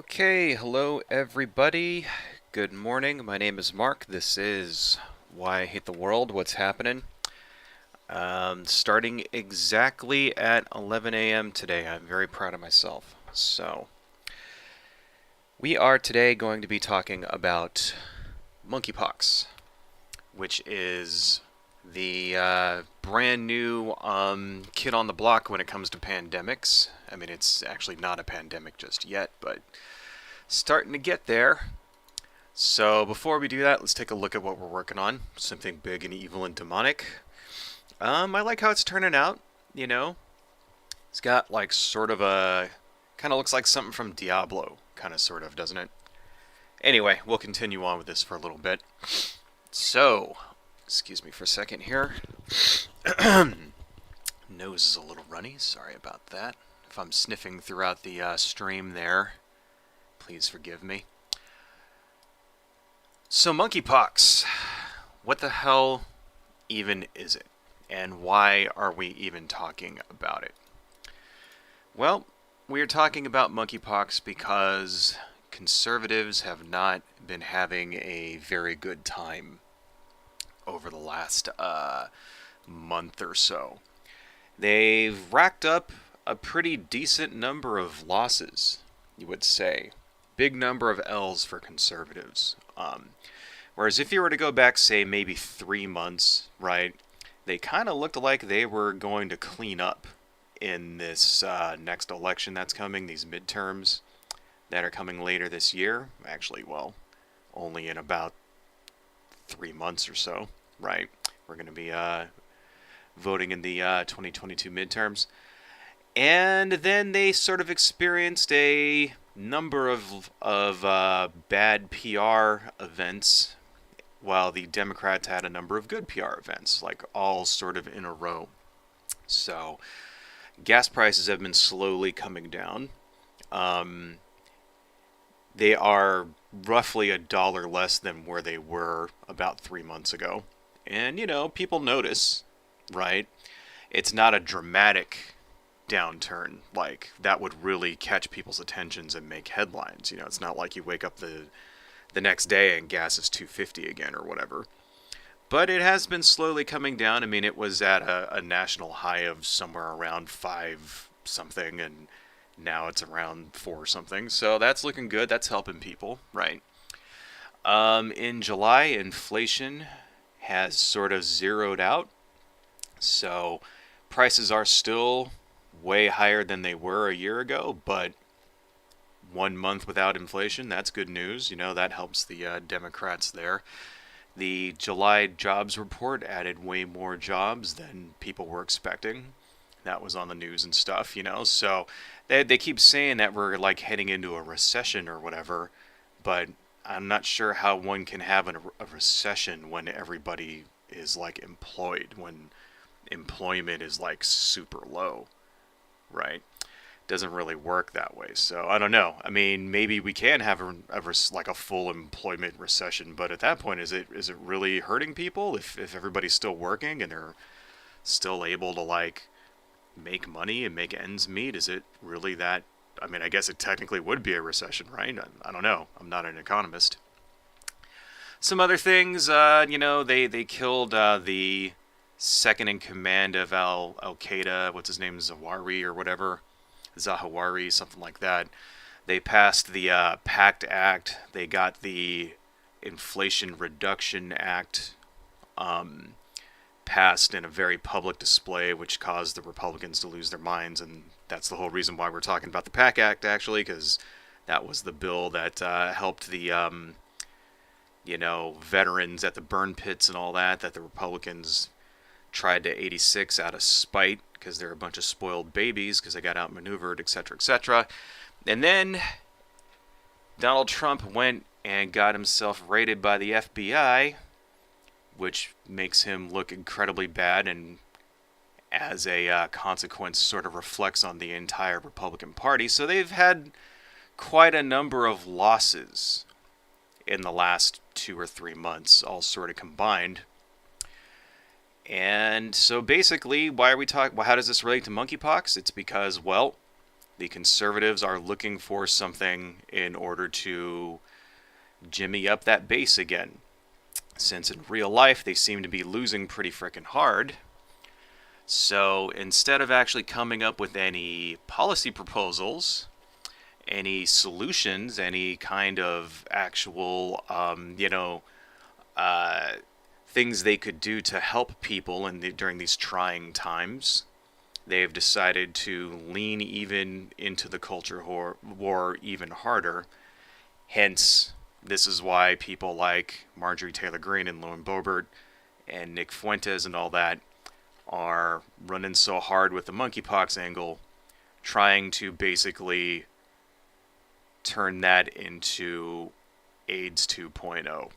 Okay, hello everybody. Good morning. My name is Mark. This is Why I Hate the World. What's happening? Starting exactly at 11 a.m. today. I'm very proud of myself. So, we are today going to be talking about monkeypox, which is the brand new kid on the block when it comes to pandemics. I mean, it's actually not a pandemic just yet, but starting to get there. So before we do that, let's take a look at what we're working on. Something big and evil and demonic. I like how it's turning out. You know, it's got like sort of a kind of looks like something from Diablo, kind of sort of, doesn't it? Anyway, we'll continue on with this for a little bit. So, excuse me for a second here. Nose is a little runny. Sorry about that. If I'm sniffing throughout the stream there, please forgive me. So monkeypox, what the hell even is it? And why are we even talking about it? Well, we are talking about monkeypox because conservatives have not been having a very good time over the last month or so. They've racked up a pretty decent number of losses, you would say. Big number of L's for conservatives. Whereas if you were to go back, say, maybe 3 months, right, they kind of looked like they were going to clean up in this next election that's coming, these midterms that are coming later this year. Actually, well, only in about 3 months or so, right? We're going to be voting in the 2022 midterms. And then they sort of experienced a number of bad PR events, while the Democrats had a number of good PR events, like all sort of in a row. So, gas prices have been slowly coming down. They are roughly $1 less than where they were about 3 months ago. And, you know, people notice, right? It's not a dramatic downturn like that would really catch people's attentions and make headlines. You know, it's not like you wake up the next day and gas is 250 again or whatever. But it has been slowly coming down. I mean, it was at a national high of somewhere around 5 something, and now it's around 4 something. So that's looking good. That's helping people, right? In July, inflation has sort of zeroed out. So prices are still way higher than they were a year ago, but 1 month without inflation, that's good news. You know, that helps the Democrats there. The July jobs report added way more jobs than people were expecting. That was on the news and stuff, you know. So they keep saying that we're like heading into a recession or whatever, but I'm not sure how one can have a recession when everybody is like employed, when employment is like super low, right? Doesn't really work that way. So I don't know. I mean, maybe we can have like a full employment recession, but at that point, is it really hurting people if everybody's still working and they're still able to like make money and make ends meet? Is it really that? I mean, I guess it technically would be a recession, right? I don't know. I'm not an economist. Some other things, you know, they killed the second in command of Al Qaeda. What's his name, Zawahiri or whatever, Zahawari, something like that. They passed the PACT Act. They got the Inflation Reduction Act passed in a very public display, which caused the Republicans to lose their minds. And that's the whole reason why we're talking about the PACT Act, actually, because that was the bill that helped the you know, veterans at the burn pits and all that the Republicans tried to 86 out of spite because they're a bunch of spoiled babies because they got outmaneuvered, etc., etc. And then Donald Trump went and got himself raided by the FBI, which makes him look incredibly bad, and as a consequence sort of reflects on the entire Republican Party. So they've had quite a number of losses in the last 2 or 3 months, all sort of combined. And so basically, why are we talking? Well, how does this relate to monkeypox? It's because, well, The conservatives are looking for something in order to jimmy up that base again. Since in real life they seem to be losing pretty frickin' hard. So instead of actually coming up with any policy proposals, any solutions, any kind of actual, uh, things they could do to help people during these trying times, they've decided to lean even into the culture war even harder. Hence, this is why people like Marjorie Taylor Greene and Lauren Boebert and Nick Fuentes and all that are running so hard with the monkeypox angle, trying to basically turn that into AIDS 2.0.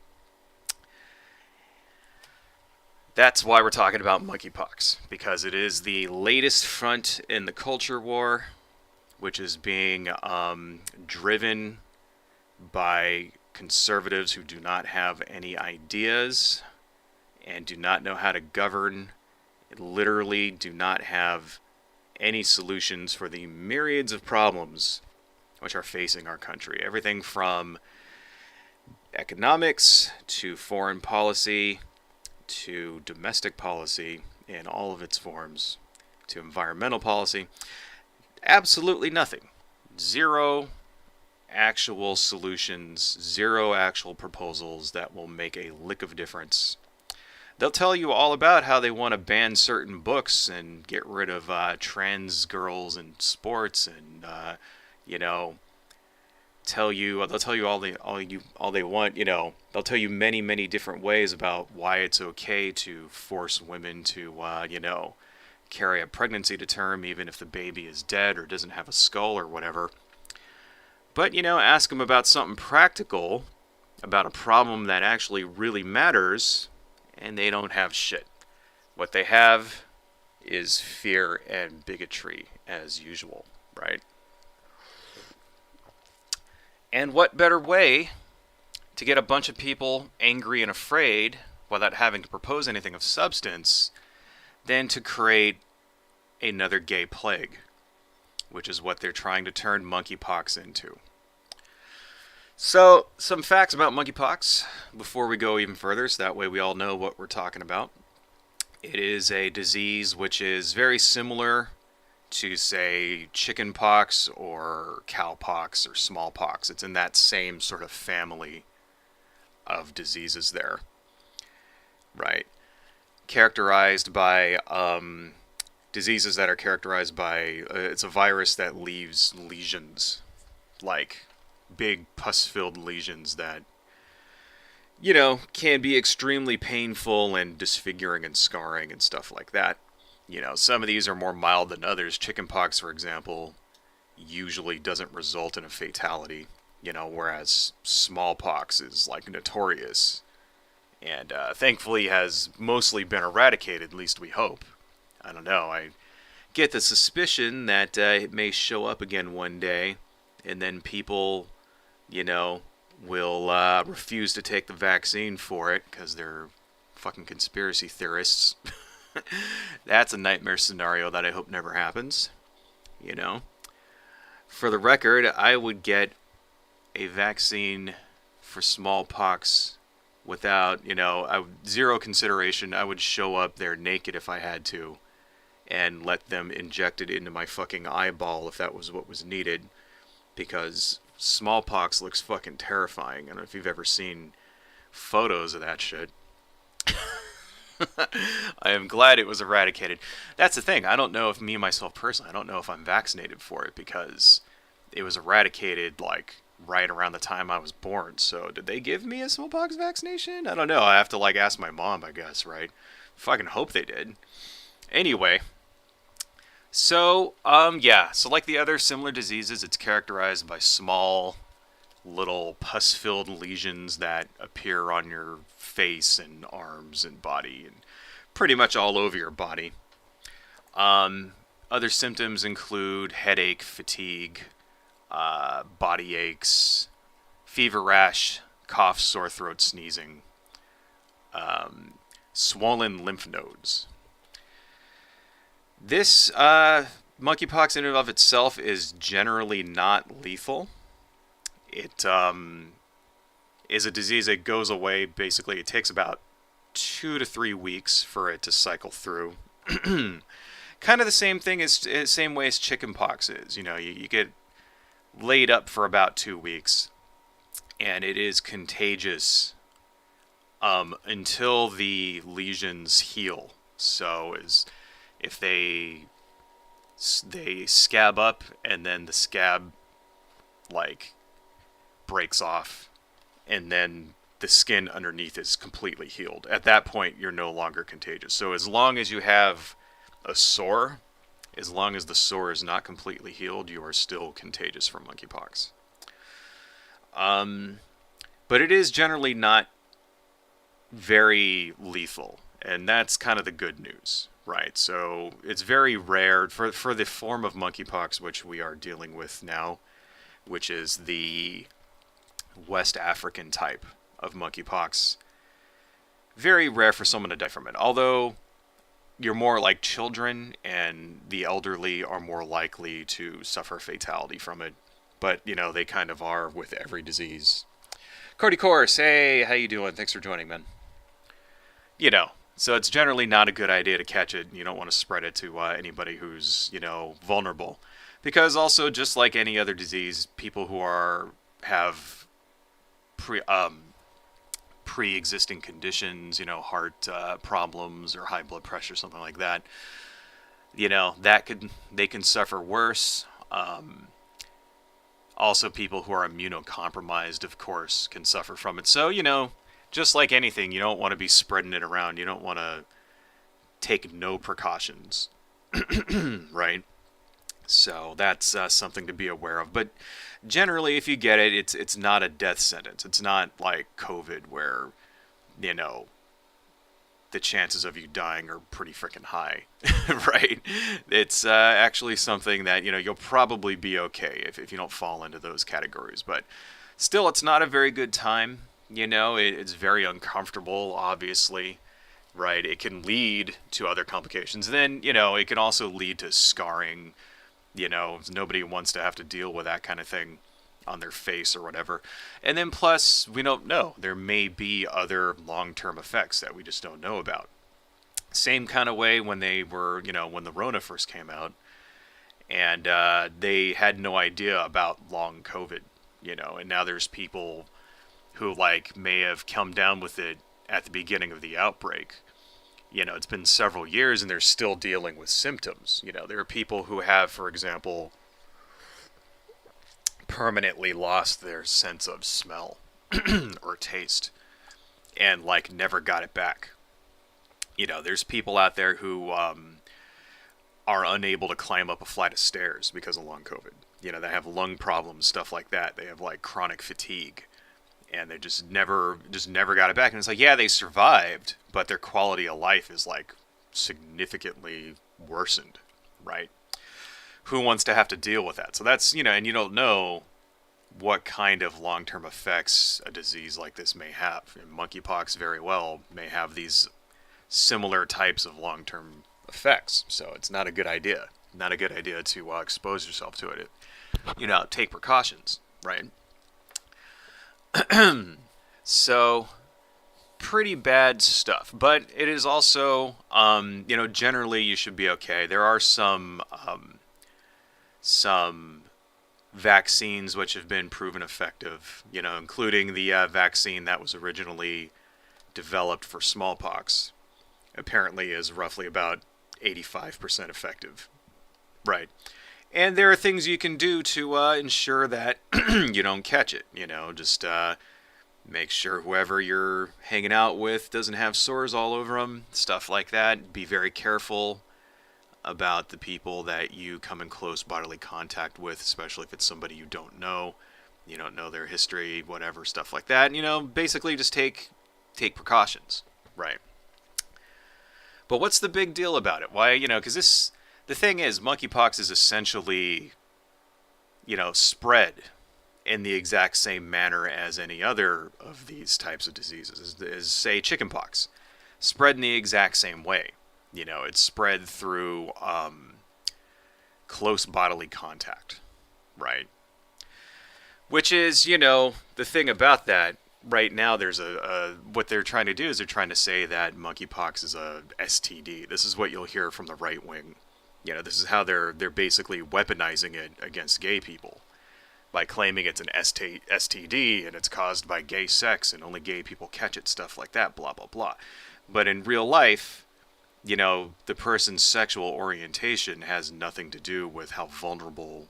That's why we're talking about monkeypox, because it is the latest front in the culture war, which is being driven by conservatives who do not have any ideas and do not know how to govern, literally do not have any solutions for the myriads of problems which are facing our country. Everything from economics to foreign policy to domestic policy in all of its forms to environmental policy. Absolutely nothing. Zero actual solutions, zero actual proposals that will make a lick of difference. They'll tell you all about how they want to ban certain books and get rid of trans girls in sports, and you know, they'll tell you all they want. They'll tell you many different ways about why it's okay to force women to carry a pregnancy to term even if the baby is dead or doesn't have a skull or whatever. But ask them about something practical, about a problem that actually really matters, and they don't have shit. What they have is fear and bigotry, as usual, right? And what better way to get a bunch of people angry and afraid without having to propose anything of substance than to create another gay plague, which is what they're trying to turn monkeypox into. So, some facts about monkeypox before we go even further, so that way we all know what we're talking about. It is a disease which is very similar to, say, chickenpox or cowpox or smallpox. It's in that same sort of family of diseases there, right? Characterized by diseases that are characterized by, it's a virus that leaves lesions, like big pus-filled lesions that, can be extremely painful and disfiguring and scarring and stuff like that. Some of these are more mild than others. Chickenpox, for example, usually doesn't result in a fatality, whereas smallpox is like notorious and thankfully has mostly been eradicated, at least we hope. I don't know, I get the suspicion that it may show up again one day, and then people will refuse to take the vaccine for it because they're fucking conspiracy theorists. That's a nightmare scenario that I hope never happens. For the record, I would get a vaccine for smallpox without, zero consideration. I would show up there naked if I had to and let them inject it into my fucking eyeball if that was what was needed, because smallpox looks fucking terrifying. I don't know if you've ever seen photos of that shit. I am glad it was eradicated. That's the thing. I don't know if me, myself personally, I don't know if I'm vaccinated for it, because it was eradicated like right around the time I was born. So did they give me a smallpox vaccination? I don't know. I have to ask my mom, I guess, right? Fucking hope they did. Anyway, so so like the other similar diseases, it's characterized by small little pus-filled lesions that appear on your face and arms and body and pretty much all over your body. Other symptoms include headache, fatigue, body aches, fever rash, cough, sore throat, sneezing, swollen lymph nodes. This Monkeypox in and of itself is generally not lethal. It is a disease that goes away. Basically, it takes about 2 to 3 weeks for it to cycle through. Kind of the same thing as same way as chickenpox is. You get laid up for about 2 weeks, and it is contagious until the lesions heal. So is if they scab up and then the scab like breaks off and then the skin underneath is completely healed. At that point, you're no longer contagious. So as long as you have a sore, as long as the sore is not completely healed, you are still contagious from monkeypox. But it is generally not very lethal, and that's kind of the good news, right? So it's very rare for the form of monkeypox which we are dealing with now, which is the West African type of monkeypox. Very rare for someone to die from it, although you're more like children and the elderly are more likely to suffer fatality from it. But, they kind of are with every disease. Cody Course, hey, how you doing? Thanks for joining, man. So it's generally not a good idea to catch it. You don't want to spread it to anybody who's, vulnerable. Because also, just like any other disease, people who have pre-existing conditions, heart problems or high blood pressure, something like that, they can suffer worse. Also, people who are immunocompromised, of course, can suffer from it. So, just like anything, you don't want to be spreading it around. You don't want to take no precautions, right? So that's something to be aware of. But generally, if you get it, it's not a death sentence. It's not like COVID where, the chances of you dying are pretty freaking high, right? It's actually something that, you'll probably be okay if you don't fall into those categories. But still, it's not a very good time. It's very uncomfortable, obviously, right? It can lead to other complications. Then, it can also lead to scarring. Nobody wants to have to deal with that kind of thing on their face or whatever. And then plus, we don't know. There may be other long-term effects that we just don't know about. Same kind of way when they were, when the Rona first came out, and they had no idea about long COVID, and now there's people who may have come down with it at the beginning of the outbreak. It's been several years and they're still dealing with symptoms. There are people who have, for example, permanently lost their sense of smell or taste and never got it back. There's people out there who are unable to climb up a flight of stairs because of long COVID. They have lung problems, stuff like that. They have chronic fatigue. And they just never got it back. And it's yeah, they survived, but their quality of life is significantly worsened, right? Who wants to have to deal with that? So that's, and you don't know what kind of long-term effects a disease like this may have. And monkeypox very well may have these similar types of long-term effects. So it's not a good idea. Not a good idea to expose yourself to it. Take precautions, right? So, pretty bad stuff. But it is also, generally you should be okay. There are some vaccines which have been proven effective, including the vaccine that was originally developed for smallpox. Apparently is roughly about 85% effective. Right. And there are things you can do to ensure that you don't catch it. Just make sure whoever you're hanging out with doesn't have sores all over them, stuff like that. Be very careful about the people that you come in close bodily contact with, especially if it's somebody you don't know. You don't know their history, whatever, stuff like that. Basically just take precautions, right? But what's the big deal about it? Why, because the thing is, monkeypox is essentially, spread in the exact same manner as any other of these types of diseases, as say, chickenpox. Spread in the exact same way. It's spread through close bodily contact, right? Which is, the thing about that. Right now, there's what they're trying to do is they're trying to say that monkeypox is a STD. This is what you'll hear from the right wing. This is how they're basically weaponizing it against gay people by claiming it's an STD and it's caused by gay sex and only gay people catch it, stuff like that, blah, blah, blah. But in real life, the person's sexual orientation has nothing to do with how vulnerable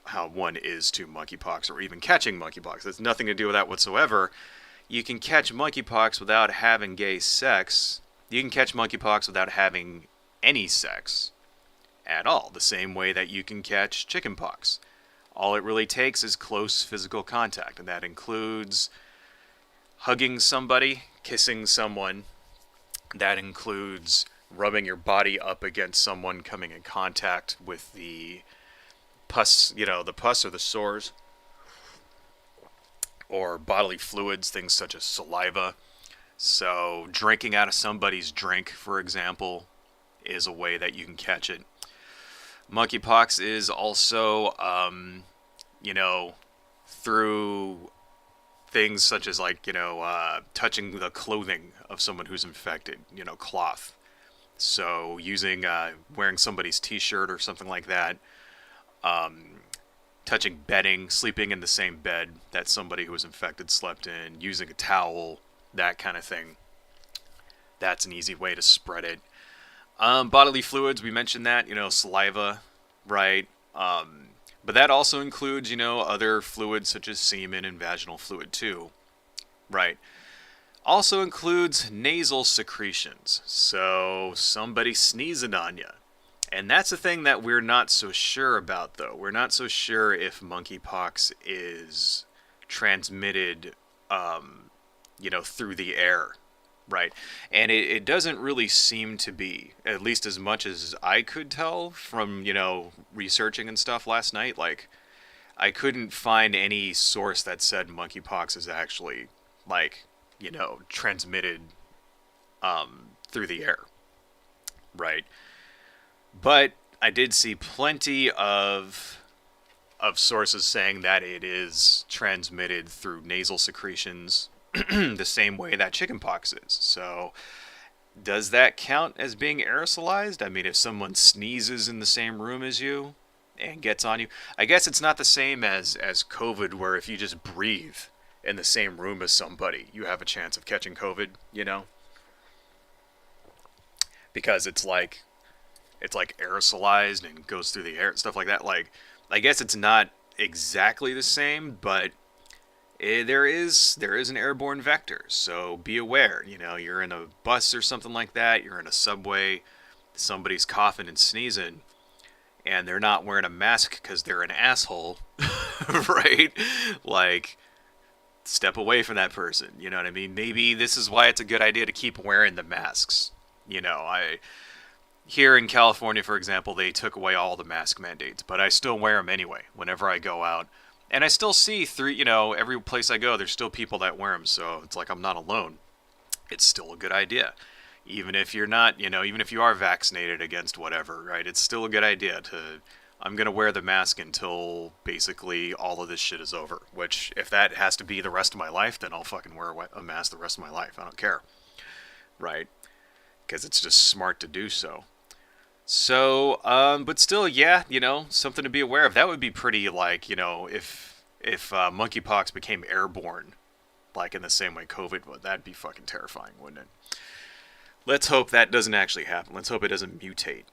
how one is to monkeypox or even catching monkeypox. There's nothing to do with that whatsoever. You can catch monkeypox without having gay sex. You can catch monkeypox without having any sex at all, the same way that you can catch chickenpox. All it really takes is close physical contact, and that includes hugging somebody, kissing someone. That includes rubbing your body up against someone, coming in contact with the pus, the pus or the sores, or bodily fluids, things such as saliva. So drinking out of somebody's drink, for example, is a way that you can catch it. Monkeypox is also, through things such as touching the clothing of someone who's infected, cloth. So wearing somebody's t-shirt or something like that, touching bedding, sleeping in the same bed that somebody who was infected slept in, using a towel, that kind of thing. That's an easy way to spread it. Bodily fluids, we mentioned that, saliva, right? But that also includes, other fluids such as semen and vaginal fluid too, right? Also includes nasal secretions. So somebody sneezing on you. And that's the thing that we're not so sure about, though. We're not so sure if monkeypox is transmitted, through the air, right? And it doesn't really seem to be, at least as much as I could tell from, researching and stuff last night. Like, I couldn't find any source that said monkeypox is actually, transmitted through the air, right? But I did see plenty of sources saying that it is transmitted through nasal secretions the same way that chickenpox is. So does that count as being aerosolized? I mean, if someone sneezes in the same room as you and gets on you, I guess it's not the same as COVID, where if you just breathe in the same room as somebody, you have a chance of catching COVID, because it's like aerosolized and goes through the air and stuff like that. Like, I guess it's not exactly the same, but there is an airborne vector. So be aware. You're in a bus or something like that. You're in a subway. Somebody's coughing and sneezing, and they're not wearing a mask because they're an asshole, right? Like, step away from that person. You know what I mean? Maybe this is why it's a good idea to keep wearing the masks. Here in California, for example, they took away all the mask mandates, but I still wear them anyway whenever I go out. And I still see through, every place I go, there's still people that wear them, so it's like I'm not alone. It's still a good idea. Even if you're not, even if you are vaccinated against whatever, right? It's still a good idea I'm going to wear the mask until basically all of this shit is over. Which, if that has to be the rest of my life, then I'll fucking wear a mask the rest of my life. I don't care. Right? Because it's just smart to do so. So, but still, yeah, something to be aware of. That would be pretty, if monkeypox became airborne, like in the same way COVID would, that'd be fucking terrifying, wouldn't it? Let's hope that doesn't actually happen. Let's hope it doesn't mutate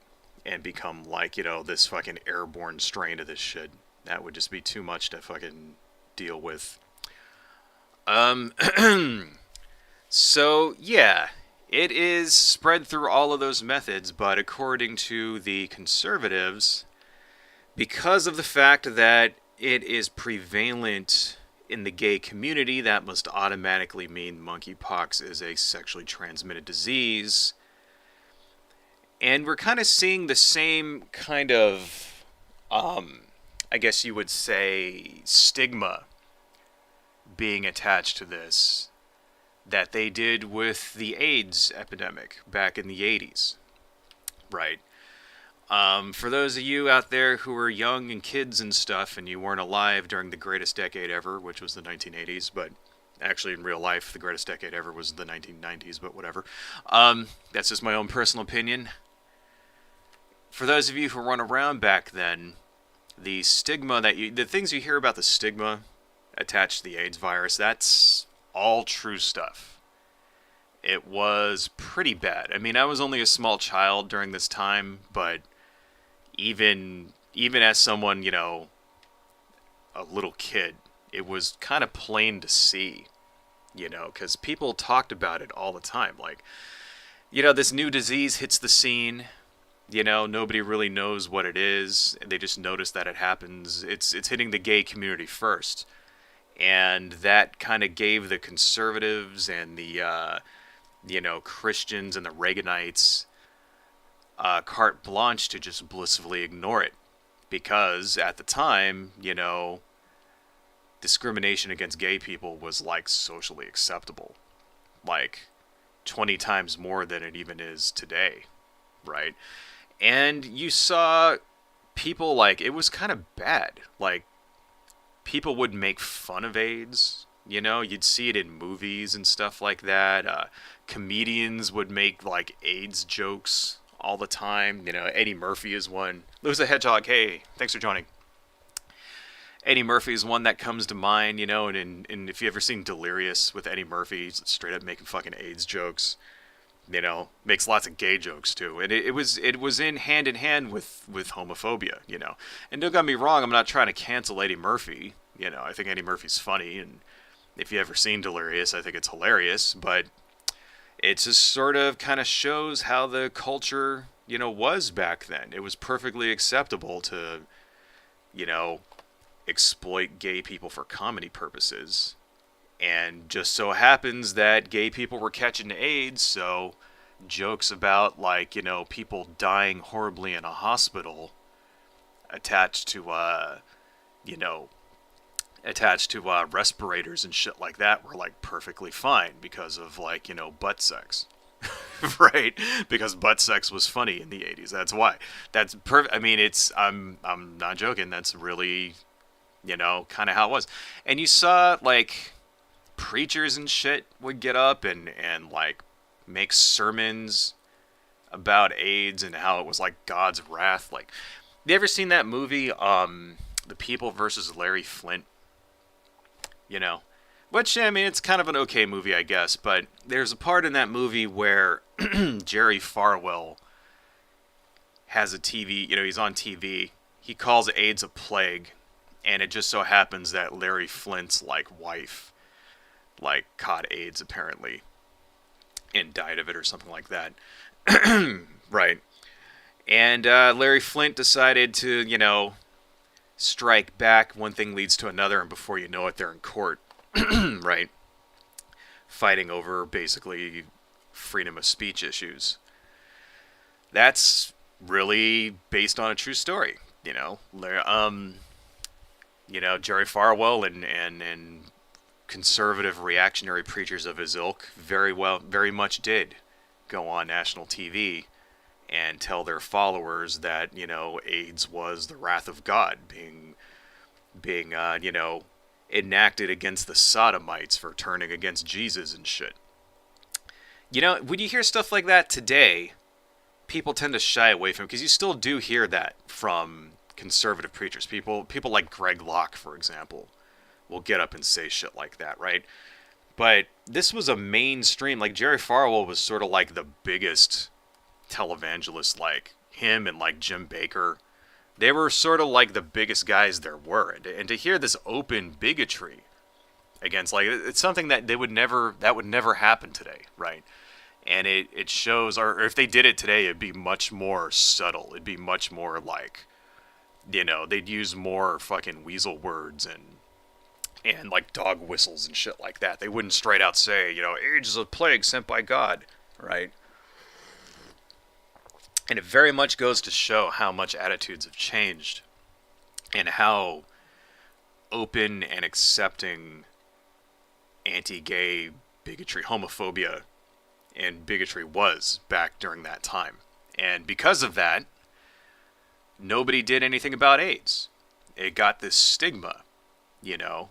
and become this fucking airborne strain of this shit. That would just be too much to fucking deal with. So, yeah. It is spread through all of those methods, but according to the conservatives, because of the fact that it is prevalent in the gay community, that must automatically mean monkeypox is a sexually transmitted disease. And we're kind of seeing the same kind of, I guess you would say, stigma being attached to this that they did with the AIDS epidemic back in the 80s, right? For those of you out there who are young and kids and stuff, and you weren't alive during the greatest decade ever, which was the 1980s, but actually in real life, the greatest decade ever was the 1990s, but whatever. That's just my own personal opinion. For those of you who weren't around back then, the stigma the things you hear about the stigma attached to the AIDS virus, that's all true stuff. It was pretty bad. I mean, I was only a small child during this time, but even as someone, a little kid, it was kind of plain to see, because people talked about it all the time. Like, this new disease hits the scene. Nobody really knows what it is. They just notice that it happens. It's hitting the gay community first. And that kind of gave the conservatives and the, Christians and the Reaganites carte blanche to just blissfully ignore it. Because at the time, discrimination against gay people was like socially acceptable. Like 20 times more than it even is today, right? And you saw people it was kind of bad. Like, people would make fun of AIDS. You'd see it in movies and stuff like that. Comedians would make AIDS jokes all the time. Eddie Murphy is one. Lose the Hedgehog, hey, thanks for joining. Eddie Murphy is one that comes to mind, and if you ever seen Delirious with Eddie Murphy, he's straight up making fucking AIDS jokes. Makes lots of gay jokes too, and it was in hand with homophobia, And don't get me wrong, I'm not trying to cancel Eddie Murphy. I think Eddie Murphy's funny, and if you ever seen Delirious, I think it's hilarious. But it just sort of kind of shows how the culture, was back then. It was perfectly acceptable to, exploit gay people for comedy purposes. And just so happens that gay people were catching AIDS, so jokes about, people dying horribly in a hospital attached to, respirators and shit like that were, perfectly fine because of, butt sex. Right? Because butt sex was funny in the 80s. That's why. That's perfect. I mean, I'm not joking. That's really, kind of how it was. And you saw, preachers and shit would get up and make sermons about AIDS and how it was God's wrath. You ever seen that movie, The People versus Larry Flint? Which, I mean, it's kind of an okay movie, I guess, but there's a part in that movie where Jerry Falwell has a TV, he's on TV. He calls AIDS a plague, and it just so happens that Larry Flint's wife caught AIDS apparently and died of it or something like that. Right. And Larry Flint decided to, strike back. One thing leads to another, and before you know it, they're in court. Right. Fighting over basically freedom of speech issues. That's really based on a true story. Jerry Falwell and conservative reactionary preachers of his ilk very much did go on national TV and tell their followers that, AIDS was the wrath of God being enacted against the sodomites for turning against Jesus and shit. When you hear stuff like that today, people tend to shy away from it because you still do hear that from conservative preachers. People like Greg Locke, for example, will get up and say shit like that, right? But this was a mainstream, Jerry Falwell was sort of the biggest televangelist, him and Jim Baker. They were sort of the biggest guys there were. And to hear this open bigotry against, it's something that would never happen today, right? And it shows, or if they did it today, it'd be much more subtle. It'd be much more they'd use more fucking weasel words and dog whistles and shit like that. They wouldn't straight out say, AIDS is a plague sent by God, right? And it very much goes to show how much attitudes have changed and how open and accepting anti-gay bigotry, homophobia, and bigotry was back during that time. And because of that, nobody did anything about AIDS. It got this stigma, you know.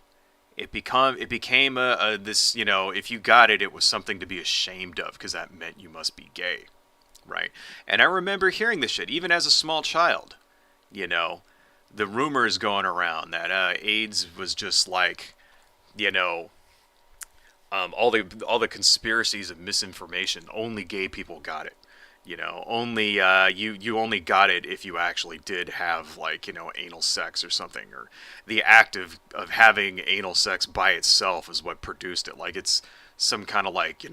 It became a this, if you got it, it was something to be ashamed of because that meant you must be gay, right? And I remember hearing this shit even as a small child, you know, the rumors going around that AIDS was just like, you know, all the conspiracies of misinformation. Only gay people got it. Only you only got it if you actually did have like anal sex or something, or the act of having anal sex by itself is what produced it. Like it's some kind of like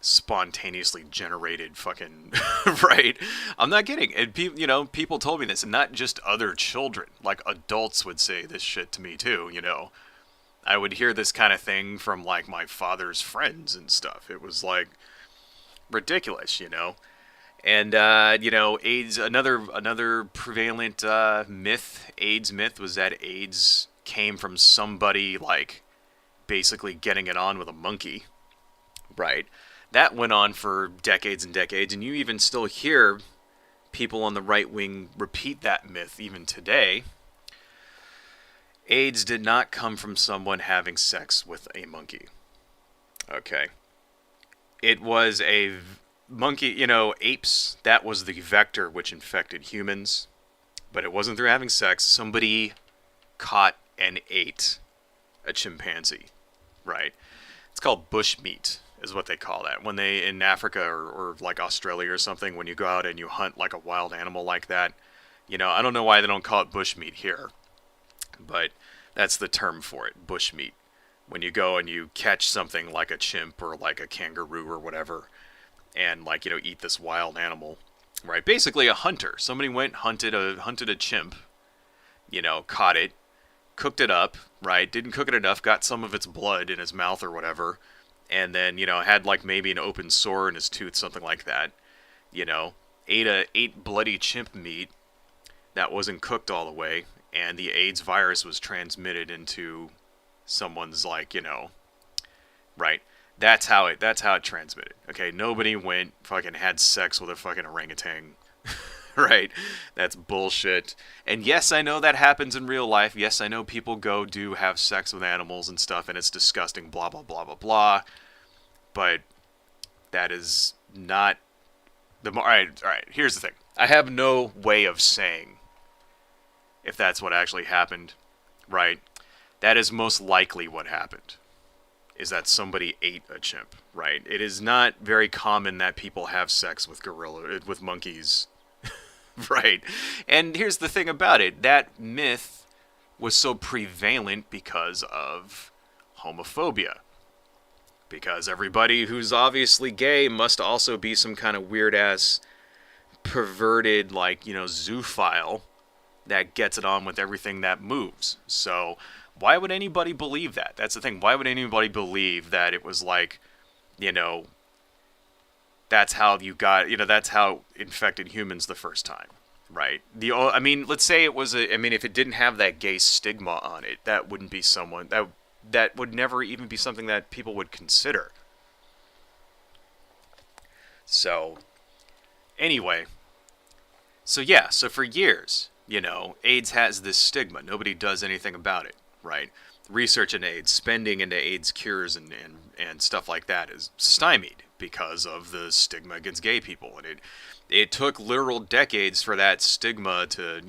spontaneously generated fucking right. I'm not kidding. And people told me this, and not just other children. Like adults would say this shit to me too. I would hear this kind of thing from like my father's friends and stuff. It was like ridiculous. And AIDS. Another prevalent myth, AIDS myth, was that AIDS came from somebody like basically getting it on with a monkey, right? That went on for decades and decades, and you even still hear people on the right wing repeat that myth even today. AIDS did not come from someone having sex with a monkey. Okay. It was a monkey, apes, that was the vector which infected humans. But it wasn't through having sex. Somebody caught and ate a chimpanzee, right? It's called bush meat, is what they call that. When they, in Africa or like Australia or something, when you go out and you hunt like a wild animal like that, I don't know why they don't call it bush meat here. But that's the term for it, bush meat. When you go and you catch something like a chimp or like a kangaroo or whatever, and like eat this wild animal, right? Basically a hunter. Somebody went hunted a chimp, caught it, cooked it up, right? Didn't cook it enough, got some of its blood in his mouth or whatever, and then had like maybe an open sore in his tooth, something like that. Ate bloody chimp meat that wasn't cooked all the way, and the AIDS virus was transmitted into someone's like, right? That's how it transmitted. Okay, nobody went fucking had sex with a fucking orangutan. Right? That's bullshit. And yes, I know that happens in real life. Yes, I know people do have sex with animals and stuff, and it's disgusting, blah blah blah blah blah. But that is not all right, here's the thing. I have no way of saying if that's what actually happened, right? That is most likely what happened, is that somebody ate a chimp, right? It is not very common that people have sex with with monkeys, right? And here's the thing about it. That myth was so prevalent because of homophobia. Because everybody who's obviously gay must also be some kind of weird-ass, perverted, like, zoophile that gets it on with everything that moves. So why would anybody believe that? That's the thing. Why would anybody believe that it was like, that's how you got, that's how it infected humans the first time, right? Let's say it was if it didn't have that gay stigma on it, that wouldn't be someone that would never even be something that people would consider. So anyway, so for years, AIDS has this stigma. Nobody does anything about it, right? Research in AIDS, spending into AIDS cures and stuff like that is stymied because of the stigma against gay people. And it took literal decades for that stigma to,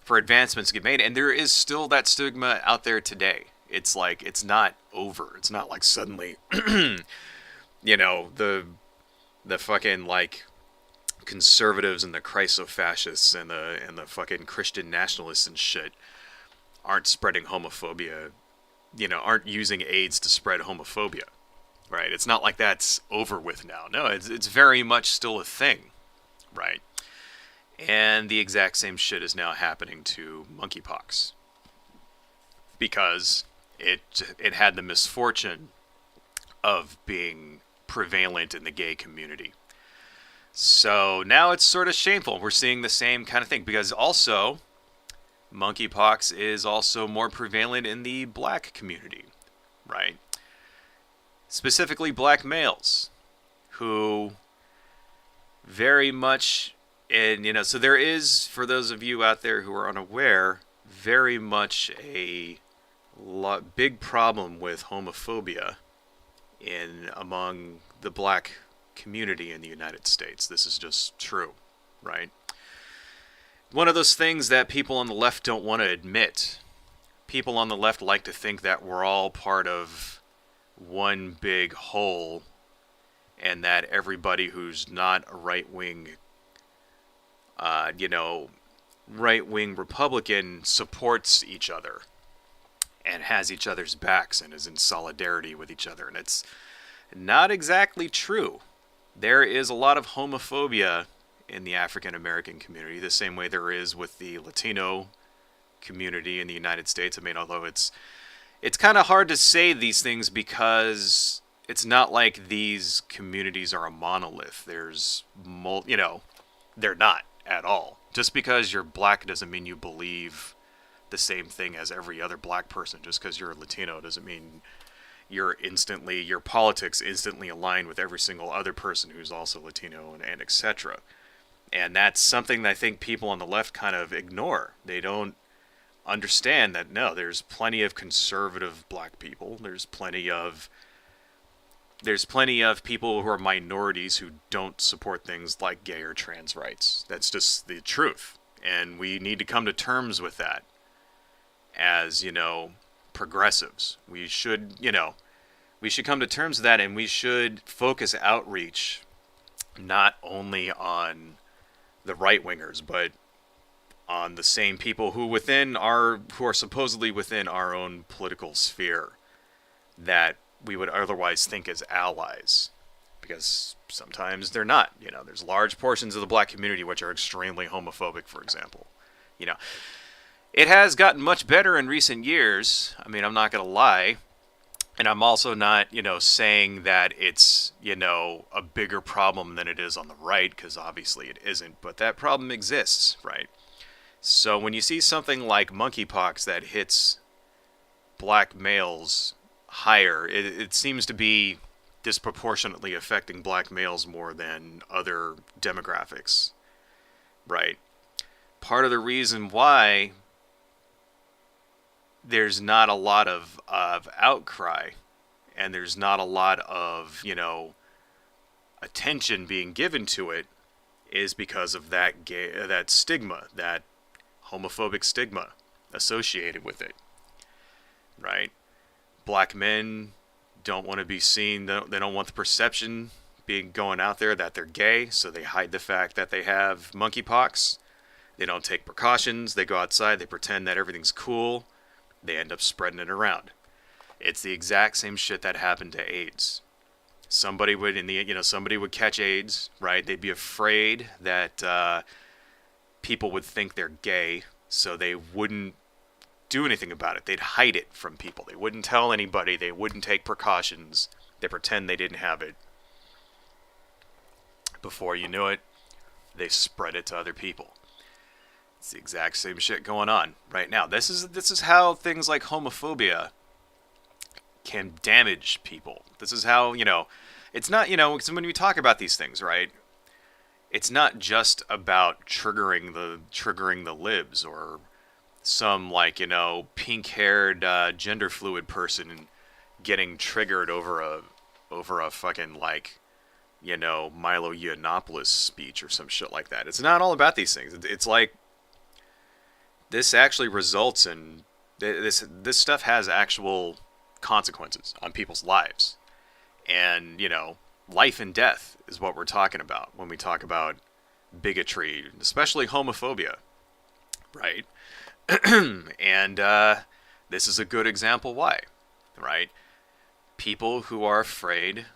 for advancements to get made. And there is still that stigma out there today. It's like, it's not over. It's not like suddenly, the fucking like conservatives and the Christofascists and the fucking Christian nationalists and shit aren't spreading homophobia, aren't using AIDS to spread homophobia, right? It's not like that's over with now. No, it's very much still a thing, right? And the exact same shit is now happening to monkeypox because it had the misfortune of being prevalent in the gay community. So now it's sort of shameful. We're seeing the same kind of thing because also monkeypox is also more prevalent in the black community, right? Specifically black males who very much And so there is, for those of you out there who are unaware, very much a big problem with homophobia in among the black community in the United States. This is just true, right? One of those things that people on the left don't want to admit. People on the left like to think that we're all part of one big whole, and that everybody who's not a right-wing, right-wing Republican supports each other and has each other's backs and is in solidarity with each other. And it's not exactly true. There is a lot of homophobia in the African American community, the same way there is with the Latino community in the United States. I mean, although it's kind of hard to say these things because it's not like these communities are a monolith. There's, they're not at all. Just because you're black doesn't mean you believe the same thing as every other black person. Just because you're a Latino doesn't mean your politics instantly align with every single other person who's also Latino, and etc. And that's something that I think people on the left kind of ignore. They don't understand that, no, there's plenty of conservative black people. There's plenty of people who are minorities who don't support things like gay or trans rights. That's just the truth. And we need to come to terms with that as, progressives. We should come to terms with that, and we should focus outreach not only on the right-wingers, but on the same people who are supposedly within our own political sphere that we would otherwise think as allies, because sometimes they're not. There's large portions of the black community which are extremely homophobic, for example. It has gotten much better in recent years. I mean, I'm not going to lie. And I'm also not, saying that it's, a bigger problem than it is on the right, because obviously it isn't. But that problem exists, right? So when you see something like monkeypox that hits black males higher, it seems to be disproportionately affecting black males more than other demographics, right? Part of the reason why there's not a lot of outcry and there's not a lot of, attention being given to it is because of that stigma, that homophobic stigma associated with it, right? Black men don't want to be seen, they don't want the perception going out there that they're gay, so they hide the fact that they have monkeypox. They don't take precautions, they go outside, they pretend that everything's cool, they end up spreading it around. It's the exact same shit that happened to AIDS. Somebody would catch AIDS, right? They'd be afraid that people would think they're gay, so they wouldn't do anything about it. They'd hide it from people. They wouldn't tell anybody. They wouldn't take precautions. They pretend they didn't have it. Before you knew it, they spread it to other people. It's the exact same shit going on right now. This is how things like homophobia can damage people. This is how, it's not, because when we talk about these things, right, it's not just about triggering the libs or some, pink-haired gender fluid person getting triggered over a fucking, Milo Yiannopoulos speech or some shit like that. It's not all about these things. It's like, this actually results in, this stuff has actual consequences on people's lives. And, life and death is what we're talking about when we talk about bigotry, especially homophobia, right? And this is a good example why, right? People who are afraid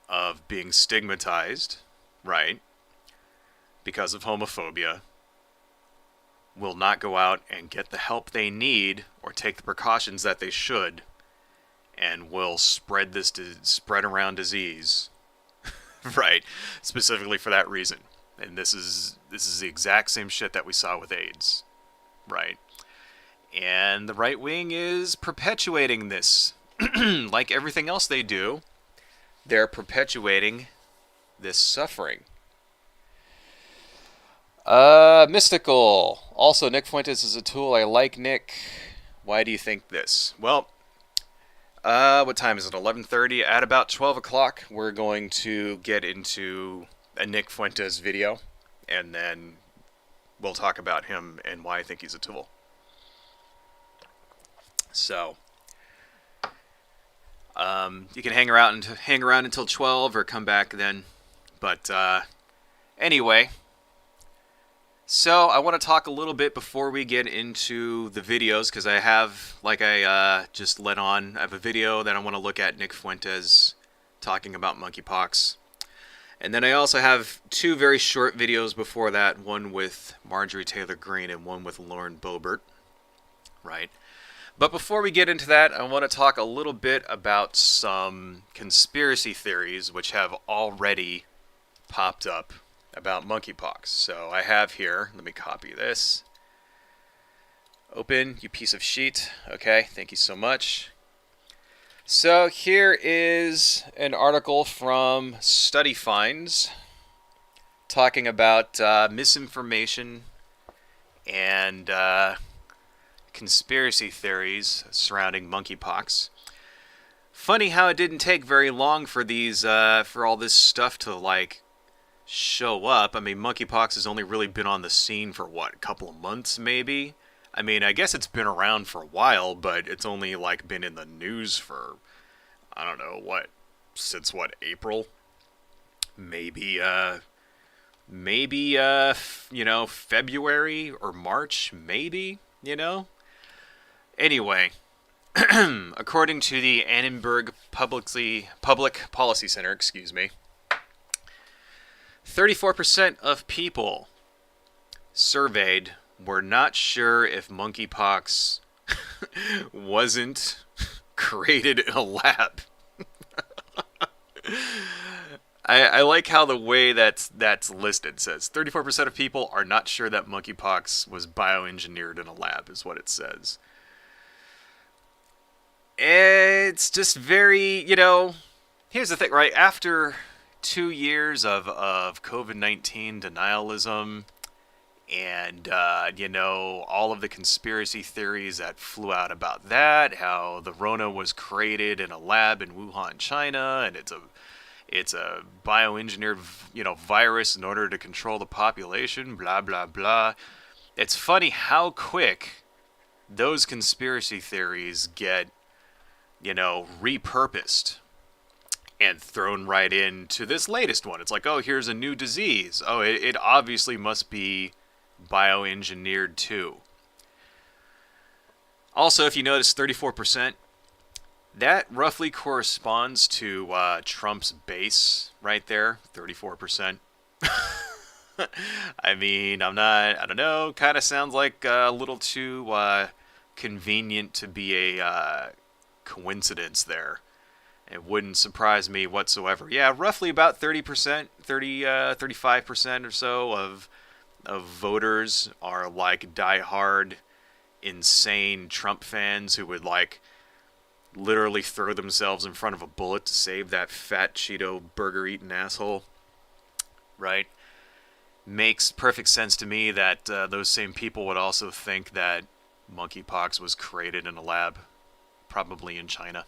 of being stigmatized, right, because of homophobia, will not go out and get the help they need or take the precautions that they should, and will spread around disease, right? Specifically for that reason. And this is the exact same shit that we saw with AIDS, right? And the right wing is perpetuating this. Like everything else they do, they're perpetuating this suffering. Mystical. Also, Nick Fuentes is a tool. I like Nick. Why do you think this? Well, what time is it? 11:30. At about 12 o'clock, we're going to get into a Nick Fuentes video, and then we'll talk about him and why I think he's a tool. So, you can hang around until 12 or come back then. But anyway, so I want to talk a little bit before we get into the videos, because I have, like I just let on, I have a video that I want to look at Nick Fuentes talking about monkeypox. And then I also have two very short videos before that, one with Marjorie Taylor Greene and one with Lauren Boebert, right? But before we get into that, I want to talk a little bit about some conspiracy theories which have already popped up about monkeypox. So I have here, let me copy this. Open, you piece of sheet. Okay, thank you so much. So here is an article from Study Finds talking about misinformation and conspiracy theories surrounding monkeypox. Funny how it didn't take very long for these, for all this stuff to like show up. I mean, monkeypox has only really been on the scene for what, a couple of months maybe? I mean, I guess it's been around for a while, but it's only like been in the news for, I don't know, what, since what, April? Maybe, February or March, maybe, Anyway, according to the Annenberg Public Policy Center, 34% of people surveyed were not sure if monkeypox wasn't created in a lab. I like how the way that's listed says 34% of people are not sure that monkeypox was bioengineered in a lab, is what it says. It's just very, here's the thing, right? After 2 years of COVID-19 denialism and, all of the conspiracy theories that flew out about that, how the Rona was created in a lab in Wuhan, China, and it's a bioengineered, virus in order to control the population, blah, blah, blah. It's funny how quick those conspiracy theories get, repurposed and thrown right into this latest one. It's like, oh, here's a new disease. Oh, it obviously must be bioengineered too. Also, if you notice, 34%, that roughly corresponds to Trump's base right there, 34%. I mean, I don't know, kind of sounds like a little too convenient to be a coincidence there. It wouldn't surprise me whatsoever. Yeah, roughly about 30%, 35% or so of voters are like diehard, insane Trump fans who would like literally throw themselves in front of a bullet to save that fat Cheeto burger-eating asshole. Right? Makes perfect sense to me that those same people would also think that monkeypox was created in a lab, probably in China.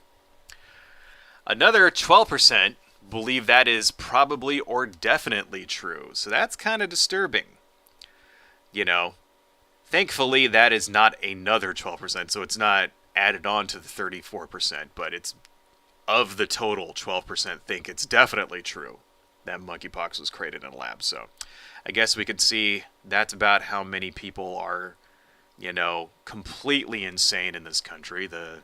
Another 12% believe that is probably or definitely true. So that's kind of disturbing. Thankfully that is not another 12%, so it's not added on to the 34%, but it's of the total 12% think it's definitely true that monkeypox was created in a lab. So I guess we could see that's about how many people are, completely insane in this country. The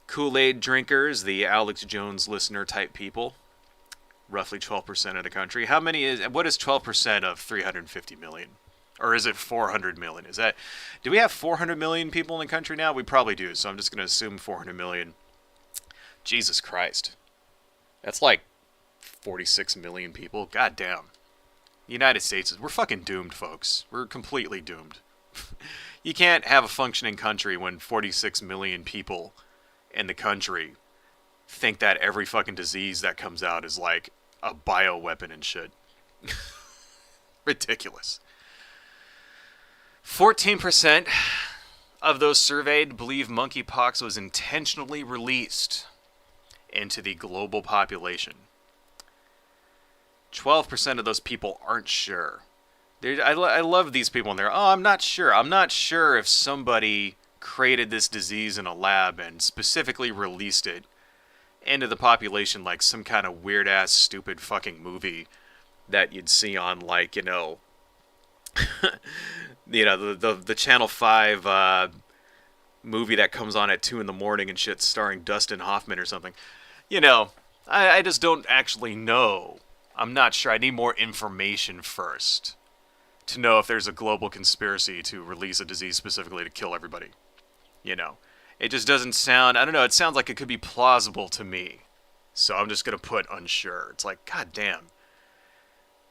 Kool-Aid drinkers, the Alex Jones listener type people, roughly 12% of the country. What is 12% of 350 million? Or is it 400 million? Do we have 400 million people in the country now? We probably do, so I'm just going to assume 400 million. Jesus Christ. That's like 46 million people. God damn. The United States, we're fucking doomed, folks. We're completely doomed. You can't have a functioning country when 46 million people in the country think that every fucking disease that comes out is like a bioweapon and shit. Ridiculous. 14% of those surveyed believe monkeypox was intentionally released into the global population. 12% of those people aren't sure. I love these people in there. Oh, I'm not sure. I'm not sure if somebody created this disease in a lab and specifically released it into the population like some kind of weird-ass, stupid fucking movie that you'd see on, like, the Channel 5 movie that comes on at 2 in the morning and shit starring Dustin Hoffman or something. I just don't actually know. I'm not sure. I need more information first to know if there's a global conspiracy to release a disease specifically to kill everybody. It just doesn't sound, I don't know, it sounds like it could be plausible to me. So I'm just going to put unsure. It's like, god damn.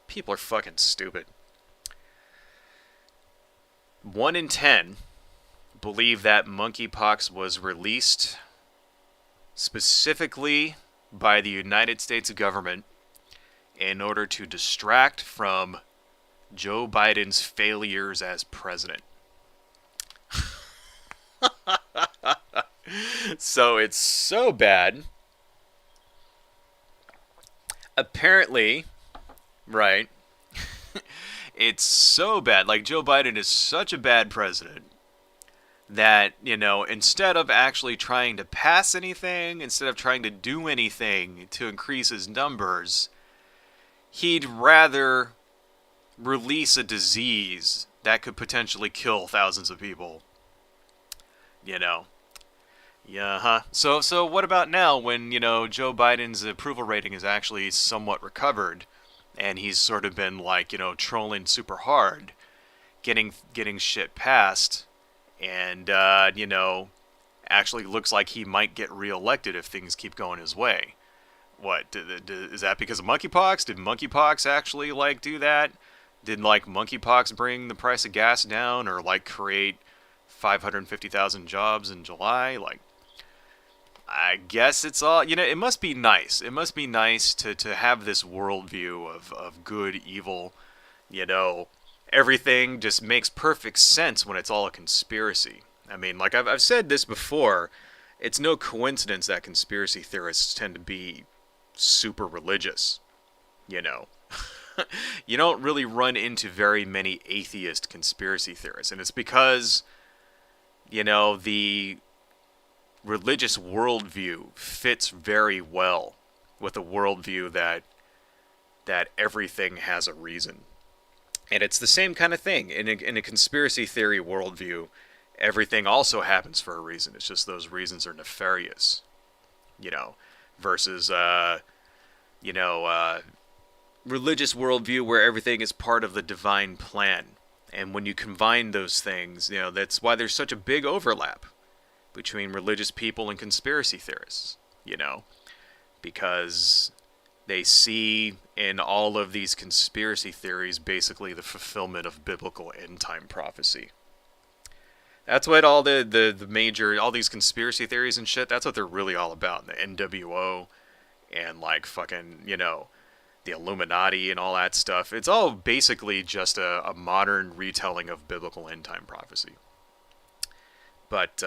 People are fucking stupid. 1 in 10 believe that monkeypox was released specifically by the United States government in order to distract from Joe Biden's failures as president. So it's so bad. Apparently, right, it's so bad. Like, Joe Biden is such a bad president that, instead of actually trying to pass anything, instead of trying to do anything to increase his numbers, he'd rather release a disease that could potentially kill thousands of people. Yeah, So what about now when, Joe Biden's approval rating is actually somewhat recovered and he's sort of been like, trolling super hard, getting shit passed, and, actually looks like he might get reelected if things keep going his way. What, is that because of monkeypox? Did monkeypox actually, do that? Did, monkeypox bring the price of gas down or, create 550,000 jobs in July? I guess it's all, it must be nice. It must be nice to have this worldview of good, evil, everything just makes perfect sense when it's all a conspiracy. I mean, I've said this before, it's no coincidence that conspiracy theorists tend to be super religious, You don't really run into very many atheist conspiracy theorists, and it's because, the religious worldview fits very well with a worldview that everything has a reason. And it's the same kind of thing. In a conspiracy theory worldview, everything also happens for a reason. It's just those reasons are nefarious. Versus, religious worldview where everything is part of the divine plan. And when you combine those things, that's why there's such a big overlap between religious people and conspiracy theorists, because they see in all of these conspiracy theories basically the fulfillment of biblical end-time prophecy. That's what all the major, all these conspiracy theories and shit, that's what they're really all about. The NWO and fucking, the Illuminati and all that stuff. It's all basically just a modern retelling of biblical end-time prophecy. But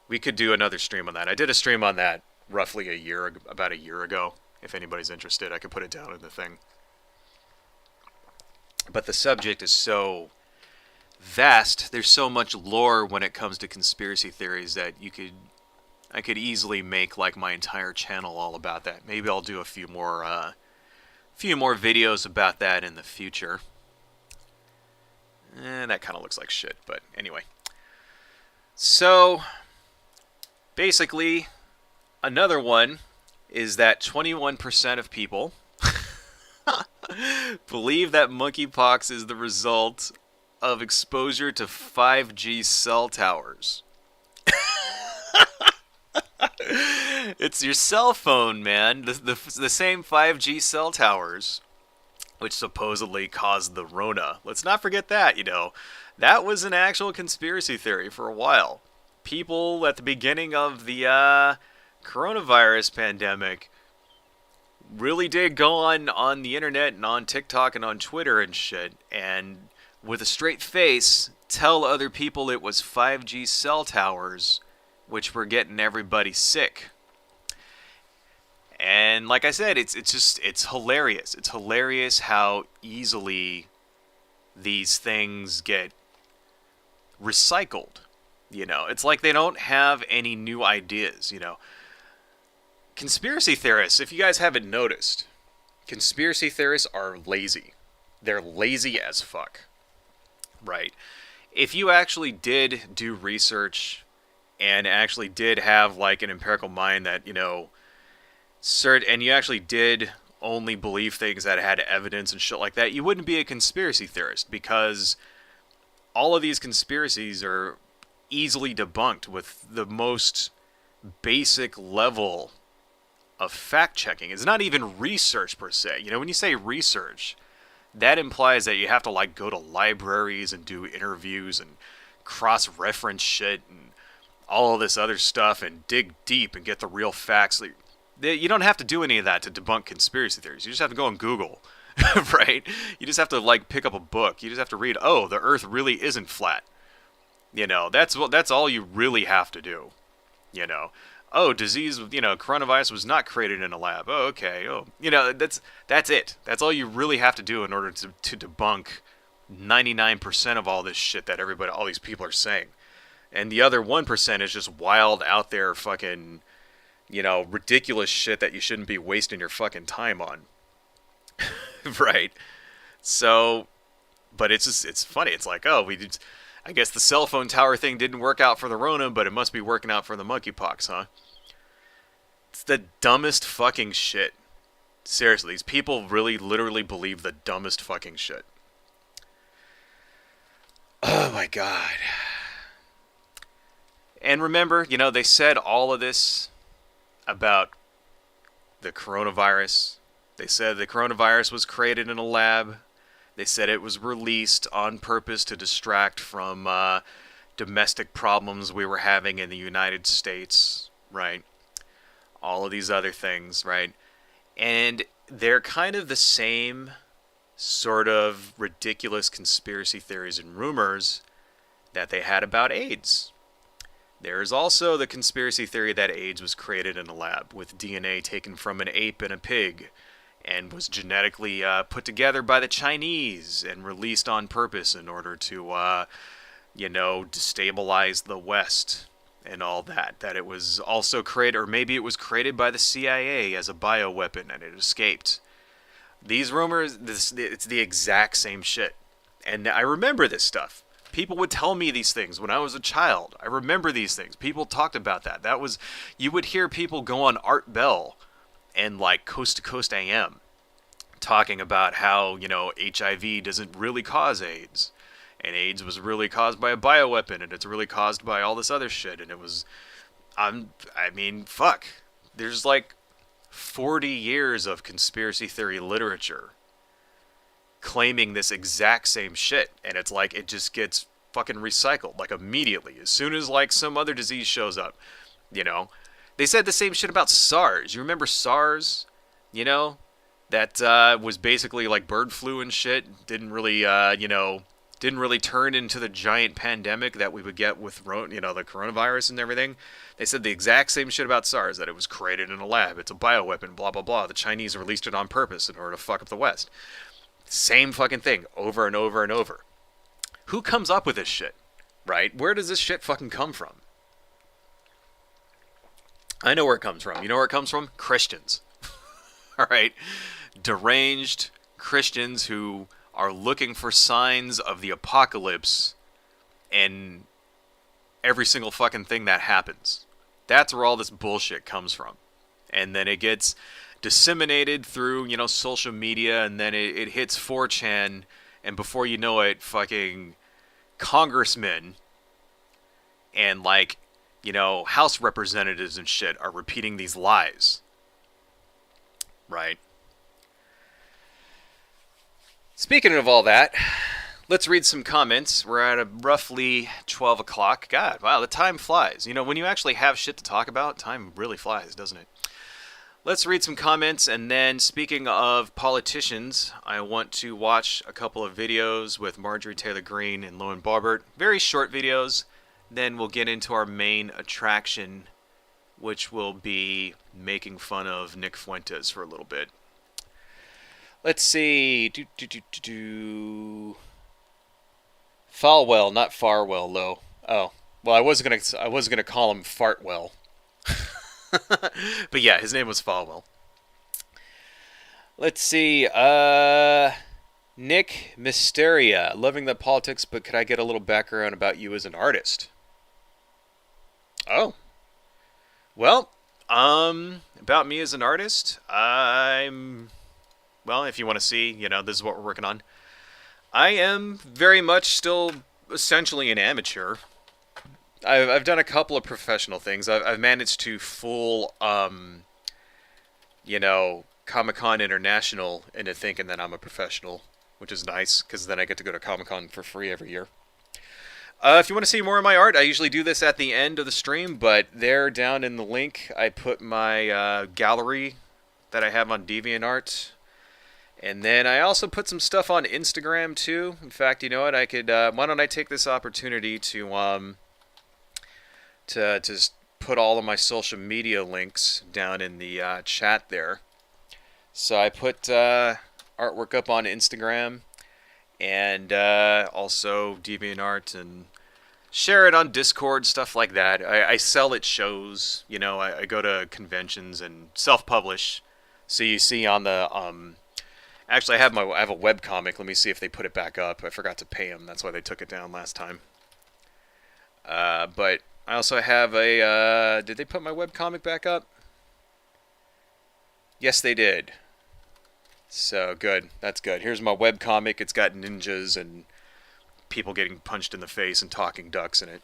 we could do another stream on that. I did a stream on that roughly about a year ago. If anybody's interested, I could put it down in the thing. But the subject is so vast. There's so much lore when it comes to conspiracy theories that I could easily make my entire channel all about that. Maybe I'll do a few more videos about that in the future. That kind of looks like shit, but anyway. So, basically, another one is that 21% of people believe that monkeypox is the result of exposure to 5G cell towers. It's your cell phone, man. The same 5G cell towers, which supposedly caused the Rona. Let's not forget that, That was an actual conspiracy theory for a while. People at the beginning of the coronavirus pandemic really did go on the internet and on TikTok and on Twitter and shit, and with a straight face tell other people it was 5G cell towers, which were getting everybody sick. And like I said, it's hilarious. It's hilarious how easily these things get recycled. It's like they don't have any new ideas. Conspiracy theorists, if you guys haven't noticed, conspiracy theorists are lazy. They're lazy as fuck. Right? If you actually did do research and actually did have like an empirical mind that, and you actually did only believe things that had evidence and shit like that, you wouldn't be a conspiracy theorist, because all of these conspiracies are easily debunked with the most basic level of fact-checking. It's not even research per se. When you say research, that implies that you have to like go to libraries and do interviews and cross-reference shit and all of this other stuff and dig deep and get the real facts. You don't have to do any of that to debunk conspiracy theories. You just have to go on Google, right? You just have to like pick up a book. You just have to read, oh, the Earth really isn't flat. That's all you really have to do. Oh, disease, coronavirus was not created in a lab. Oh, okay. Oh, that's it. That's all you really have to do in order to debunk 99% of all this shit that all these people are saying. And the other 1% is just wild out there fucking, ridiculous shit that you shouldn't be wasting your fucking time on. Right? So, but it's funny. It's like, oh, I guess the cell phone tower thing didn't work out for the Rona, but it must be working out for the monkeypox, huh? It's the dumbest fucking shit. Seriously, these people really literally believe the dumbest fucking shit. Oh my god. And remember, they said all of this about the coronavirus. They said the coronavirus was created in a lab. They said it was released on purpose to distract from domestic problems we were having in the United States, right? All of these other things, right? And they're kind of the same sort of ridiculous conspiracy theories and rumors that they had about AIDS. There is also the conspiracy theory that AIDS was created in a lab with DNA taken from an ape and a pig, and was genetically put together by the Chinese and released on purpose in order to, destabilize the West and all that. That it was also created, or maybe it was created by the CIA as a bioweapon and it escaped. These rumors, it's the exact same shit. And I remember this stuff. People would tell me these things when I was a child. I remember these things. People talked about that. You would hear people go on Art Bell and like Coast to Coast AM talking about how, HIV doesn't really cause AIDS. And AIDS was really caused by a bioweapon, and it's really caused by all this other shit. And it was, fuck. There's like 40 years of conspiracy theory literature claiming this exact same shit. And it's like, it just gets fucking recycled, like immediately. As soon as like some other disease shows up, They said the same shit about SARS. You remember SARS? That was basically like bird flu and shit. Didn't really turn into the giant pandemic that we would get with, the coronavirus and everything. They said the exact same shit about SARS, that it was created in a lab. It's a bioweapon, blah, blah, blah. The Chinese released it on purpose in order to fuck up the West. Same fucking thing, over and over and over. Who comes up with this shit, right? Where does this shit fucking come from? I know where it comes from. You know where it comes from? Christians. All right? Deranged Christians who are looking for signs of the apocalypse in every single fucking thing that happens. That's where all this bullshit comes from. And then it gets disseminated through, social media, and then it hits 4chan, and before you know it, fucking congressmen and House representatives and shit are repeating these lies. Right? Speaking of all that, let's read some comments. We're at roughly 12 o'clock. God, wow, the time flies. When you actually have shit to talk about, time really flies, doesn't it? Let's read some comments, and then speaking of politicians, I want to watch a couple of videos with Marjorie Taylor Greene and Lauren Boebert. Very short videos. Then we'll get into our main attraction, which will be making fun of Nick Fuentes for a little bit. Let's see. Falwell, not Farwell, though. Oh, well, I was gonna call him Fartwell. But yeah, his name was Falwell. Let's see. Nick Mysteria, loving the politics, but could I get a little background about you as an artist? Oh, well, about me as an artist, well, if you want to see, this is what we're working on. I am very much still essentially an amateur. I've done a couple of professional things. I've managed to fool, Comic Con International into thinking that I'm a professional, which is nice because then I get to go to Comic Con for free every year. If you want to see more of my art, I usually do this at the end of the stream, but there down in the link, I put my gallery that I have on DeviantArt. And then I also put some stuff on Instagram too. In fact, you know what? I could. Why don't I take this opportunity to just put all of my social media links down in the chat there. So I put artwork up on Instagram and also DeviantArt and share it on Discord, stuff like that. I sell at shows. I go to conventions and self-publish. So you see on the actually, I have a webcomic. Let me see if they put it back up. I forgot to pay them. That's why they took it down last time. But I also have a... did they put my webcomic back up? Yes, they did. So, good. That's good. Here's my webcomic. It's got ninjas and people getting punched in the face and talking ducks in it.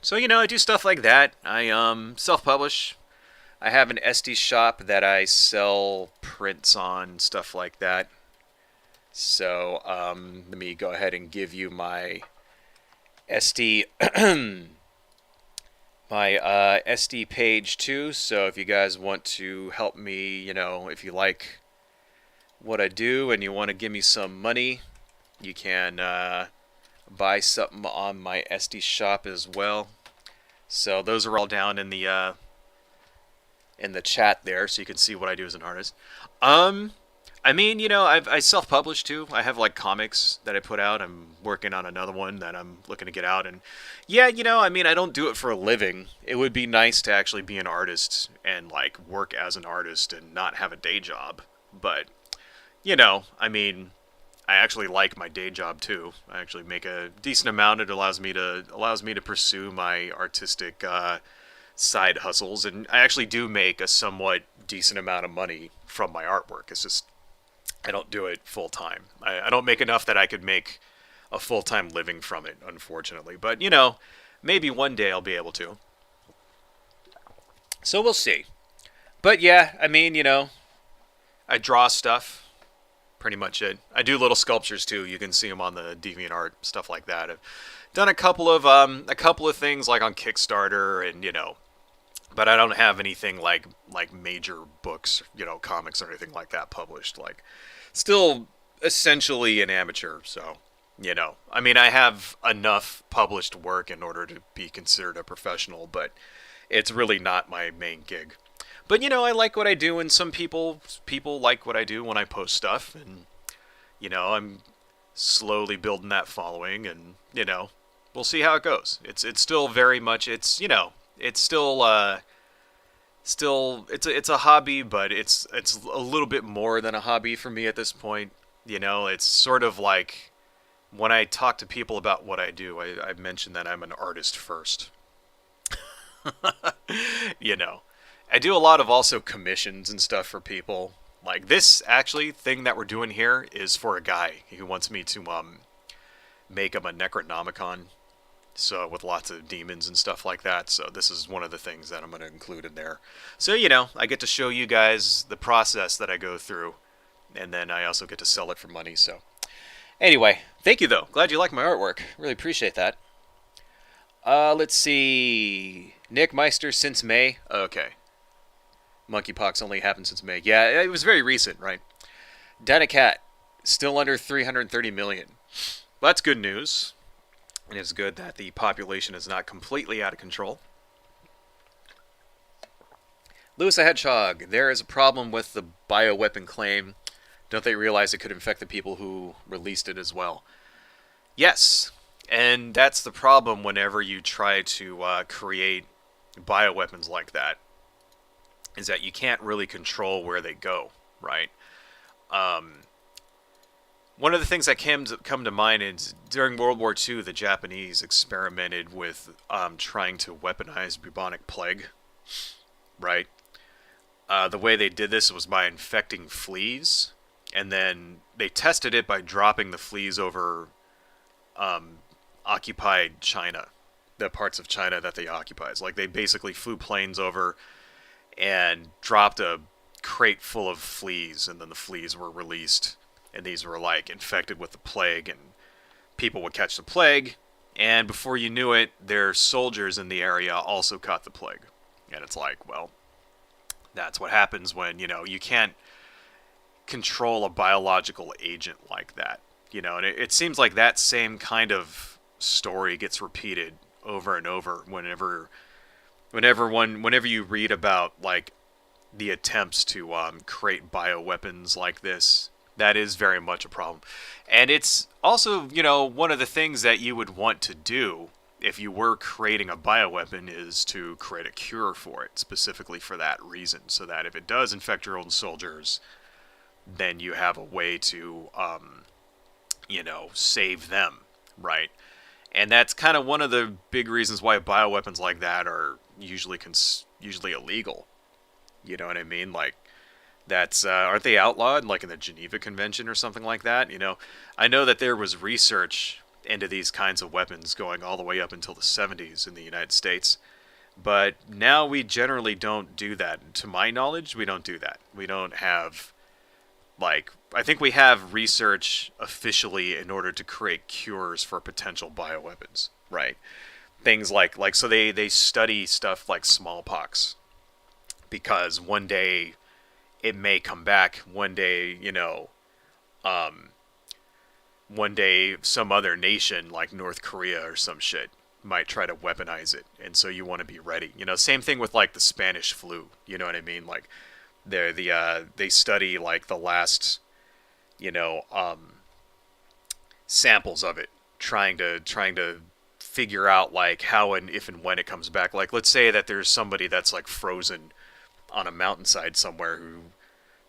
So, I do stuff like that. I self-publish. I have an SD shop that I sell prints on, stuff like that. So, let me go ahead and give you my SD my SD page too. So if you guys want to help me, if you like what I do and you want to give me some money, you can buy something on my SD shop as well. So those are all down in the chat there, so you can see what I do as an artist. I self-publish too. I have like comics that I put out. I'm working on another one that I'm looking to get out. And yeah, I don't do it for a living. It would be nice to actually be an artist and like work as an artist and not have a day job. But, I actually like my day job too. I actually make a decent amount. It allows me to pursue my artistic side hustles, and I actually do make a somewhat decent amount of money from my artwork. It's just I don't do it full time. I don't make enough that I could make a full-time living from it, unfortunately. But, maybe one day I'll be able to. So we'll see. But yeah, I draw stuff. Pretty much it. I do little sculptures too. You can see them on the DeviantArt, stuff like that. I've done a couple of things like on Kickstarter and, but I don't have anything like major books, comics or anything like that published. Like, still essentially an amateur. So, I have enough published work in order to be considered a professional, but it's really not my main gig. But I like what I do, and some people like what I do when I post stuff, and I'm slowly building that following, and we'll see how it goes. It's still very much it's still it's a hobby, but it's a little bit more than a hobby for me at this point. It's sort of like when I talk to people about what I do, I mention that I'm an artist first. I do a lot of also commissions and stuff for people. Like this actually thing that we're doing here is for a guy who wants me to make him a Necronomicon. So with lots of demons and stuff like that. So this is one of the things that I'm going to include in there. So, I get to show you guys the process that I go through. And then I also get to sell it for money. So anyway, thank you though. Glad you like my artwork. Really appreciate that. Let's see. Nick Meister since May. Okay. Monkeypox only happened since May. Yeah, it was very recent, right? Dead a cat, still under 330 million. Well, that's good news. And it's good that the population is not completely out of control. Lewis a Hedgehog, there is a problem with the bioweapon claim. Don't they realize it could infect the people who released it as well? Yes, and that's the problem whenever you try to create bioweapons like that, is that you can't really control where they go, right? Um, One of the things that come to mind is during World War II, the Japanese experimented with trying to weaponize bubonic plague, right? The way they did this was by infecting fleas, and then they tested it by dropping the fleas over occupied China, the parts of China that they occupied. Like they basically flew planes over and dropped a crate full of fleas, and then the fleas were released, and these were like infected with the plague, and people would catch the plague, and before you knew it, their soldiers in the area also caught the plague. And it's like, well, that's what happens when, you can't control a biological agent like that. And it seems like that same kind of story gets repeated over and over whenever you read about like the attempts to create bioweapons like this. That is very much a problem. And it's also, one of the things that you would want to do if you were creating a bioweapon is to create a cure for it, specifically for that reason, so that if it does infect your own soldiers, then you have a way to, save them, right? And that's kind of one of the big reasons why bioweapons like that are usually illegal. You know what I mean? Like, that's aren't they outlawed like in the Geneva Convention or something like that? I know that there was research into these kinds of weapons going all the way up until the 70s in the United States, but now we generally don't do that. To my knowledge, we don't do that. We don't have I think we have research officially in order to create cures for potential bioweapons, right? Things like so they study stuff like smallpox, because one day it may come back. One day, one day some other nation like North Korea or some shit might try to weaponize it, and so you want to be ready. Same thing with like the Spanish flu. You know what I mean? Like they study like the last, samples of it, trying to figure out like how and if and when it comes back. Like let's say that there's somebody that's like frozen on a mountainside somewhere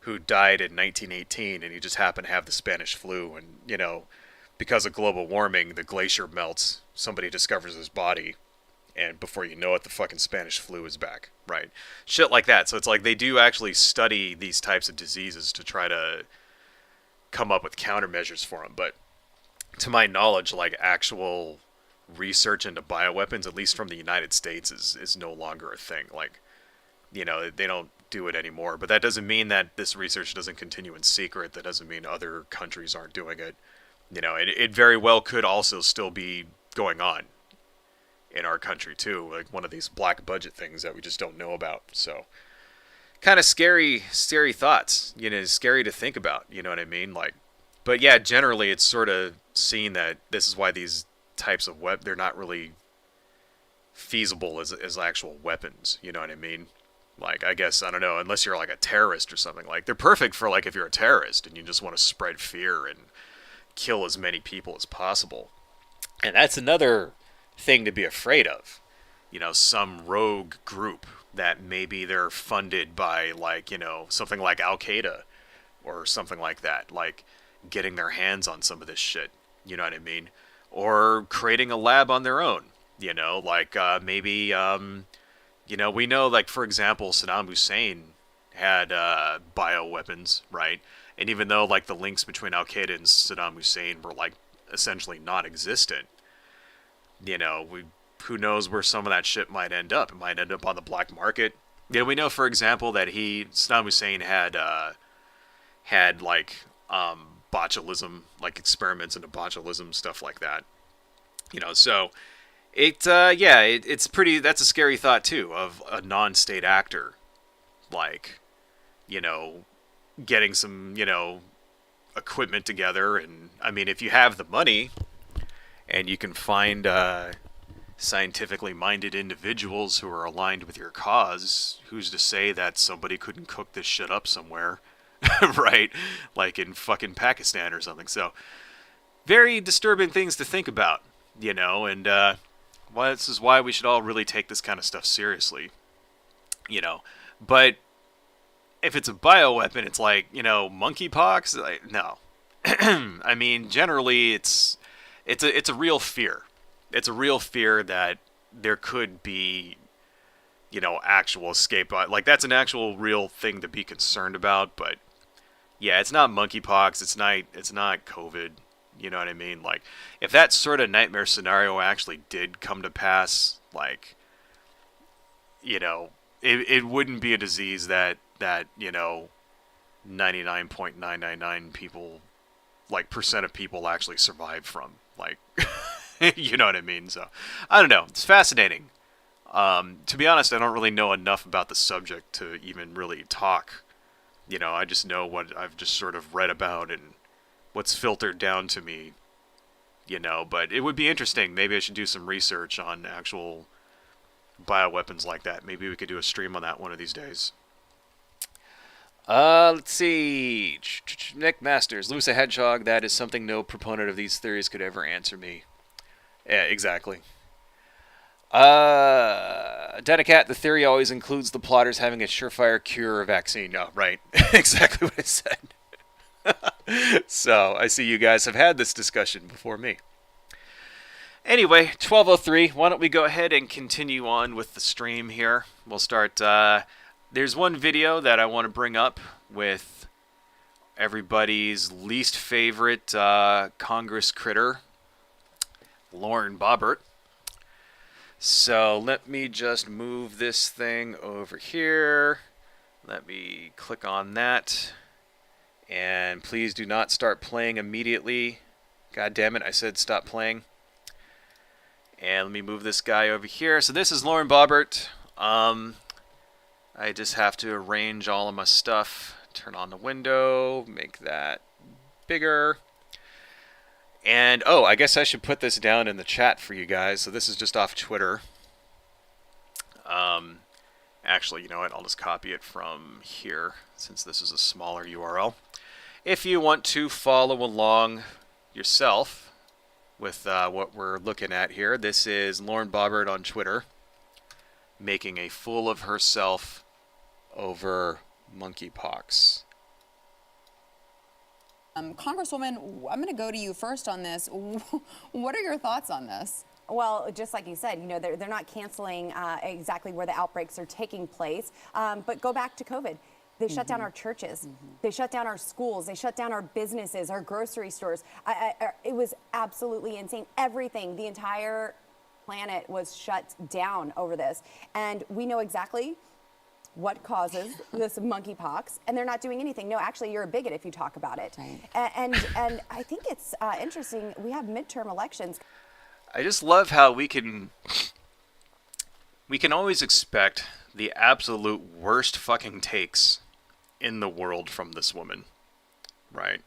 who died in 1918, and he just happened to have the Spanish flu, and because of global warming, the glacier melts, somebody discovers his body, and before you know it, the fucking Spanish flu is back, right? Shit like that. So it's like they do actually study these types of diseases to try to come up with countermeasures for them. But to my knowledge, like actual research into bioweapons, at least from the United States, is no longer a thing. Like, they don't do it anymore. But that doesn't mean that this research doesn't continue in secret. That doesn't mean other countries aren't doing it. It very well could also still be going on in our country too, like one of these black budget things that we just don't know about. So kind of scary thoughts, scary to think about, you know what I mean? Like, but yeah, generally it's sort of seen that this is why these types of they're not really feasible as actual weapons, you know what I mean? Like, I guess, I don't know, unless you're like a terrorist or something. Like, they're perfect for like if you're a terrorist and you just want to spread fear and kill as many people as possible. And that's another thing to be afraid of. Some rogue group that maybe they're funded by like, something like Al Qaeda or something like that, like getting their hands on some of this shit, you know what I mean? Or creating a lab on their own, like maybe, we know, like, for example, Saddam Hussein had bioweapons, right? And even though like the links between Al Qaeda and Saddam Hussein were like essentially non-existent, who knows where some of that shit might end up? It might end up on the black market. Yeah, we know, for example, that Saddam Hussein had like botulism, like experiments into botulism, stuff like that. So it's pretty. That's a scary thought too, of a non-state actor like, you know, getting some, equipment together. And I mean, if you have the money and you can find scientifically minded individuals who are aligned with your cause, who's to say that somebody couldn't cook this shit up somewhere, right? Like in fucking Pakistan or something. So, very disturbing things to think about, and this is why we should all really take this kind of stuff seriously, But if it's a bioweapon, it's like, monkeypox. Like, no, I mean, generally, it's a real fear. It's a real fear that there could be, actual escape. Like, that's an actual real thing to be concerned about. But yeah, it's not monkeypox. It's not COVID. You know what I mean? Like, if that sort of nightmare scenario actually did come to pass, like, it wouldn't be a disease that 99.999 people, like, percent of people actually survive from. Like, you know what I mean? So, I don't know. It's fascinating. To be honest, I don't really know enough about the subject to even really talk. I just know what I've just sort of read about and what's filtered down to me, but it would be interesting. Maybe I should do some research on actual bioweapons like that. Maybe we could do a stream on that one of these days. Let's see. Nick Masters, Lewis a hedgehog. That is something no proponent of these theories could ever answer me. Yeah, exactly. Dedicat, the theory always includes the plotters having a surefire cure or vaccine. No, right. Exactly what I said. So, I see you guys have had this discussion before me. Anyway, 12:03. Why don't we go ahead and continue on with the stream here? We'll start. There's one video that I want to bring up with everybody's least favorite Congress critter, Lauren Boebert. So let me just move this thing over here. Let me click on that. And please do not start playing immediately. God damn it, I said stop playing. And let me move this guy over here. So this is Lauren Boebert. I just have to arrange all of my stuff. Turn on the window, make that bigger. And, I guess I should put this down in the chat for you guys. So this is just off Twitter. Actually, you know what? I'll just copy it from here, since this is a smaller URL. If you want to follow along yourself with what we're looking at here, this is Lauren Boebert on Twitter, making a fool of herself over monkeypox. Congresswoman, I'm going to go to you first on this. What are your thoughts on this? Well, just like you said, they're not canceling exactly where the outbreaks are taking place. But go back to COVID. They shut down our churches. They shut down our schools. They shut down our businesses, our grocery stores. It was absolutely insane. Everything, the entire planet was shut down over this. And we know exactly what causes this monkeypox, and they're not doing anything. No, actually, you're a bigot if you talk about it. Right. And I think it's interesting. We have midterm elections. I just love how we can always expect the absolute worst fucking takes in the world from this woman, right?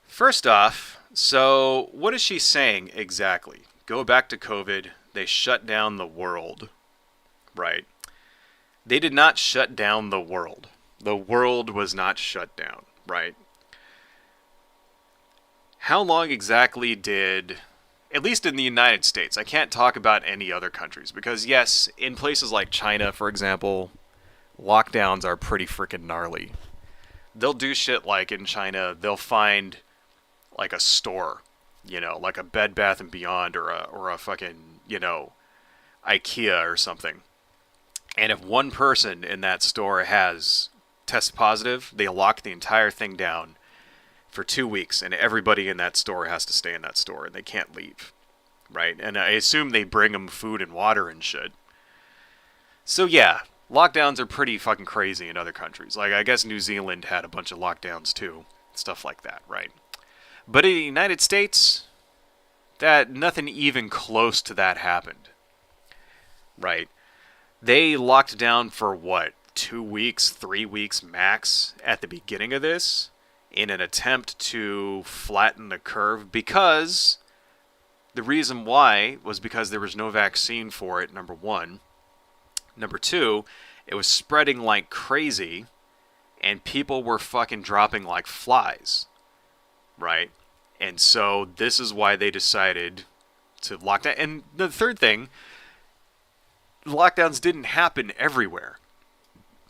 First off, so what is she saying exactly? Go back to COVID. They shut down the world, right? They did not shut down the world. The world was not shut down, right? How long exactly did, at least in the United States, I can't talk about any other countries, because yes, in places like China, for example, lockdowns are pretty freaking gnarly. They'll do shit like in China, they'll find like a store, like a Bed Bath and Beyond or a fucking, IKEA or something. And if one person in that store has test positive, they lock the entire thing down for 2 weeks, and everybody in that store has to stay in that store, and they can't leave, right? And I assume they bring them food and water and shit. So yeah, lockdowns are pretty fucking crazy in other countries. Like, I guess New Zealand had a bunch of lockdowns too, stuff like that, right? But in the United States, that nothing even close to that happened, right? They locked down for what? 2 weeks, 3 weeks max at the beginning of this in an attempt to flatten the curve, because the reason why was because there was no vaccine for it, number one. Number two, it was spreading like crazy and people were fucking dropping like flies, right? And so this is why they decided to lock down. And the third thing, lockdowns didn't happen everywhere.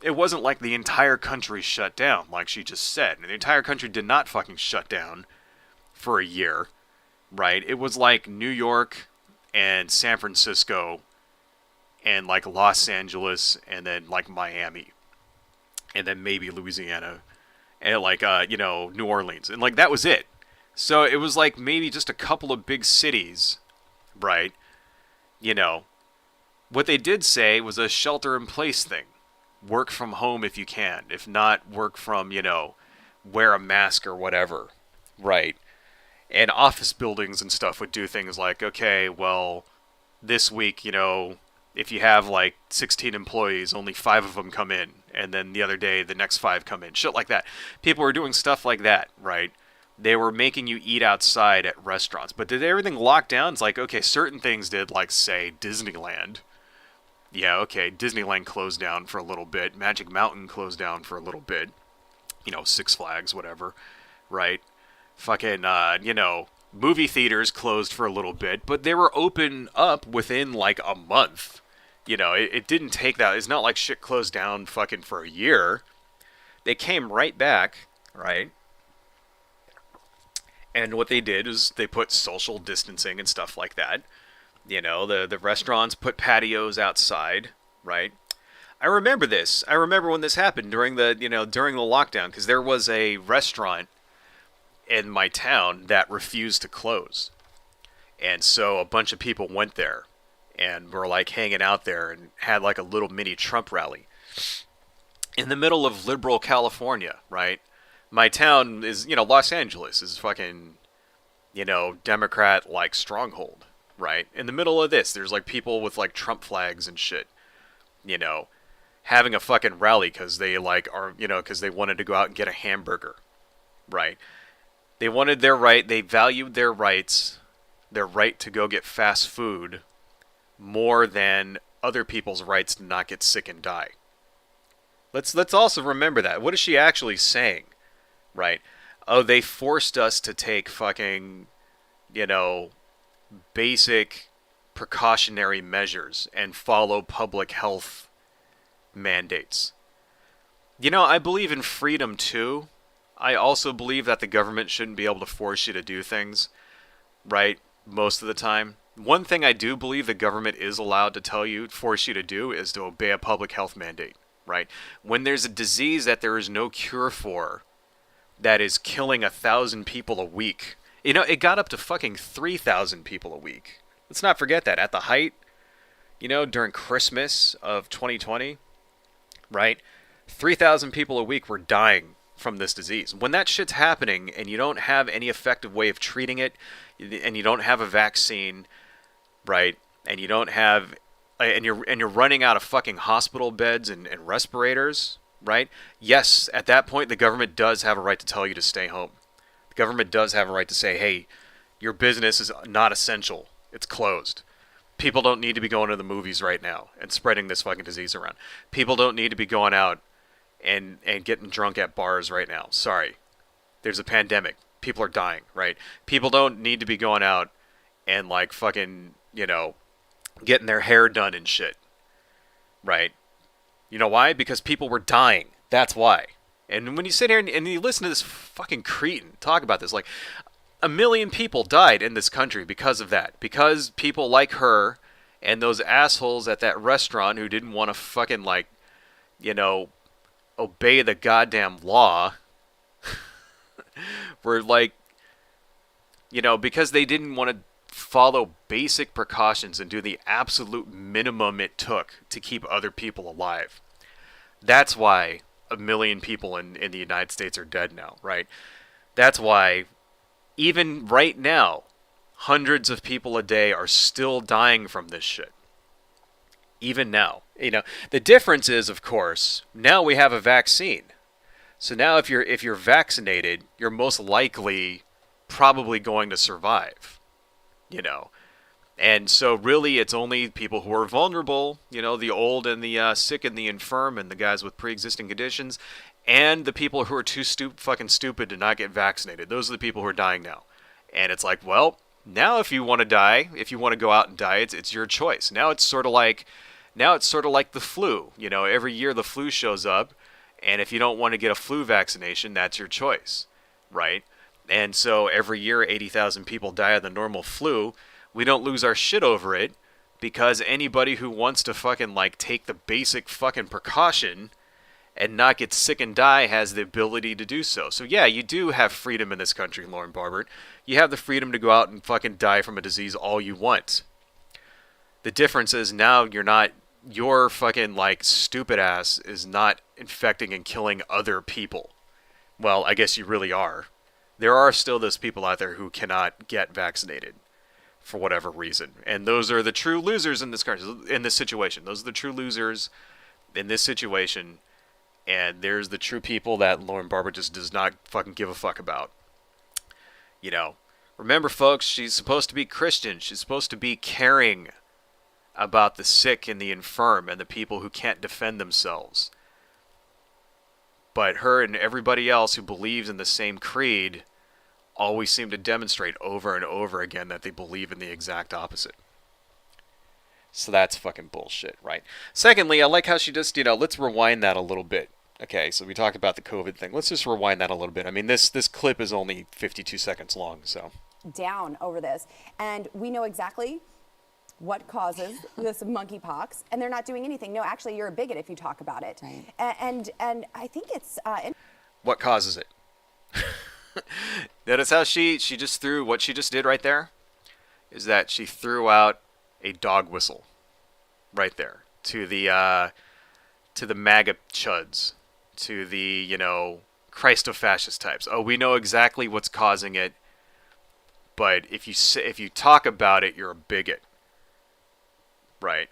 It wasn't like the entire country shut down, like she just said. The entire country did not fucking shut down for a year, right? It was like New York and San Francisco and like Los Angeles and then like Miami and then maybe Louisiana and like, New Orleans. And like that was it. So it was like maybe just a couple of big cities, right? You know, what they did say was a shelter in place thing. Work from home if you can. If not, work from, wear a mask or whatever, right? And office buildings and stuff would do things like, okay, well, this week, if you have like 16 employees, only 5 of them come in. And then the other day, the next 5 come in. Shit like that. People were doing stuff like that, right? They were making you eat outside at restaurants. But did everything lock down? It's like, okay, certain things did, like, say, Disneyland. Yeah, okay, Disneyland closed down for a little bit. Magic Mountain closed down for a little bit. Six Flags, whatever, right? Fucking, movie theaters closed for a little bit, but they were open up within, like, a month. It didn't take that. It's not like shit closed down fucking for a year. They came right back, right? And what they did is they put social distancing and stuff like that. The restaurants put patios outside, right? I remember this. I remember when this happened during the lockdown, because there was a restaurant in my town that refused to close. And so a bunch of people went there and were like hanging out there and had like a little mini Trump rally in the middle of liberal California, right? My town is, Los Angeles is fucking, Democrat like stronghold, right? In the middle of this, there's like people with like Trump flags and shit, having a fucking rally because they like are, because they wanted to go out and get a hamburger, right? They wanted their right, they valued their rights, their right to go get fast food more than other people's rights to not get sick and die. Let's also remember that. What is she actually saying? Right? Oh, they forced us to take fucking, basic precautionary measures and follow public health mandates. I believe in freedom too. I also believe that the government shouldn't be able to force you to do things, right? Most of the time. One thing I do believe the government is allowed to force you to do is to obey a public health mandate, right? When there's a disease that there is no cure for, that is killing 1,000 people a week. It got up to fucking 3,000 people a week. Let's not forget that. At the height, during Christmas of 2020, right? 3,000 people a week were dying from this disease. When that shit's happening and you don't have any effective way of treating it, and you don't have a vaccine, right? And you don't have, and you're running out of fucking hospital beds and respirators, right? Yes, at that point, the government does have a right to tell you to stay home. The government does have a right to say, hey, your business is not essential. It's closed. People don't need to be going to the movies right now and spreading this fucking disease around. People don't need to be going out and getting drunk at bars right now. Sorry. There's a pandemic. People are dying, right? People don't need to be going out and like fucking, getting their hair done and shit. Right? You know why? Because people were dying. That's why. And when you sit here and you listen to this fucking cretin talk about this, like 1 million people died in this country because of that. Because people like her and those assholes at that restaurant who didn't want to fucking like, obey the goddamn law were like, because they didn't want to follow basic precautions and do the absolute minimum it took to keep other people alive. That's why 1 million people in the United States are dead now, right? That's why even right now, hundreds of people a day are still dying from this shit. even now. The difference is, of course, now we have a vaccine. So now if you're vaccinated, you're most likely probably going to survive, you know. And so really it's only people who are vulnerable, the old and the sick and the infirm and the guys with pre-existing conditions and the people who are too fucking stupid to not get vaccinated. Those are the people who are dying now. And it's like, well, now if you want to die, if you want to go out and die, it's your choice. Now it's sort of like the flu. Every year the flu shows up, and if you don't want to get a flu vaccination, that's your choice, right? And so every year 80,000 people die of the normal flu. We don't lose our shit over it because anybody who wants to fucking take the basic fucking precaution and not get sick and die has the ability to do so. So yeah, you do have freedom in this country, Lauren Barbert. You have the freedom to go out and fucking die from a disease all you want. The difference is now your fucking stupid ass is not infecting and killing other people. Well, I guess you really are. There are still those people out there who cannot get vaccinated for whatever reason. And those are the true losers in this situation. Those are the true losers in this situation. And there's the true people that Lauren Barber just does not fucking give a fuck about. Remember, folks, she's supposed to be Christian. She's supposed to be caring about the sick and the infirm and the people who can't defend themselves. But her and everybody else who believes in the same creed always seem to demonstrate over and over again that they believe in the exact opposite. So that's fucking bullshit, right? Secondly, I like how she just, let's rewind that a little bit. Okay, so we talked about the COVID thing. Let's just rewind that a little bit. I mean, this clip is only 52 seconds long, so. Down over this. And we know exactly what causes this monkeypox, and they're not doing anything. No, actually, you're a bigot if you talk about it. Right. And I think it's... What causes it? Notice how she just threw, what she just did right there is that she threw out a dog whistle right there to the MAGA chuds, to the, Christo-fascist types. Oh, we know exactly what's causing it, but if you talk about it, you're a bigot. Right.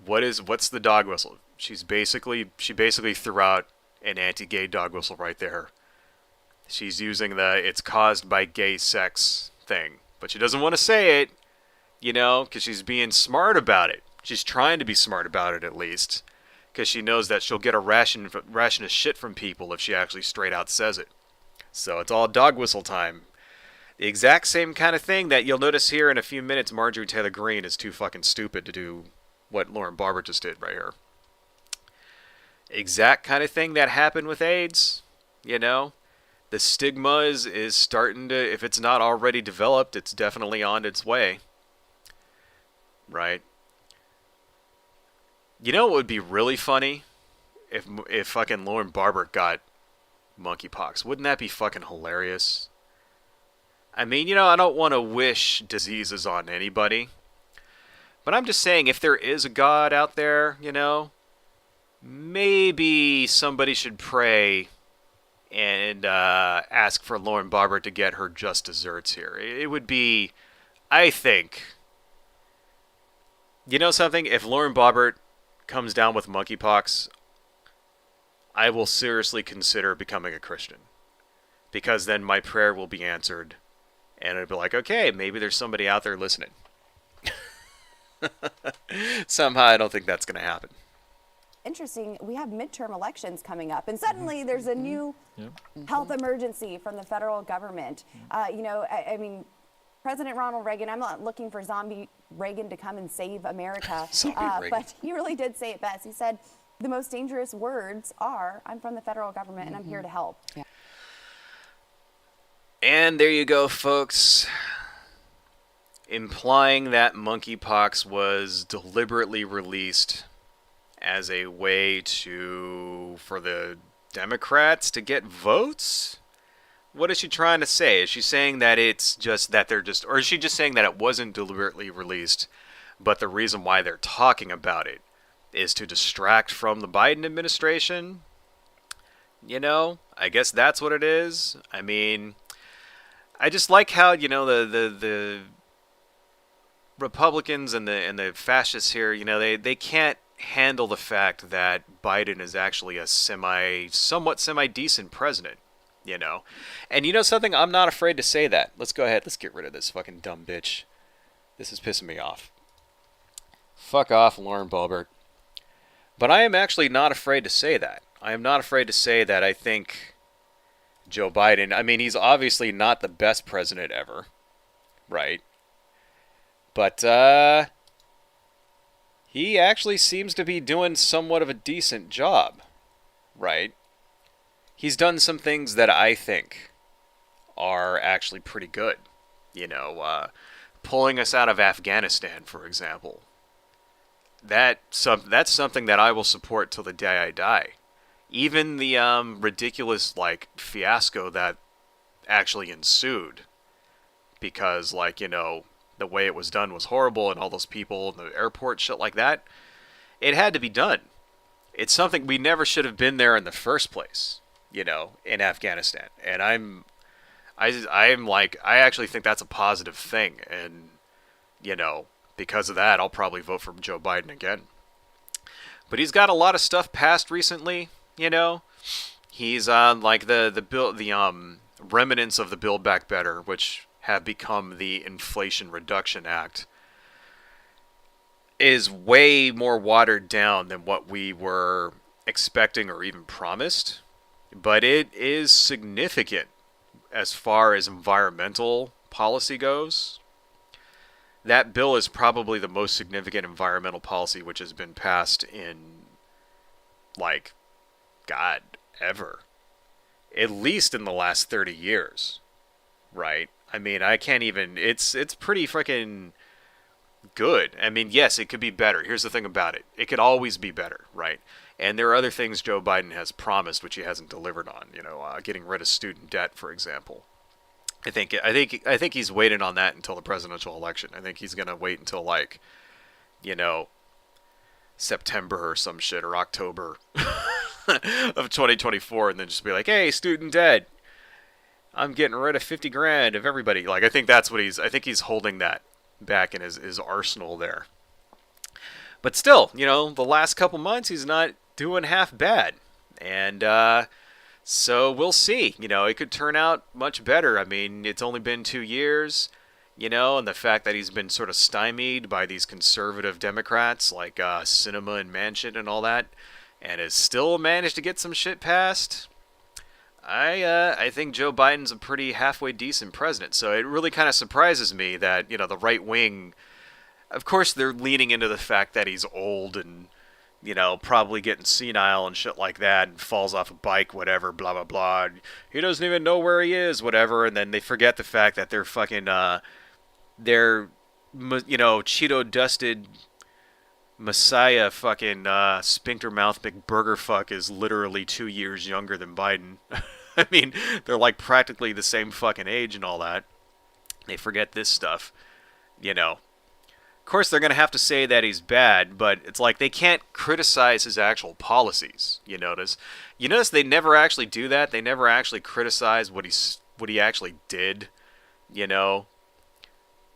What's the dog whistle? She basically threw out an anti-gay dog whistle right there. She's using the "it's caused by gay sex" thing, but she doesn't want to say it, because she's being smart about it. She's trying to be smart about it at least, because she knows that she'll get a ration of shit from people if she actually straight out says it. So it's all dog whistle time. The exact same kind of thing that you'll notice here in a few minutes. Marjorie Taylor Greene is too fucking stupid to do what Lauren Barber just did right here. Exact kind of thing that happened with AIDS. The stigma is starting to, if it's not already developed, it's definitely on its way. Right? What would be really funny? If fucking Lauren Barber got monkeypox. Wouldn't that be fucking hilarious? I mean, I don't want to wish diseases on anybody. But I'm just saying, if there is a God out there, maybe somebody should pray and ask for Lauren Barber to get her just desserts here. It would be, I think, something? If Lauren Barber comes down with monkeypox, I will seriously consider becoming a Christian. Because then my prayer will be answered. And it'd be like, okay, maybe there's somebody out there listening. Somehow I don't think that's going to happen. Interesting, we have midterm elections coming up, and suddenly there's a new health emergency from the federal government. I mean, President Ronald Reagan, I'm not looking for zombie Reagan to come and save America, but he really did say it best. He said, the most dangerous words are, I'm from the federal government and I'm here to help. Yeah. And there you go, folks. Implying that monkeypox was deliberately released as a way for the Democrats to get votes? What is she trying to say? Is she saying that it's just that or is she just saying that it wasn't deliberately released, but the reason why they're talking about it is to distract from the Biden administration? I guess that's what it is. I mean, I just like how, Republicans and the fascists here, they can't handle the fact that Biden is actually a somewhat semi decent president. You know, and you know something, I'm not afraid to say that. Let's go ahead. Let's get rid of this fucking dumb bitch. This is pissing me off. Fuck off, Lauren Boebert. But I am actually not afraid to say that. I am not afraid to say that I think Joe Biden, I mean, he's obviously not the best president ever, right? But he actually seems to be doing somewhat of a decent job, right? He's done some things that I think are actually pretty good. Pulling us out of Afghanistan, for example. That's something that I will support till the day I die. Even the ridiculous fiasco that actually ensued, because the way it was done was horrible, and all those people in the airport, shit like that. It had to be done. It's something we never should have been there in the first place. In Afghanistan, and I actually think that's a positive thing, and because of that, I'll probably vote for Joe Biden again. But he's got a lot of stuff passed recently. He's on the bill, the remnants of the Build Back Better, which have become the Inflation Reduction Act, is way more watered down than what we were expecting or even promised. But it is significant as far as environmental policy goes. That bill is probably the most significant environmental policy which has been passed in, God, ever. At least in the last 30 years, right? I mean, I can't even, it's pretty freaking good. I mean, yes, it could be better. Here's the thing about it. It could always be better, right? And there are other things Joe Biden has promised which he hasn't delivered on. Getting rid of student debt, for example. I think he's waiting on that until the presidential election. I think he's gonna wait until September or some shit, or October of 2024, and then just be like, "Hey, student debt, I'm getting rid of 50 grand of everybody." I think that's what I think he's holding that back in his arsenal there. But still, the last couple months he's not doing half bad. And so we'll see. It could turn out much better. I mean, it's only been 2 years, and the fact that he's been sort of stymied by these conservative Democrats like Sinema and Manchin and all that, and has still managed to get some shit passed. I think Joe Biden's a pretty halfway decent president. So it really kind of surprises me that, the right wing, of course, they're leaning into the fact that he's old and, probably getting senile and shit like that, and falls off a bike, whatever, blah, blah, blah. He doesn't even know where he is, whatever. And then they forget the fact that they're fucking, Cheeto-dusted Messiah fucking sphincter mouth McBurger fuck is literally 2 years younger than Biden. I mean, they're practically the same fucking age and all that. They forget this stuff, Of course, they're going to have to say that he's bad, but it's they can't criticize his actual policies. You notice they never actually do that. They never actually criticize what he actually did.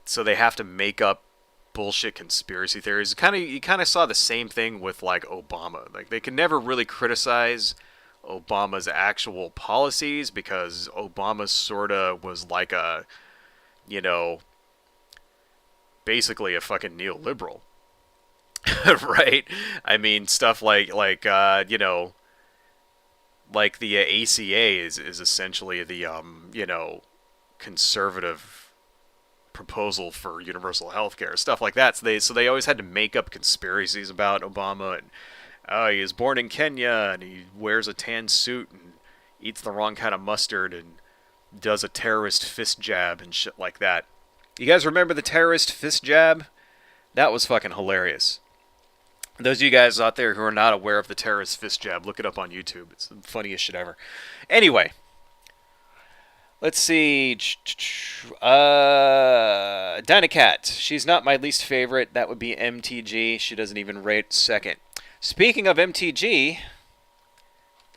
So they have to make up bullshit conspiracy theories. You kind of saw the same thing with Obama. They could never really criticize Obama's actual policies because Obama sort of was basically a fucking neoliberal, right? I mean, stuff like the ACA is essentially the conservative proposal for universal health care, stuff like that. So they always had to make up conspiracies about Obama, and he was born in Kenya and he wears a tan suit and eats the wrong kind of mustard and does a terrorist fist jab and shit like that. You guys remember the terrorist fist jab? That was fucking hilarious. Those of you guys out there who are not aware of the terrorist fist jab, look it up on YouTube. It's the funniest shit ever. Anyway, let's see. Dynacat. She's not my least favorite. That would be MTG. She doesn't even rate second. Speaking of MTG,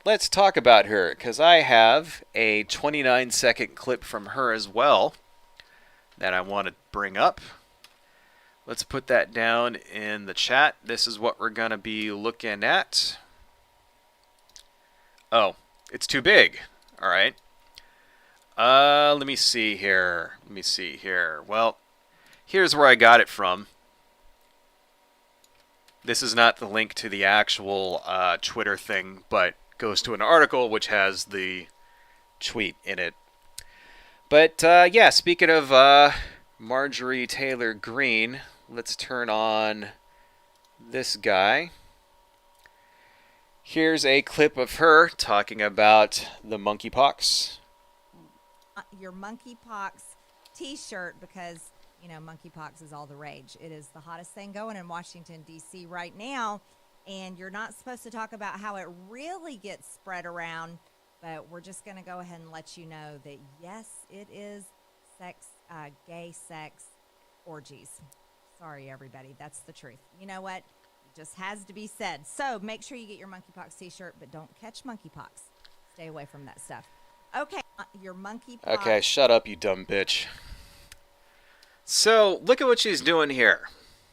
let's talk about her, because I have a 29-second clip from her as well that I want to bring up. Let's put that down in the chat. This is what we're going to be looking at. Oh, it's too big. All right. Let me see here. Well, here's where I got it from. This is not the link to the actual Twitter thing, but goes to an article which has the tweet in it. But yeah, speaking of Marjorie Taylor Greene, let's turn on this guy. Here's a clip of her talking about the monkeypox. Your monkeypox t-shirt, because monkeypox is all the rage. It is the hottest thing going in Washington D.C. right now, and you're not supposed to talk about how it really gets spread around, but we're just going to go ahead and let you know that yes, it is gay sex orgies. Sorry, everybody, that's the truth. You know what? It just has to be said. So make sure you get your monkeypox t-shirt, but don't catch monkeypox. Stay away from that stuff. Okay, your monkeypox. Okay, shut up, you dumb bitch. So, look at what she's doing here.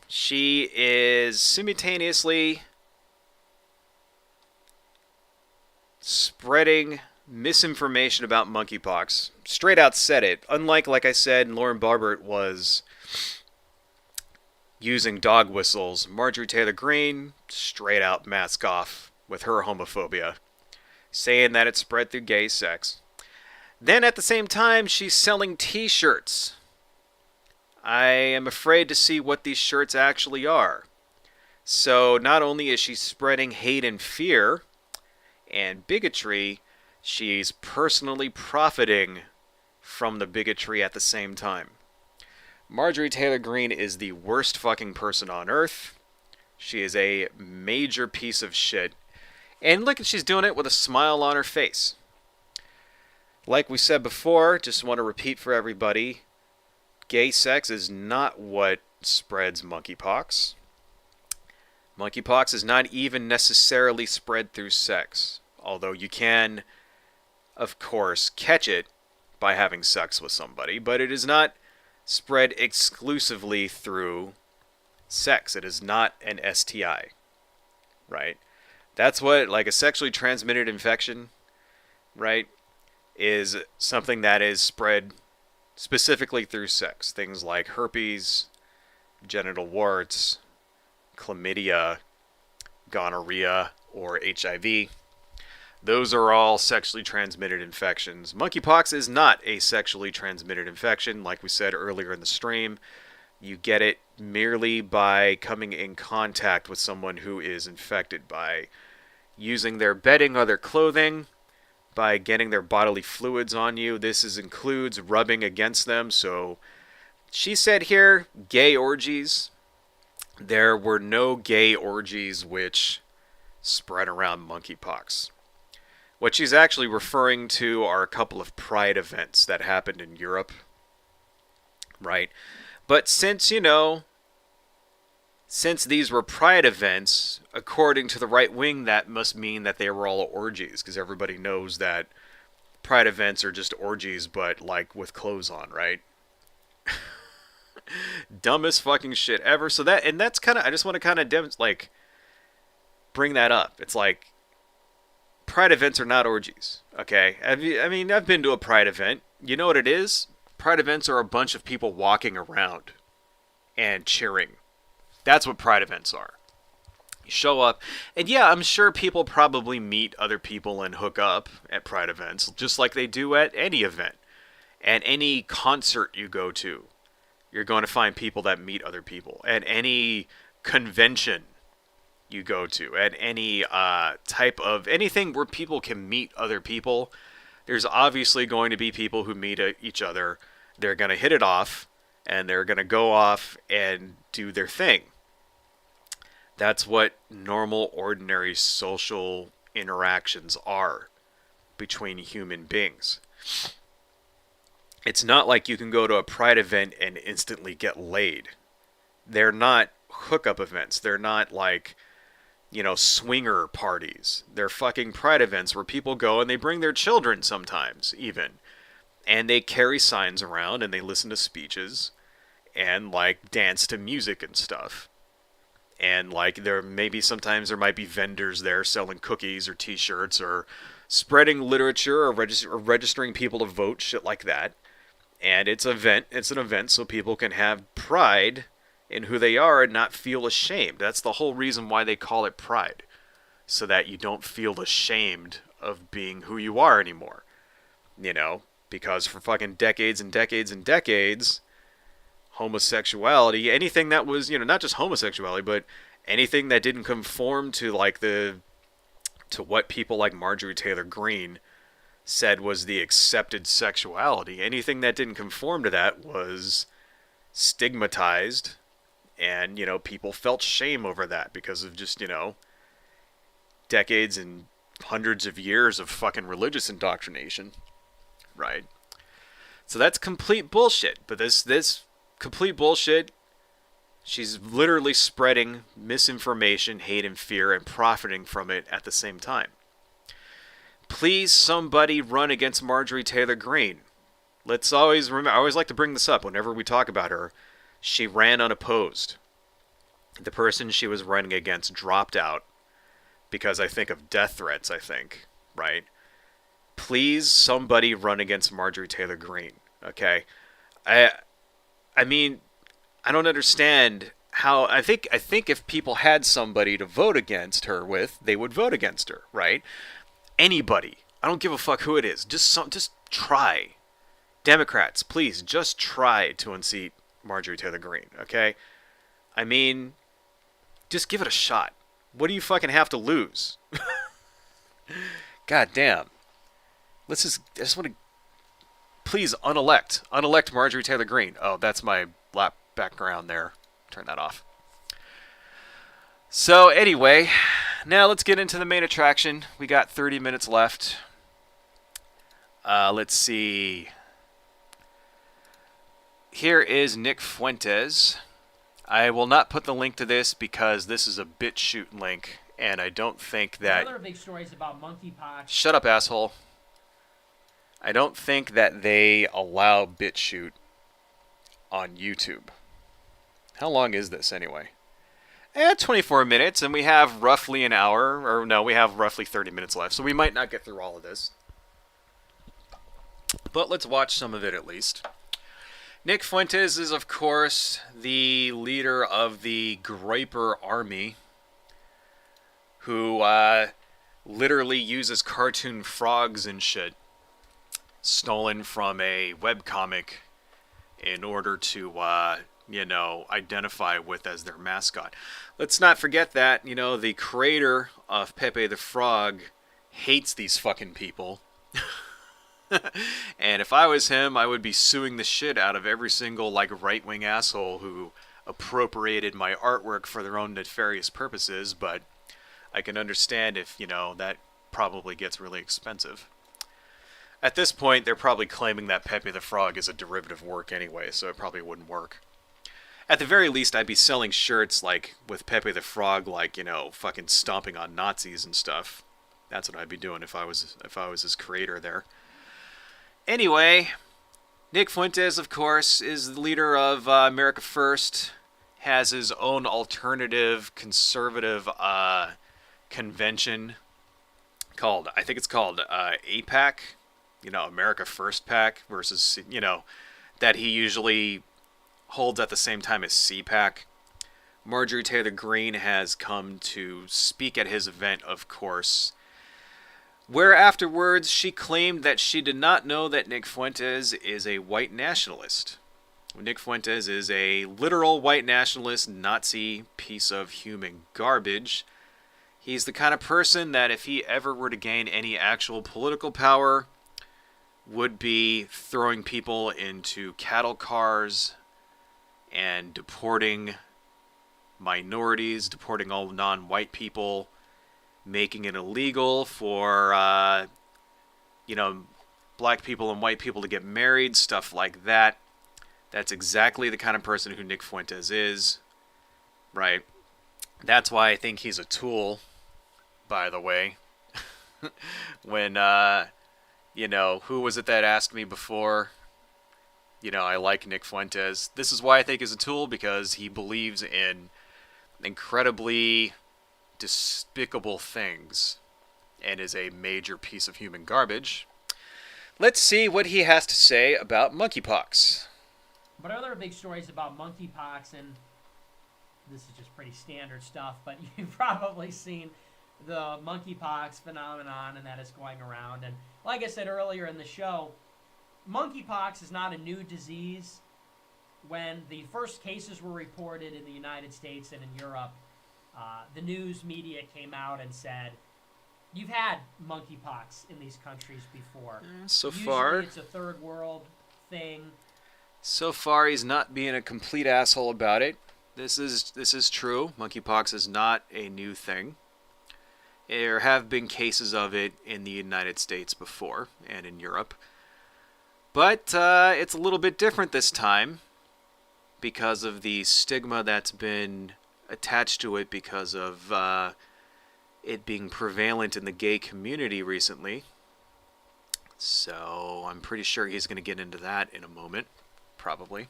She is simultaneously spreading misinformation about monkeypox. Straight out said it. Unlike, like I said, Lauren Boebert was using dog whistles, Marjorie Taylor Greene straight out mask off with her homophobia, saying that it spread through gay sex. Then at the same time, she's selling t-shirts. I am afraid to see what these shirts actually are. So not only is she spreading hate and fear and bigotry, she's personally profiting from the bigotry at the same time. Marjorie Taylor Greene is the worst fucking person on earth. She is a major piece of shit. And look, she's doing it with a smile on her face. Like we said before, just want to repeat for everybody, gay sex is not what spreads monkeypox. Monkeypox is not even necessarily spread through sex, although you can, of course, catch it by having sex with somebody, but it is not spread exclusively through sex. It is not an STI, right? That's what, like a sexually transmitted infection, right, is something that is spread specifically through sex. Things like herpes, genital warts, chlamydia, gonorrhea, or HIV. Those are all sexually transmitted infections. Monkeypox is not a sexually transmitted infection. Like we said earlier in the stream, you get it merely by coming in contact with someone who is infected, by using their bedding or their clothing, by getting their bodily fluids on you. This includes rubbing against them. So she said here, gay orgies. There were no gay orgies which spread around monkeypox. What she's actually referring to are a couple of pride events that happened in Europe, right? But since these were pride events, according to the right wing, that must mean that they were all orgies, because everybody knows that pride events are just orgies, but like with clothes on, right? Dumbest fucking shit ever. So that's kind of, I just want to kind of bring that up. It's like, pride events are not orgies, okay? I've been to a pride event. You know what it is? Pride events are a bunch of people walking around and cheering. That's what pride events are. You show up, and yeah, I'm sure people probably meet other people and hook up at pride events, just like they do at any event. At any concert you go to, you're going to find people that meet other people. At any convention you go to, at any type of anything where people can meet other people, there's obviously going to be people who meet each other. They're going to hit it off, and they're going to go off and do their thing. That's what normal, ordinary social interactions are between human beings. It's not like you can go to a pride event and instantly get laid. They're not hookup events. They're not like, swinger parties. They're fucking pride events where people go and they bring their children sometimes, even. And they carry signs around and they listen to speeches. and like dance to music and stuff. And like there maybe sometimes there might be vendors there selling cookies or t-shirts or spreading literature or, registering people to vote, shit like that. And it's an event so people can have pride in who they are and not feel ashamed. That's the whole reason why they call it pride. So that you don't feel ashamed of being who you are anymore. You know, because for fucking decades and decades and decades, homosexuality, anything that was, you know, not just homosexuality, but anything that didn't conform to like to what people like Marjorie Taylor Greene said was the accepted sexuality. Anything that didn't conform to that was stigmatized, and, you know, people felt shame over that because of just, you know, decades and hundreds of years of fucking religious indoctrination, right? So that's complete bullshit. But this complete bullshit, she's literally spreading misinformation, hate, and fear, and profiting from it at the same time. Please, somebody run against Marjorie Taylor Greene. Let's always remember, I always like to bring this up whenever we talk about her. She ran unopposed. The person she was running against dropped out because I think of death threats, I think, right? Please, somebody run against Marjorie Taylor Greene, okay? I mean, I don't understand how. I think if people had somebody to vote against her with, they would vote against her, right? Anybody. I don't give a fuck who it is. Just try. Democrats, please, just try to unseat Marjorie Taylor Greene, okay? I mean, just give it a shot. What do you fucking have to lose? God damn. I just want to, please unelect Marjorie Taylor Greene. Oh, that's my lap background there. Turn that off. So anyway, now let's get into the main attraction. We got 30 minutes left. Let's see. Here is Nick Fuentes. I will not put the link to this because this is a BitChute link, and I don't think that... Another big story is about monkeypox. Shut up, asshole. I don't think that they allow BitChute on YouTube. How long is this anyway? 24 minutes, and we have roughly an hour, or no, we have roughly 30 minutes left, so we might not get through all of this. But let's watch some of it at least. Nick Fuentes is, of course, the leader of the Groyper Army, who literally uses cartoon frogs and shit stolen from a webcomic in order to, identify with as their mascot. Let's not forget that, the creator of Pepe the Frog hates these fucking people. And if I was him, I would be suing the shit out of every single, right-wing asshole who appropriated my artwork for their own nefarious purposes, but I can understand if, that probably gets really expensive. At this point, they're probably claiming that Pepe the Frog is a derivative work anyway, so it probably wouldn't work. At the very least, I'd be selling shirts, with Pepe the Frog, fucking stomping on Nazis and stuff. That's what I'd be doing if I was his creator there. Anyway, Nick Fuentes, of course, is the leader of America First, has his own alternative conservative convention called, I think it's called APAC, America First PAC versus, that he usually holds at the same time as CPAC. Marjorie Taylor Greene has come to speak at his event, of course, where afterwards she claimed that she did not know that Nick Fuentes is a white nationalist. Nick Fuentes is a literal white nationalist, Nazi piece of human garbage. He's the kind of person that if he ever were to gain any actual political power, would be throwing people into cattle cars and deporting minorities, deporting all non-white people, making it illegal for, black people and white people to get married, stuff like that. That's exactly the kind of person who Nick Fuentes is, right? That's why I think he's a tool, by the way. When, who was it that asked me before? I like Nick Fuentes. This is why I think he's a tool, because he believes in incredibly despicable things and is a major piece of human garbage. Let's see what he has to say about monkeypox. But other big stories about monkeypox, and this is just pretty standard stuff, but you've probably seen the monkeypox phenomenon and that is going around. And like I said earlier in the show, monkeypox is not a new disease. When the first cases were reported in the United States and in Europe, the news media came out and said, you've had monkeypox in these countries before. Usually it's a third world thing. So far, he's not being a complete asshole about it. This is true. Monkeypox is not a new thing. There have been cases of it in the United States before and in Europe. But it's a little bit different this time because of the stigma that's been attached to it because of it being prevalent in the gay community recently. So I'm pretty sure he's going to get into that in a moment, probably.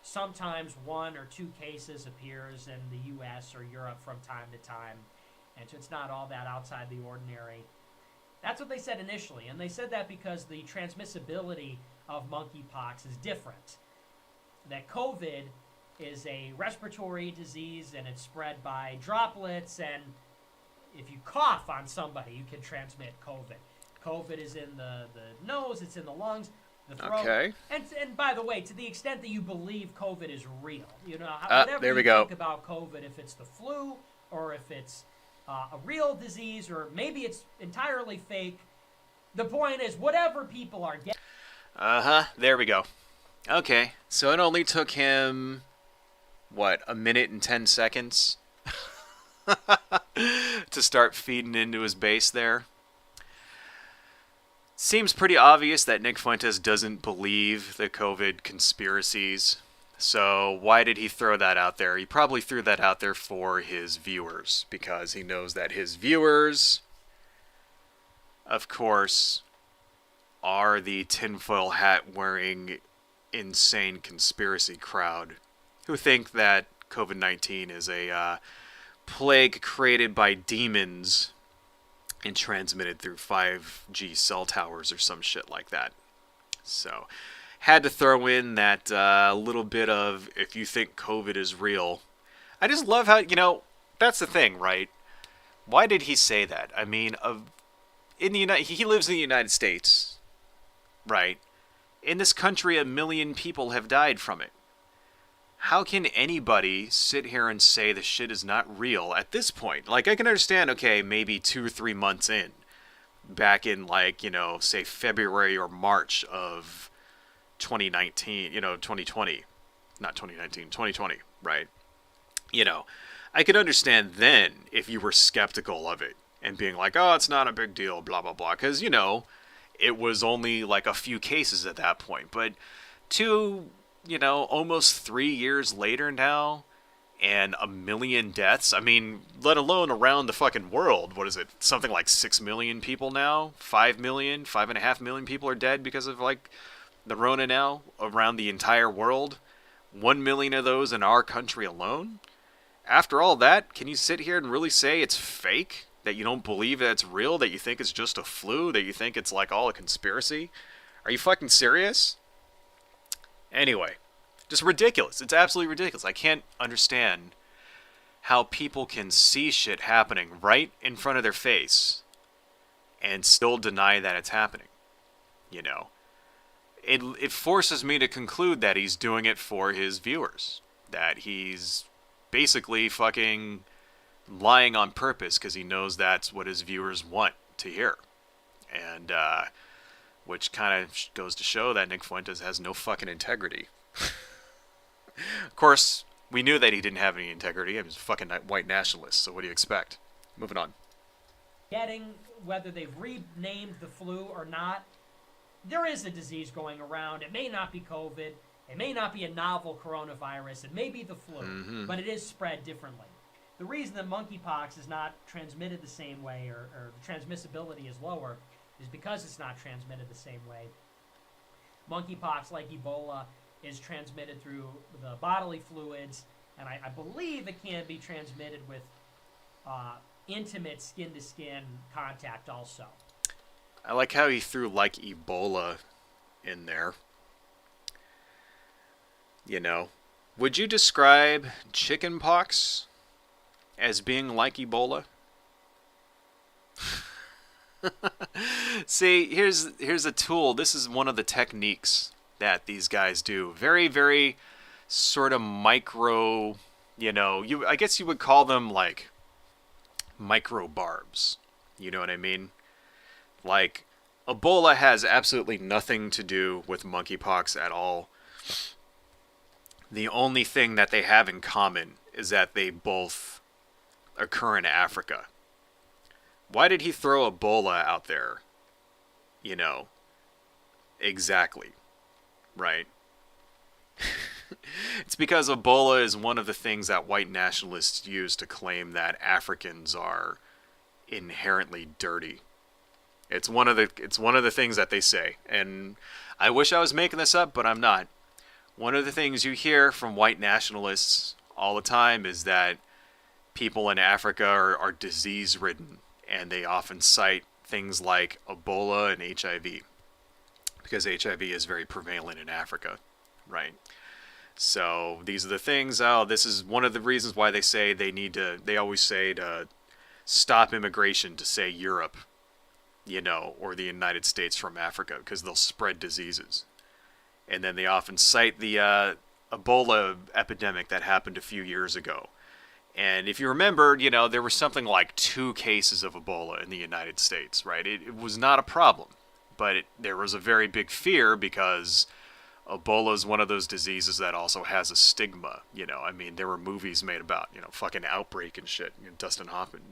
Sometimes one or two cases appears in the U.S. or Europe from time to time, and so it's not all that outside the ordinary. That's what they said initially, and they said that because the transmissibility of monkeypox is different. That COVID is a respiratory disease, and it's spread by droplets, and if you cough on somebody, you can transmit COVID. COVID is in the nose, it's in the lungs, the throat. Okay. And by the way, to the extent that you believe COVID is real, There whatever we you go. think about COVID, if it's the flu or if it's a real disease or maybe it's entirely fake, the point is whatever people are getting. There we go. Okay, so it only took him, what, a minute and 10 seconds to start feeding into his base there. Seems pretty obvious that Nick Fuentes doesn't believe the COVID conspiracies. So why did he throw that out there? He probably threw that out there for his viewers, because he knows that his viewers, of course, are the tinfoil hat wearing insane conspiracy crowd who think that COVID-19 is a plague created by demons and transmitted through 5G cell towers or some shit like that. So, had to throw in that little bit of, if you think COVID is real. I just love how, that's the thing, right? Why did he say that? I mean, he lives in the United States, right? In this country, 1 million people have died from it. How can anybody sit here and say the shit is not real at this point? Like, I can understand, okay, maybe 2 or 3 months in, back in, say February or March of 2019, 2020. Not 2019, 2020, right? I could understand then if you were skeptical of it and being like, oh, it's not a big deal, blah, blah, blah. Because, it was only like a few cases at that point. But almost 3 years later now, and 1 million deaths. I mean, let alone around the fucking world. What is it? Something like 6 million people now? 5 million? 5.5 million people are dead because of, the Rona now around the entire world. 1 million of those in our country alone. After all that, can you sit here and really say it's fake? That you don't believe that it's real? That you think it's just a flu? That you think it's all a conspiracy? Are you fucking serious? Anyway, just ridiculous. It's absolutely ridiculous. I can't understand how people can see shit happening right in front of their face and still deny that it's happening. It forces me to conclude that he's doing it for his viewers. That he's basically fucking lying on purpose because he knows that's what his viewers want to hear. And, which kind of goes to show that Nick Fuentes has no fucking integrity. Of course, we knew that he didn't have any integrity. He was a fucking white nationalist, so what do you expect? Moving on. Getting, whether they've renamed the flu or not, there is a disease going around. It may not be COVID. It may not be a novel coronavirus. It may be the flu, but it is spread differently. The reason that monkeypox is not transmitted the same way, or the transmissibility is lower, is because it's not transmitted the same way. monkeypox, like Ebola, is transmitted through the bodily fluids, and I believe it can be transmitted with intimate skin-to-skin contact also. I like how he threw like Ebola in there. You know, would you describe chickenpox as being like Ebola? See, here's a tool. This is one of the techniques that these guys do. Very, very sort of micro, I guess you would call them like micro barbs. You know what I mean? Like, Ebola has absolutely nothing to do with monkeypox at all. The only thing that they have in common is that they both occur in Africa. Why did he throw Ebola out there? Exactly. Right? It's because Ebola is one of the things that white nationalists use to claim that Africans are inherently dirty. It's one of the things that they say. And I wish I was making this up, but I'm not. One of the things you hear from white nationalists all the time is that people in Africa are disease-ridden, and they often cite things like Ebola and HIV, because HIV is very prevalent in Africa, right? So these are the things. This is one of the reasons why they say they always say to stop immigration to, say, Europe, or the United States from Africa, because they'll spread diseases. And then they often cite the Ebola epidemic that happened a few years ago. And if you remember, there was something like 2 cases of Ebola in the United States, right? It was not a problem, but there was a very big fear because Ebola is one of those diseases that also has a stigma. There were movies made about, fucking Outbreak and shit. Dustin Hoffman,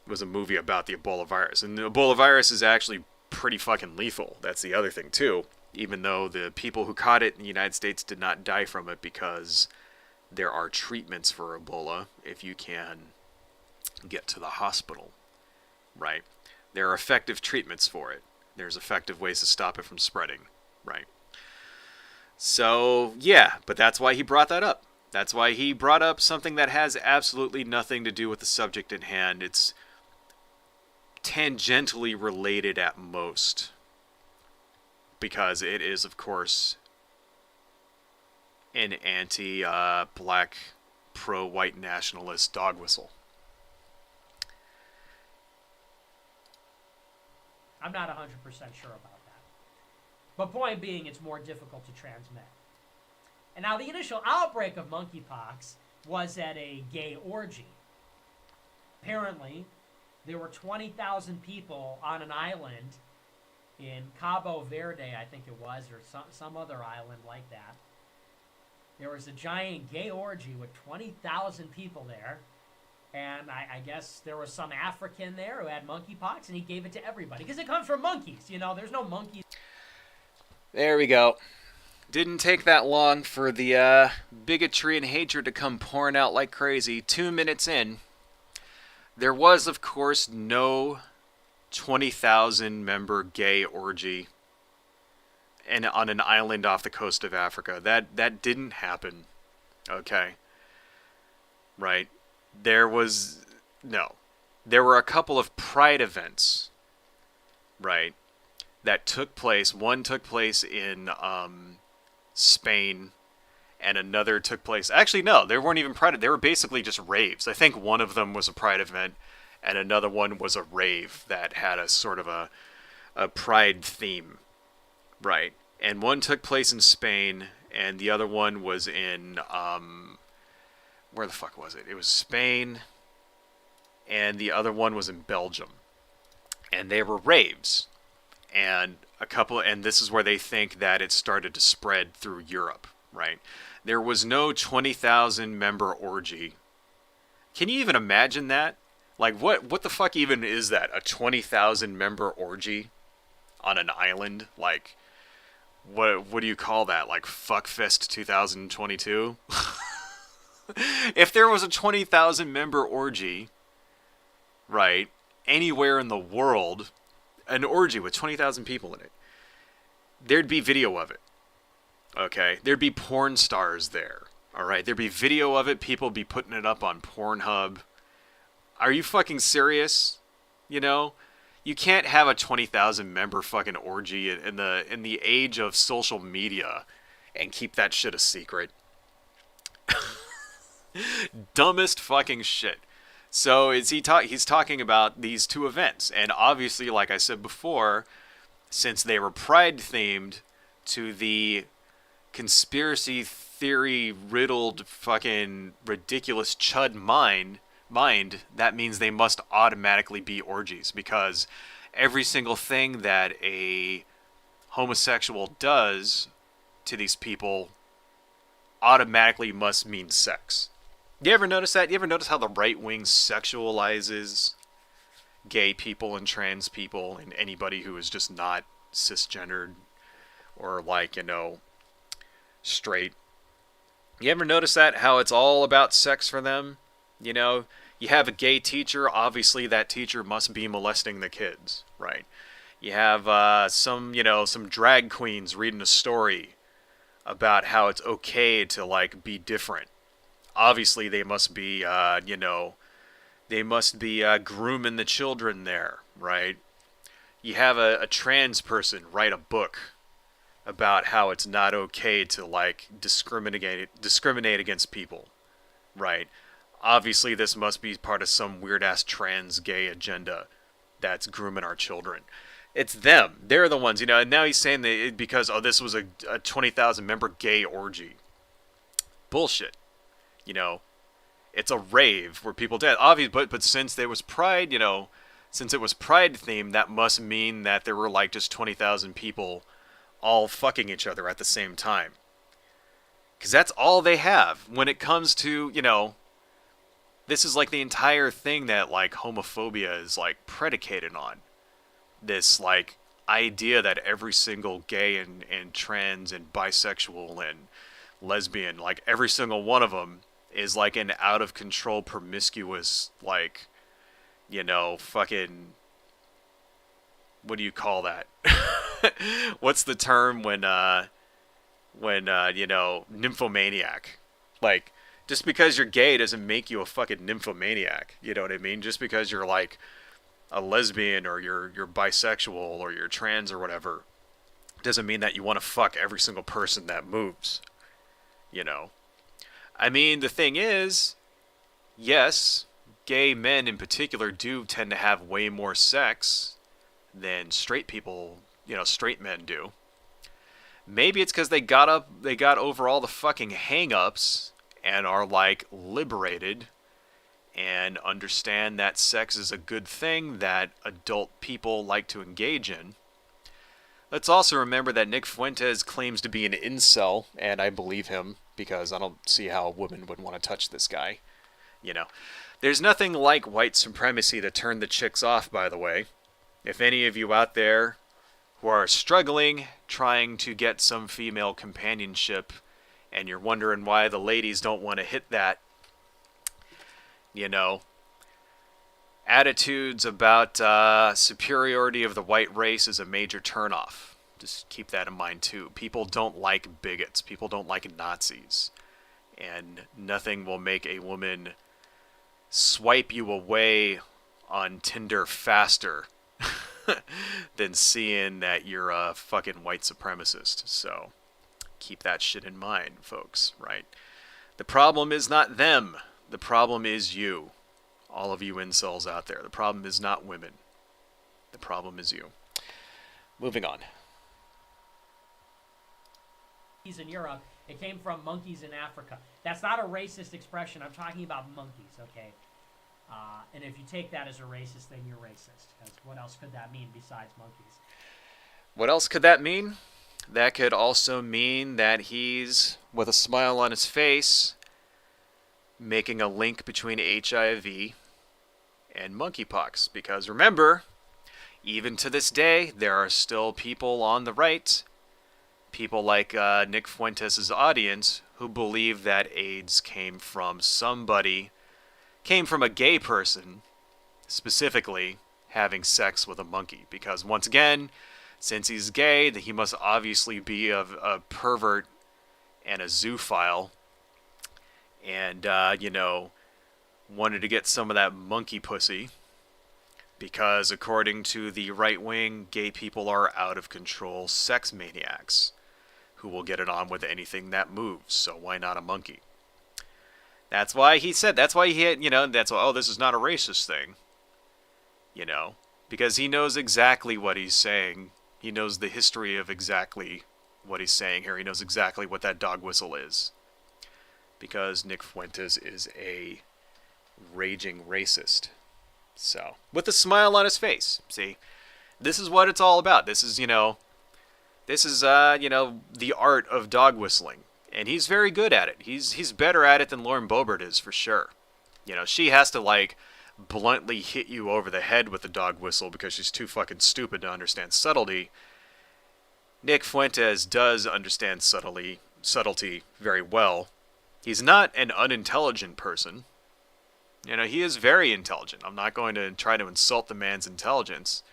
was a movie about the Ebola virus. And the Ebola virus is actually pretty fucking lethal. That's the other thing, too. Even though the people who caught it in the United States did not die from it, because there are treatments for Ebola if you can get to the hospital, right? There are effective treatments for it. There's effective ways to stop it from spreading, right? So, yeah, but that's why he brought that up. That's why he brought up something that has absolutely nothing to do with the subject at hand. It's tangentially related at most, because it is, of course, an anti-black, pro-white nationalist dog whistle. I'm not 100% sure about that. But point being, it's more difficult to transmit. And now the initial outbreak of monkeypox was at a gay orgy. Apparently, there were 20,000 people on an island in Cabo Verde, I think it was, or some other island like that. There was a giant gay orgy with 20,000 people there. And I guess there was some African there who had monkeypox, and he gave it to everybody. Because it comes from monkeys, there's no monkeys. There we go. Didn't take that long for the bigotry and hatred to come pouring out like crazy. 2 minutes in, there was, of course, no 20,000 member gay orgy and on an island off the coast of Africa. That didn't happen. Okay. Right. There were a couple of pride events, right, that took place. One took place in Spain, and another took place... Actually, no, they weren't even pride. They were basically just raves. I think one of them was a pride event, and another one was a rave that had a sort of a pride theme, right? And one took place in Spain, and the other one was in... where the fuck was it? It was Spain, and the other one was in Belgium. And they were raves. And this is where they think that it started to spread through Europe, right? There was no 20,000 member orgy. Can you even imagine that? Like, what the fuck even is that? A 20,000 member orgy on an island? Like, what do you call that? Like, Fuckfest 2022? If there was a 20,000 member orgy, right, anywhere in the world, an orgy with 20,000 people in it, there'd be video of it. Okay? There'd be porn stars there. All right? There'd be video of it. People would be putting it up on Pornhub. Are you fucking serious? You know? You can't have a 20,000 member fucking orgy in the age of social media and keep that shit a secret. Dumbest fucking shit. So he's talking about these two events, and obviously, like I said before, since they were Pride themed to the conspiracy theory riddled fucking ridiculous chud mind, that means they must automatically be orgies, because every single thing that a homosexual does to these people automatically must mean sex. You ever notice that? You ever notice how the right wing sexualizes gay people and trans people and anybody who is just not cisgendered or, like, you know, straight? You ever notice that? How it's all about sex for them? You know, you have a gay teacher, obviously that teacher must be molesting the kids, right? You have some drag queens reading a story about how it's okay to, like, be different. Obviously they must be, grooming the children there, right? You have a trans person write a book about how it's not okay to, like, discriminate against people, right? Obviously this must be part of some weird-ass trans gay agenda that's grooming our children. It's them. They're the ones, you know, and now he's saying that because, this was a 20,000 member gay orgy. Bullshit. You know, it's a rave where people did. Obviously, but since there was Pride, you know, since it was Pride themed, that must mean that there were, like, just 20,000 people all fucking each other at the same time. Because that's all they have when it comes to, you know, this is like the entire thing that, like, homophobia is, like, predicated on. This, like, idea that every single gay and trans and bisexual and lesbian, like, every single one of them is, like, an out of control promiscuous, like, you know, fucking, what do you call that? What's the term when you know, nymphomaniac? Like, just because you're gay doesn't make you a fucking nymphomaniac. You know what I mean? Just because you're, like, a lesbian or you're bisexual or you're trans or whatever doesn't mean that you want to fuck every single person that moves. You know? I mean, the thing is, yes, gay men in particular do tend to have way more sex than straight people, you know, straight men do. Maybe it's because they got over all the fucking hang-ups and are, like, liberated and understand that sex is a good thing that adult people like to engage in. Let's also remember that Nick Fuentes claims to be an incel, and I believe him, because I don't see how a woman would want to touch this guy. You know, there's nothing like white supremacy to turn the chicks off, by the way. If any of you out there who are struggling, trying to get some female companionship, and you're wondering why the ladies don't want to hit that, you know, attitudes about superiority of the white race is a major turnoff. Just keep that in mind too. People don't like bigots. People don't like Nazis. And nothing will make a woman swipe you away on Tinder faster than seeing that you're a fucking white supremacist. So keep that shit in mind, folks, right? The problem is not them. The problem is you. All of you incels out there. The problem is not women. The problem is you. Moving on. In Europe, it came from monkeys in Africa. That's not a racist expression. I'm talking about monkeys, okay? And if you take that as a racist thing, you're racist. Because what else could that mean besides monkeys? What else could that mean? That could also mean that he's, with a smile on his face, making a link between HIV and monkeypox. Because remember, even to this day, there are still people on the right, people like Nick Fuentes' audience, who believe that AIDS came from a gay person, specifically having sex with a monkey. Because once again, Since he's gay, he must obviously be a pervert and a zoophile, and wanted to get some of that monkey pussy, because according to the right wing, gay people are out of control sex maniacs who will get it on with anything that moves. So why not a monkey? That's why he said. That's why he had. That's why. Oh, this is not a racist thing. Because he knows exactly what he's saying. He knows the history of exactly what he's saying here. He knows exactly what that dog whistle is. Because Nick Fuentes is a raging racist. So, with a smile on his face. See, this is what it's all about. This is, the art of dog whistling. And he's very good at it. He's better at it than Lauren Boebert is, for sure. She has to, bluntly hit you over the head with the dog whistle because she's too fucking stupid to understand subtlety. Nick Fuentes does understand subtlety very well. He's not an unintelligent person. He is very intelligent. I'm not going to try to insult the man's intelligence.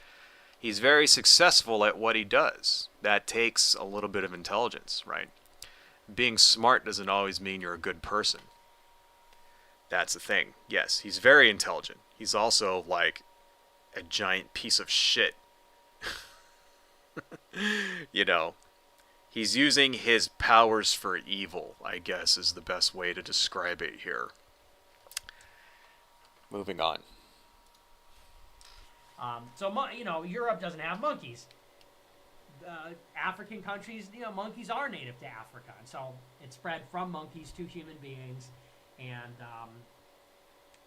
He's very successful at what he does. That takes a little bit of intelligence, right? Being smart doesn't always mean you're a good person. That's the thing. Yes, he's very intelligent. He's also, a giant piece of shit. He's using his powers for evil, I guess, is the best way to describe it here. Moving on. Europe doesn't have monkeys. African countries, monkeys are native to Africa, and so it spread from monkeys to human beings, and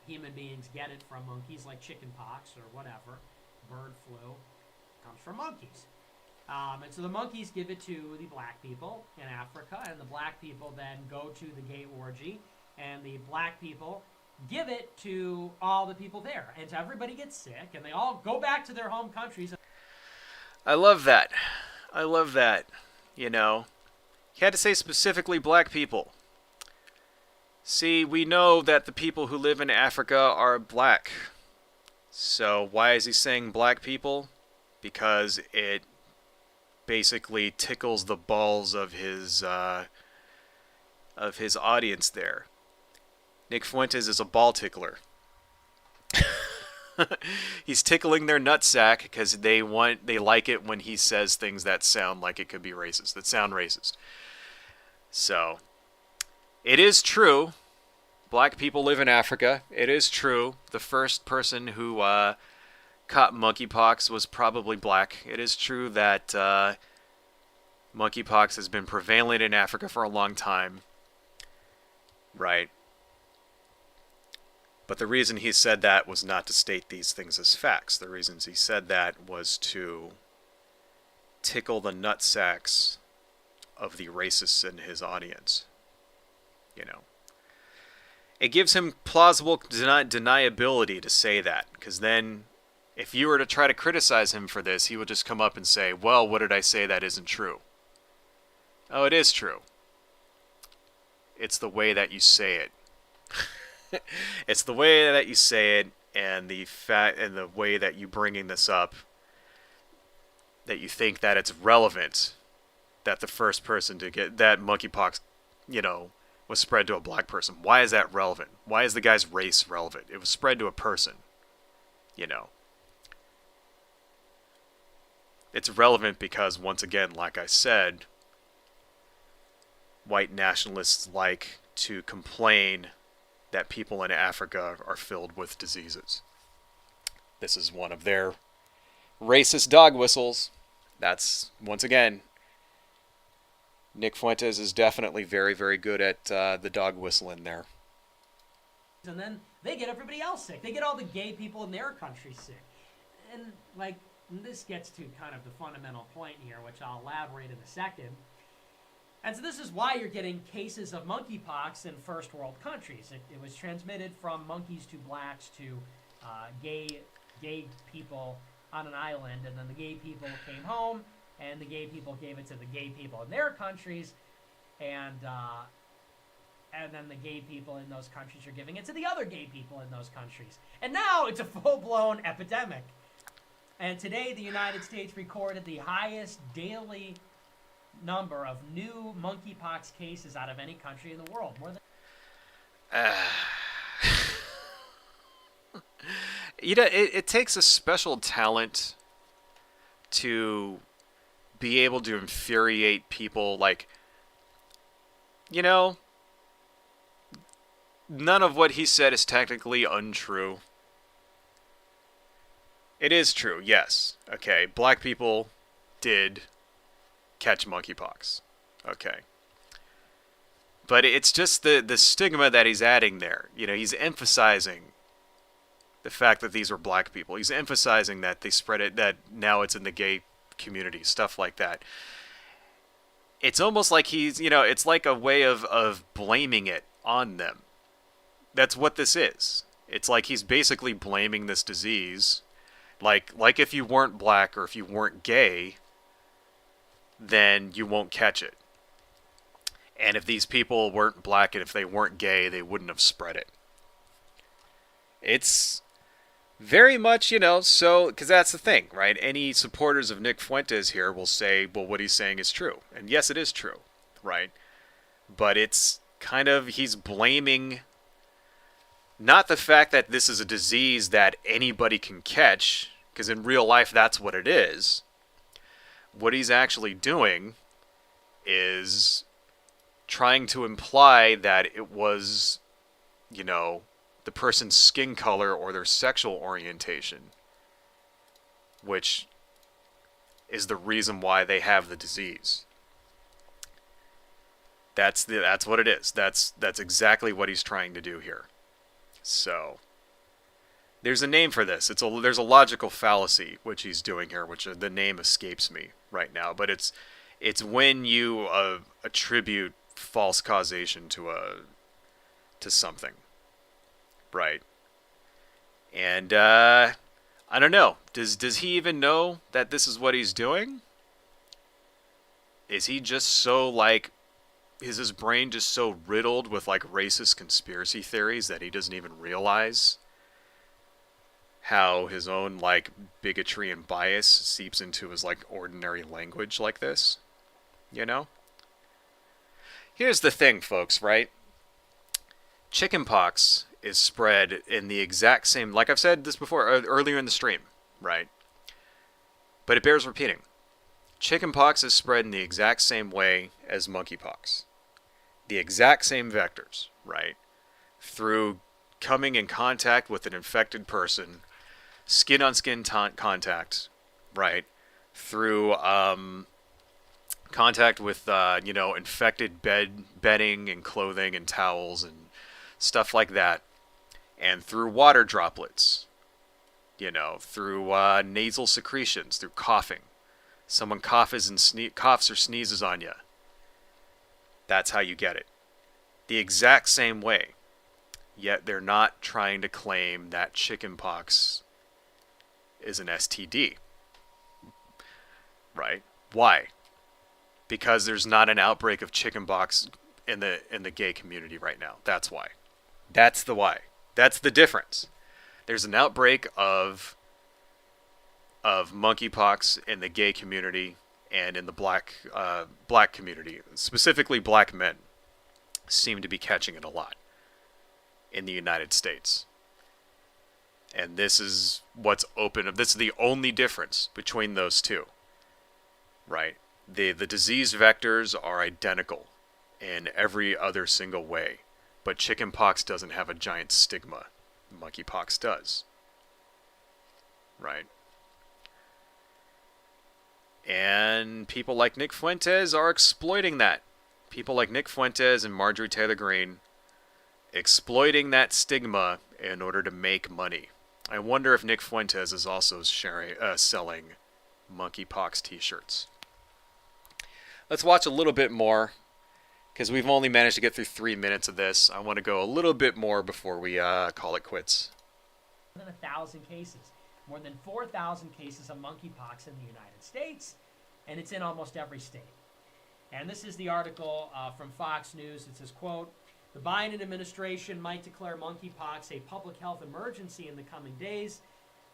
human beings get it from monkeys, like chicken pox or whatever. Bird flu comes from monkeys. And so the monkeys give it to the black people in Africa, and the black people then go to the gay orgy, and the black people give it to all the people there. And so everybody gets sick, and they all go back to their home countries. I love that. He had to say specifically black people. See, we know that the people who live in Africa are black. So why is he saying black people? Because it basically tickles the balls of his audience there. Nick Fuentes is a ball tickler. He's tickling their nutsack because they like it when he says things that sound like it could be racist, that sound racist. So, it is true. Black people live in Africa. It is true. The first person who caught monkeypox was probably black. It is true that monkeypox has been prevalent in Africa for a long time. Right. But the reason he said that was not to state these things as facts. The reasons he said that was to tickle the nutsacks of the racists in his audience. It gives him plausible deniability to say that, because then if you were to try to criticize him for this, he would just come up and say, well, what did I say that isn't true? Oh, it is true. It's the way that you say it. It's the way that you say it, and the way that you bringing this up, that you think that it's relevant that the first person to get that monkeypox, was spread to a black person. Why is that relevant? Why is the guy's race relevant? It was spread to a person. It's relevant because, once again, like I said, white nationalists like to complain that people in Africa are filled with diseases. This is one of their racist dog whistles. That's, once again, Nick Fuentes is definitely very, very good at the dog whistle in there. And then they get everybody else sick. They get all the gay people in their country sick. And, this gets to kind of the fundamental point here, which I'll elaborate in a second. And so this is why you're getting cases of monkeypox in first world countries. It was transmitted from monkeys to blacks to gay people on an island, and then the gay people came home, and the gay people gave it to the gay people in their countries, and then the gay people in those countries are giving it to the other gay people in those countries. And now it's a full-blown epidemic. And today, the United States recorded the highest daily number of new monkeypox cases out of any country in the world. More than It takes a special talent to be able to infuriate people. Like, you know, none of what he said is technically untrue. It is true, yes. Okay, black people did catch monkeypox. Okay. But it's just the stigma that he's adding there. He's emphasizing the fact that these were black people. He's emphasizing that they spread it, that now it's in the gay community, stuff like that. It's almost like it's like a way of blaming it on them. That's what this is. It's like he's basically blaming this disease. Like if you weren't black or if you weren't gay, then you won't catch it. And if these people weren't black and if they weren't gay, they wouldn't have spread it. It's very much, so, because that's the thing, right? Any supporters of Nick Fuentes here will say, well, what he's saying is true. And yes, it is true, right? But it's kind of, he's blaming not the fact that this is a disease that anybody can catch, because in real life that's what it is. What he's actually doing is trying to imply that it was, the person's skin color or their sexual orientation, which is the reason why they have the disease. That's what it is. That's exactly what he's trying to do here. So there's a name for this. There's a logical fallacy which he's doing here, which the name escapes me right now. But it's when you attribute false causation to something, right? And I don't know. Does he even know that this is what he's doing? Is he just so is his brain just so riddled with racist conspiracy theories that he doesn't even realize how his own bigotry and bias seeps into his ordinary language like this? Here's the thing, folks, right? Chickenpox is spread in the exact same, like I've said this before earlier in the stream, right? But it bears repeating. Chickenpox is spread in the exact same way as monkeypox. The exact same vectors, right? Through coming in contact with an infected person, skin-on-skin contact, right? Through contact with, infected bedding and clothing and towels and stuff like that. And through water droplets, through nasal secretions, through coughing. Someone coughs or sneezes on you. That's how you get it. The exact same way. Yet they're not trying to claim that chickenpox is an STD. Right? Why? Because there's not an outbreak of chickenpox in the gay community right now. That's why. That's the why. That's the difference. There's an outbreak of monkeypox in the gay community and in the black community. Specifically, black men seem to be catching it a lot in the United States. And this is what's open. This is the only difference between those two. Right? The disease vectors are identical in every other single way. But chickenpox doesn't have a giant stigma. Monkeypox does. Right? And people like Nick Fuentes are exploiting that. People like Nick Fuentes and Marjorie Taylor Greene exploiting that stigma in order to make money. I wonder if Nick Fuentes is also selling monkeypox t-shirts. Let's watch a little bit more, because we've only managed to get through 3 minutes of this. I want to go a little bit more before we call it quits. More than 1,000 cases. More than 4,000 cases of monkeypox in the United States, and it's in almost every state. And this is the article from Fox News. It says, quote, the Biden administration might declare monkeypox a public health emergency in the coming days,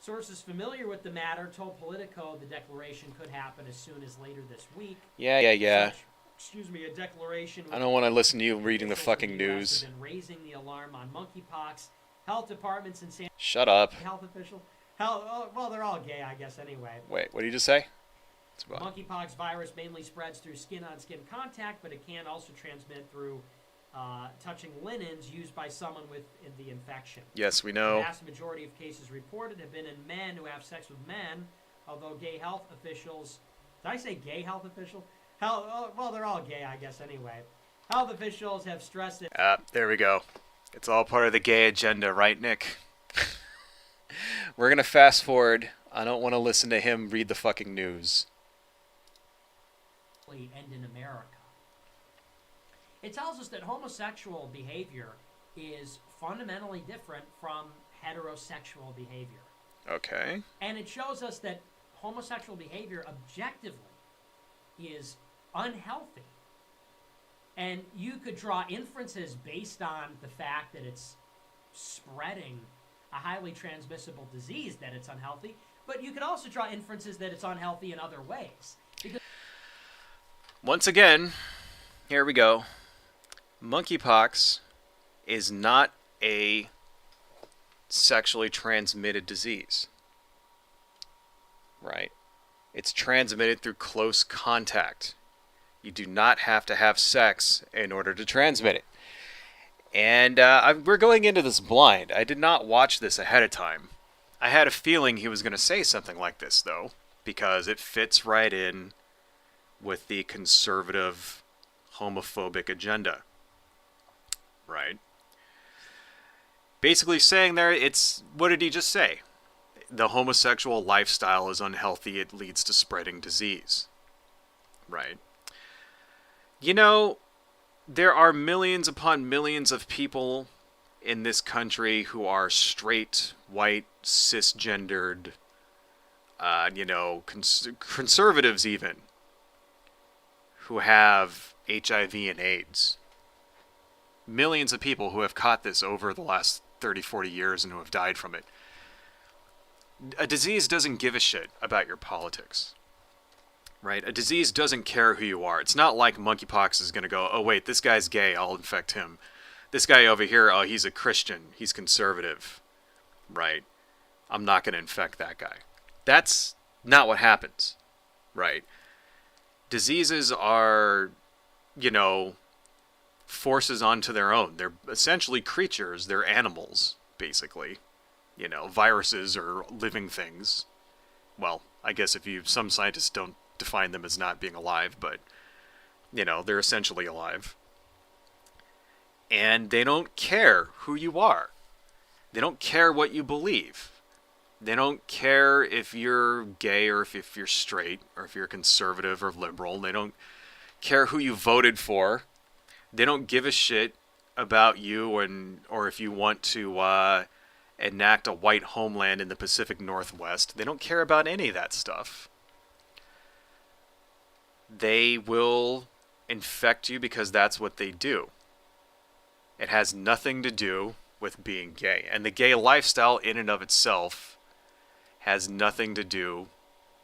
Sources familiar with the matter told Politico the declaration could happen as soon as later this week. Yeah. A declaration. I don't want to listen to you reading the officials in fucking the US news. have been raising the alarm on monkeypox. Health departments in San Shut up. health officials. Well, they're all gay, I guess. Anyway. Wait, what did you just say? Monkeypox virus mainly spreads through skin-on-skin contact, but it can also transmit through touching linens used by someone with the infection. Yes, we The know. vast majority of cases reported have been in men who have sex with men, although gay health officials... Did I say gay health official? Well, they're all gay, I guess, anyway. Health officials have stressed that... There we go. It's all part of the gay agenda, right, Nick? We're going to fast forward. I don't want to listen to him read the fucking news. ...and in America. It tells us that homosexual behavior is fundamentally different from heterosexual behavior. Okay. And it shows us that homosexual behavior objectively is unhealthy. And you could draw inferences based on the fact that it's spreading a highly transmissible disease that it's unhealthy, but you could also draw inferences that it's unhealthy in other ways. Because Once again, here we go. Monkeypox is not a sexually transmitted disease. Right? It's transmitted through close contact. You do not have to have sex in order to transmit it. And we're going into this blind. I did not watch this ahead of time. I had a feeling he was going to say something like this, though, because it fits right in with the conservative, homophobic agenda. Right? Basically saying there, what did he just say? The homosexual lifestyle is unhealthy, it leads to spreading disease. Right? You know, there are millions upon millions of people in this country who are straight, white, cisgendered, conservatives even, who have HIV and AIDS. Millions of people who have caught this over the last 30, 40 years and who have died from it. A disease doesn't give a shit about your politics. Right? A disease doesn't care who you are. It's not like monkeypox is going to go, oh wait, this guy's gay, I'll infect him. This guy over here, oh, he's a Christian, he's conservative. Right? I'm not going to infect that guy. That's not what happens. Right? Diseases are, forces onto their own. They're essentially creatures. They're animals, basically. Viruses are living things. Well, I guess some scientists don't define them as not being alive, but, they're essentially alive. And they don't care who you are. They don't care what you believe. They don't care if you're gay or if you're straight or if you're conservative or liberal. They don't care who you voted for. They don't give a shit about you or if you want to enact a white homeland in the Pacific Northwest. They don't care about any of that stuff. They will infect you because that's what they do. It has nothing to do with being gay. And the gay lifestyle in and of itself has nothing to do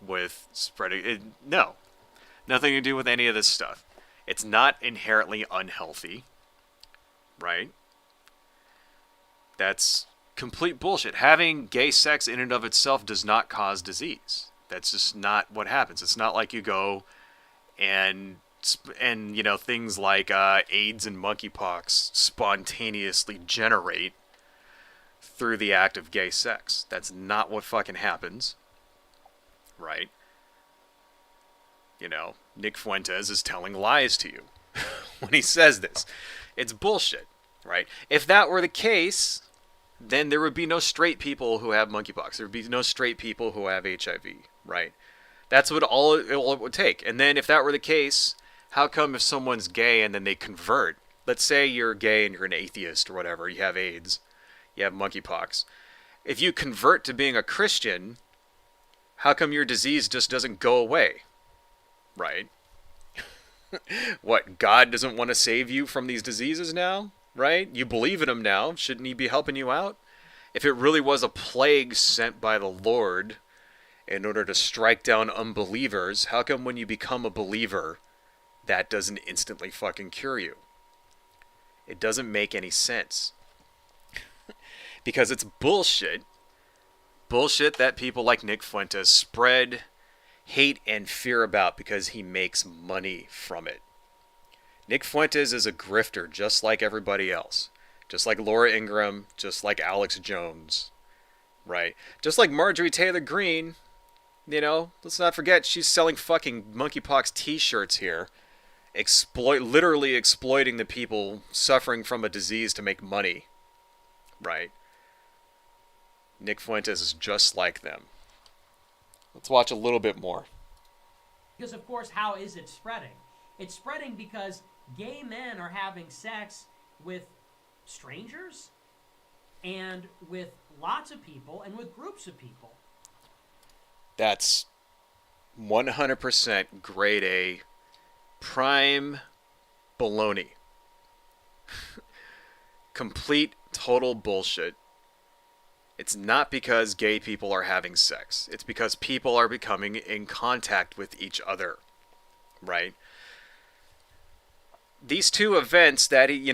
with spreading it. No. Nothing to do with any of this stuff. It's not inherently unhealthy. Right? That's complete bullshit. Having gay sex in and of itself does not cause disease. That's just not what happens. It's not like you go and things like AIDS and monkeypox spontaneously generate through the act of gay sex. That's not what fucking happens. Right? Nick Fuentes is telling lies to you when he says this. It's bullshit, right? If that were the case, then there would be no straight people who have monkeypox. There would be no straight people who have HIV, right? That's what all it would take. And then if that were the case, how come if someone's gay and then they convert? Let's say you're gay and you're an atheist or whatever, you have AIDS, you have monkeypox. If you convert to being a Christian, how come your disease just doesn't go away? Right? What, God doesn't want to save you from these diseases now? Right? You believe in him now. Shouldn't he be helping you out? If it really was a plague sent by the Lord in order to strike down unbelievers, how come when you become a believer, that doesn't instantly fucking cure you? It doesn't make any sense. Because it's bullshit. Bullshit that people like Nick Fuentes spread hate and fear about because he makes money from it. Nick Fuentes is a grifter just like everybody else. Just like Laura Ingraham, just like Alex Jones, right? Just like Marjorie Taylor Greene, let's not forget she's selling fucking monkeypox t-shirts here. Literally exploiting the people suffering from a disease to make money, right? Nick Fuentes is just like them. Let's watch a little bit more. Because, of course, how is it spreading? It's spreading because gay men are having sex with strangers and with lots of people and with groups of people. That's 100% grade A prime baloney. Complete, total bullshit. It's not because gay people are having sex. It's because people are becoming in contact with each other, right? These two events that he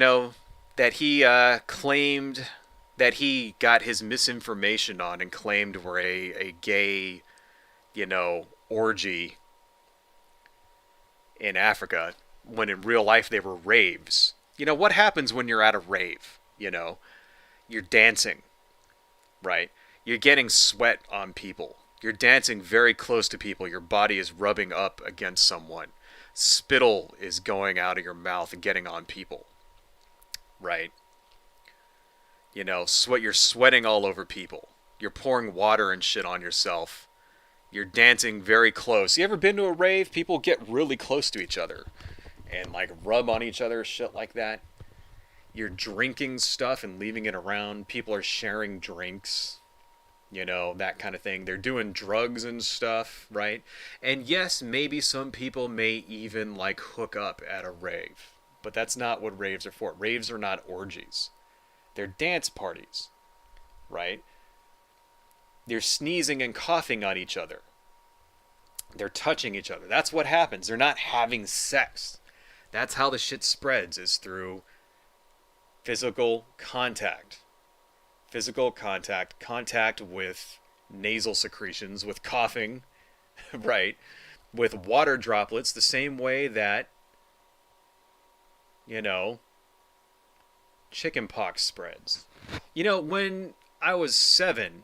claimed that he got his misinformation on and claimed were a gay, orgy in Africa, when in real life they were raves. What happens when you're at a rave? You're dancing, right? You're getting sweat on people. You're dancing very close to people. Your body is rubbing up against someone. Spittle is going out of your mouth and getting on people, right? You're sweating all over people. You're pouring water and shit on yourself. You're dancing very close. You ever been to a rave? People get really close to each other and rub on each other, shit like that. You're drinking stuff and leaving it around. People are sharing drinks, that kind of thing. They're doing drugs and stuff, right? And yes, maybe some people may even hook up at a rave, but that's not what raves are for. Raves are not orgies. They're dance parties, right? They're sneezing and coughing on each other. They're touching each other. That's what happens. They're not having sex. That's how the shit spreads, is through physical contact. Physical contact. Contact with nasal secretions, with coughing, right? With water droplets, the same way that, chickenpox spreads. When I was 7,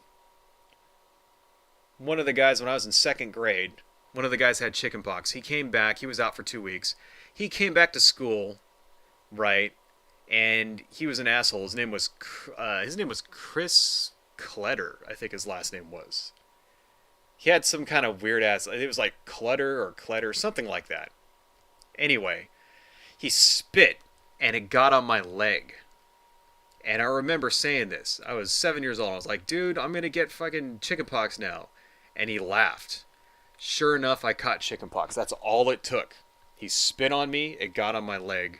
one of the guys, when I was in 2nd grade, one of the guys had chickenpox. He came back. He was out for 2 weeks. He came back to school, right? And he was an asshole. His name was Chris Kletter, I think his last name was. He had some kind of weird ass. It was like Clutter or Kletter, something like that. Anyway, he spit and it got on my leg. And I remember saying this. I was 7 years old. I was like, dude, I'm going to get fucking chickenpox now. And he laughed. Sure enough, I caught chickenpox. That's all it took. He spit on me. It got on my leg.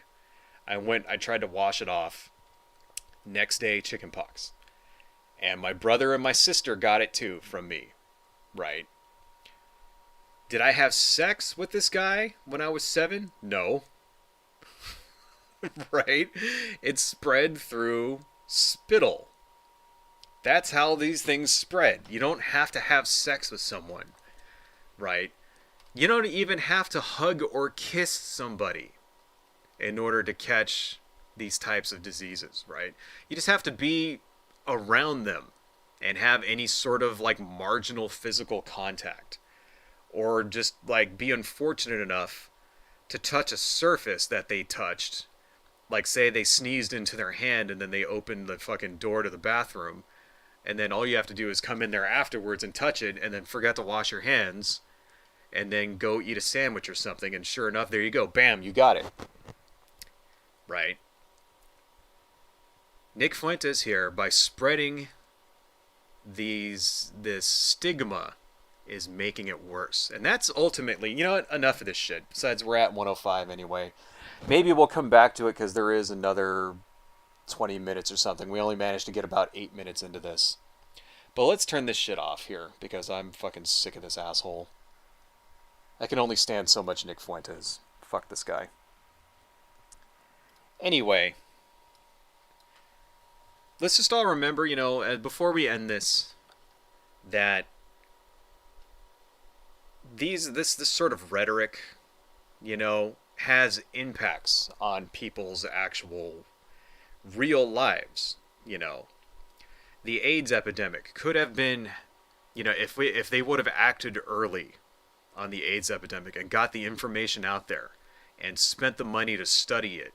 I tried to wash it off. Next day, chickenpox. And my brother and my sister got it too from me. Right? Did I have sex with this guy when I was 7? No. Right? It spread through spittle. That's how these things spread. You don't have to have sex with someone, right? You don't even have to hug or kiss somebody in order to catch these types of diseases, right? You just have to be around them and have any sort of marginal physical contact, or just be unfortunate enough to touch a surface that they touched. Say they sneezed into their hand and then they opened the fucking door to the bathroom, and then all you have to do is come in there afterwards and touch it and then forget to wash your hands and then go eat a sandwich or something, and sure enough, there you go. Bam, you got it. Right? Nick Fuentes here, by spreading this stigma, is making it worse. And that's ultimately, enough of this shit. Besides, we're at 105 anyway. Maybe we'll come back to it because there is another 20 minutes or something. We only managed to get about 8 minutes into this. But let's turn this shit off here because I'm fucking sick of this asshole. I can only stand so much Nick Fuentes. Fuck this guy. Anyway, let's just all remember, before we end this, that this sort of rhetoric, has impacts on people's actual real lives. The AIDS epidemic could have been, if they would have acted early on the AIDS epidemic and got the information out there and spent the money to study it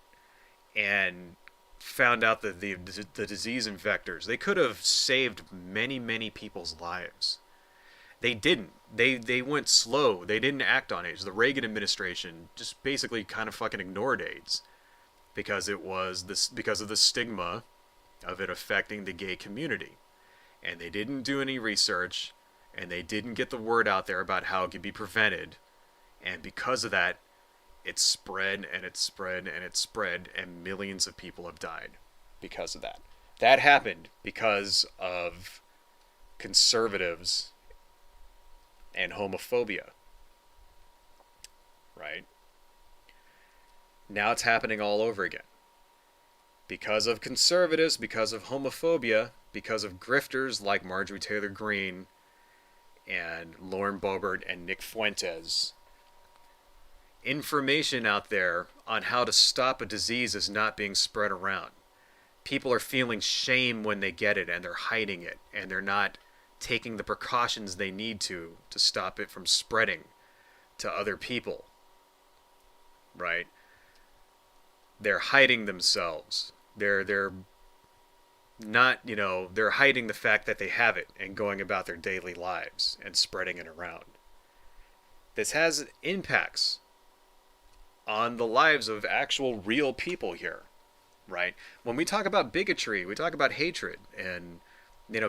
and found out that the disease vectors, they could have saved many, many people's lives. They didn't. They went slow. They didn't act on AIDS. The Reagan administration just basically kind of fucking ignored AIDS because of the stigma of it affecting the gay community. And they didn't do any research, and they didn't get the word out there about how it could be prevented. And because of that, it spread and it spread and it spread, and millions of people have died because of that. That happened because of conservatives and homophobia. Right? Now it's happening all over again. Because of conservatives, because of homophobia, because of grifters like Marjorie Taylor Greene and Lauren Boebert and Nick Fuentes, information out there on how to stop a disease is not being spread around. People are feeling shame when they get it, and they're hiding it, and they're not taking the precautions they need to stop it from spreading to other people. Right? They're hiding themselves. They're not, they're hiding the fact that they have it and going about their daily lives and spreading it around. This has impacts on the lives of actual real people here, right? When we talk about bigotry, we talk about hatred and,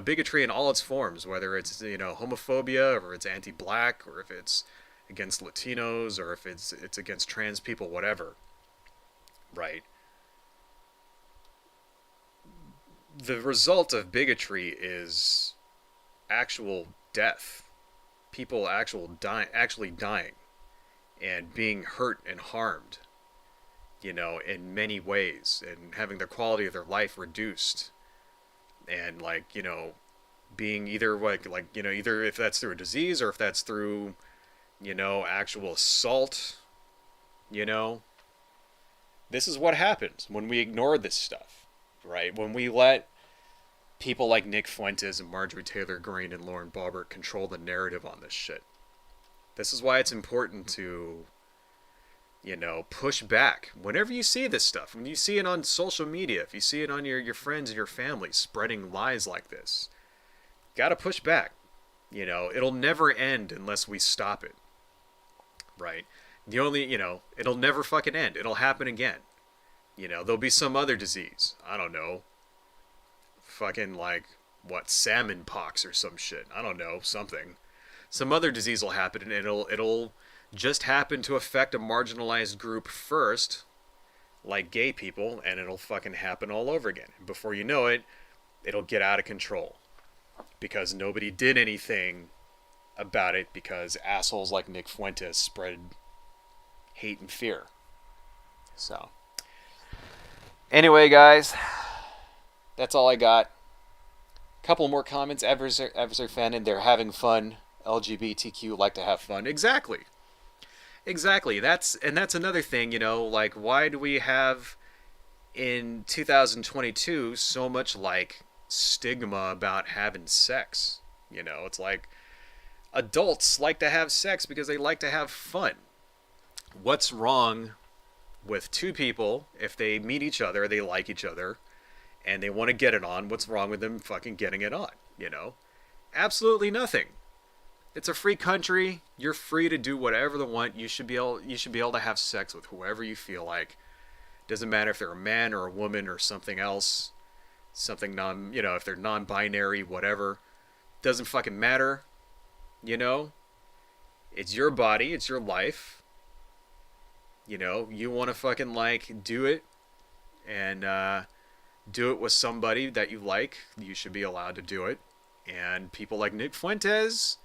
bigotry in all its forms, whether it's, homophobia or it's anti-black or if it's against Latinos or if it's against trans people, whatever, right? The result of bigotry is actual death. People actually dying and being hurt and harmed, in many ways, and having the quality of their life reduced. And being either either if that's through a disease or if that's through, actual assault, This is what happens when we ignore this stuff, right? When we let people like Nick Fuentes and Marjorie Taylor Greene and Lauren Boebert control the narrative on this shit. This is why it's important to, push back. Whenever you see this stuff, when you see it on social media, if you see it on your friends and your family spreading lies like this, gotta push back. It'll never end unless we stop it. Right? It'll never fucking end. It'll happen again. There'll be some other disease. I don't know. Fucking salmon pox or some shit. I don't know, something. Some other disease will happen, and it'll just happen to affect a marginalized group first, like gay people, and it'll fucking happen all over again. Before you know it, it'll get out of control. Because nobody did anything about it because assholes like Nick Fuentes spread hate and fear. So, anyway, guys, that's all I got. Couple more comments. Adversary fan, and they're having fun. LGBTQ like to have fun. Exactly. That's another thing, why do we have in 2022 so much stigma about having sex? It's adults like to have sex because they like to have fun. What's wrong with two people if they meet each other, they like each other, and they want to get it on? What's wrong with them fucking getting it on? Absolutely nothing. It's a free country. You're free to do whatever you want. You should be able to have sex with whoever you feel like. Doesn't matter if they're a man or a woman or something else. Something if they're non-binary, whatever. Doesn't fucking matter. It's your body. It's your life. You want to fucking do it and do it with somebody that you like, you should be allowed to do it. And people like Nick Fuentes,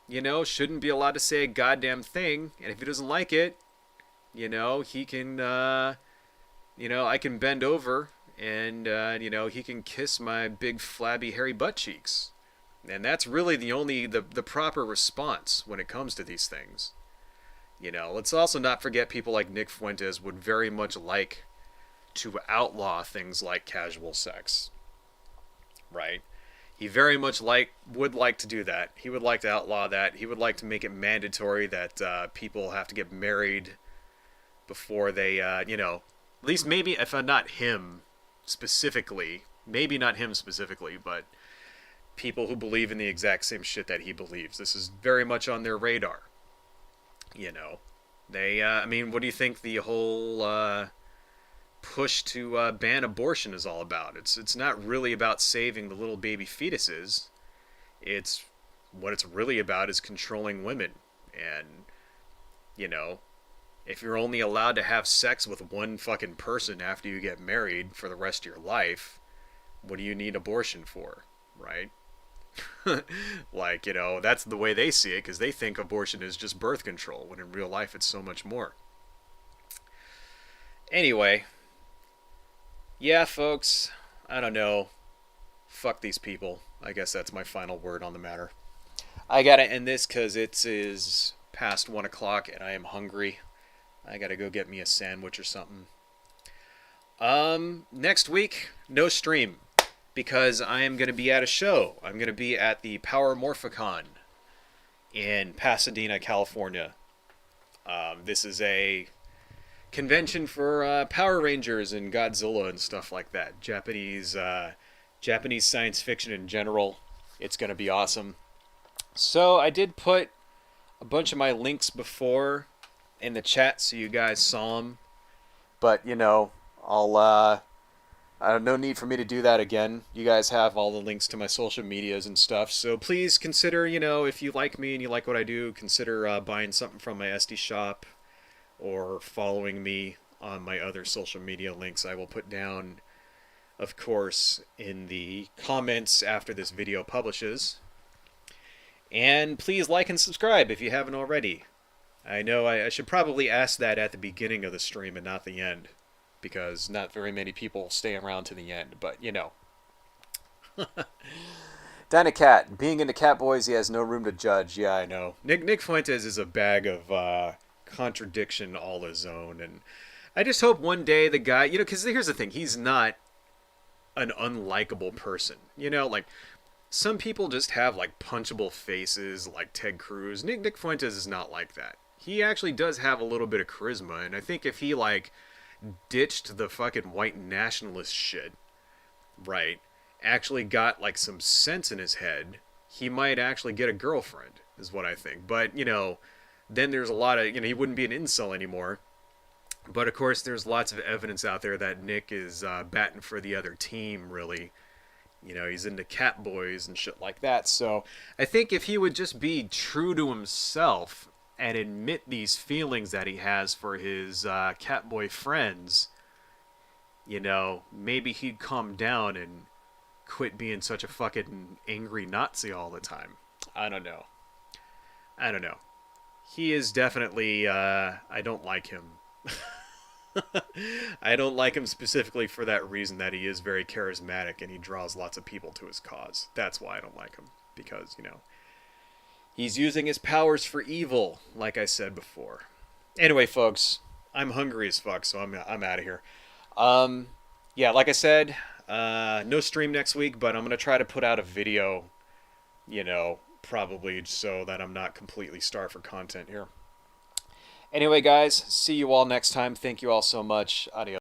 shouldn't be allowed to say a goddamn thing. And if he doesn't like it, he can, I can bend over and, he can kiss my big flabby hairy butt cheeks. And that's really the proper response when it comes to these things. Let's also not forget people like Nick Fuentes would very much like to outlaw things like casual sex, right? He very much would like to do that. He would like to outlaw that. He would like to make it mandatory that people have to get married before they, at least maybe if not him specifically, but people who believe in the exact same shit that he believes. This is very much on their radar. They, what do you think the whole push to ban abortion is all about? It's not really about saving the little baby fetuses. It's what it's really about is controlling women. And, if you're only allowed to have sex with one fucking person after you get married for the rest of your life, what do you need abortion for, right? That's the way they see it, because they think abortion is just birth control, when in real life it's so much more. Anyway, yeah, folks, I don't know. Fuck these people. I guess that's my final word on the matter. I gotta end this because it is past 1 o'clock and I am hungry. I gotta go get me a sandwich or something. Next week, no stream, because I am gonna be at a show. I'm gonna be at the Power Morphicon in Pasadena, California. This is a convention for Power Rangers and Godzilla and stuff like that. Japanese science fiction in general. It's gonna be awesome. So I did put a bunch of my links before in the chat so you guys saw them. But, I'll, no need for me to do that again. You guys have all the links to my social medias and stuff. So please consider, if you like me and you like what I do, consider buying something from my SD shop or following me on my other social media links I will put down, of course, in the comments after this video publishes. And please like and subscribe if you haven't already. I know I should probably ask that at the beginning of the stream and not the end, because not very many people stay around to the end, but Dynacat, being into Cat Boys, he has no room to judge. Yeah, I know. Nick Fuentes is a bag of contradiction all his own, and I just hope one day the guy, because here's the thing, he's not an unlikable person. Some people just have punchable faces like Ted Cruz. Nick Fuentes is not like that. He actually does have a little bit of charisma, and I think if he ditched the fucking white nationalist shit, right, actually got some sense in his head, he might actually get a girlfriend, is what I think. But, then there's a lot of, he wouldn't be an incel anymore. But of course there's lots of evidence out there that Nick is batting for the other team, really. He's into cat boys and shit like that. So I think if he would just be true to himself and admit these feelings that he has for his cat boy friends, maybe he'd calm down and quit being such a fucking angry Nazi all the time. I don't know. He is definitely, I don't like him. I don't like him specifically for that reason, that he is very charismatic and he draws lots of people to his cause. That's why I don't like him, because, he's using his powers for evil, like I said before. Anyway, folks, I'm hungry as fuck, so I'm out of here. Yeah, like I said, no stream next week, but I'm going to try to put out a video, probably so that I'm not completely starved for content here. Anyway, guys, see you all next time. Thank you all so much. Adios.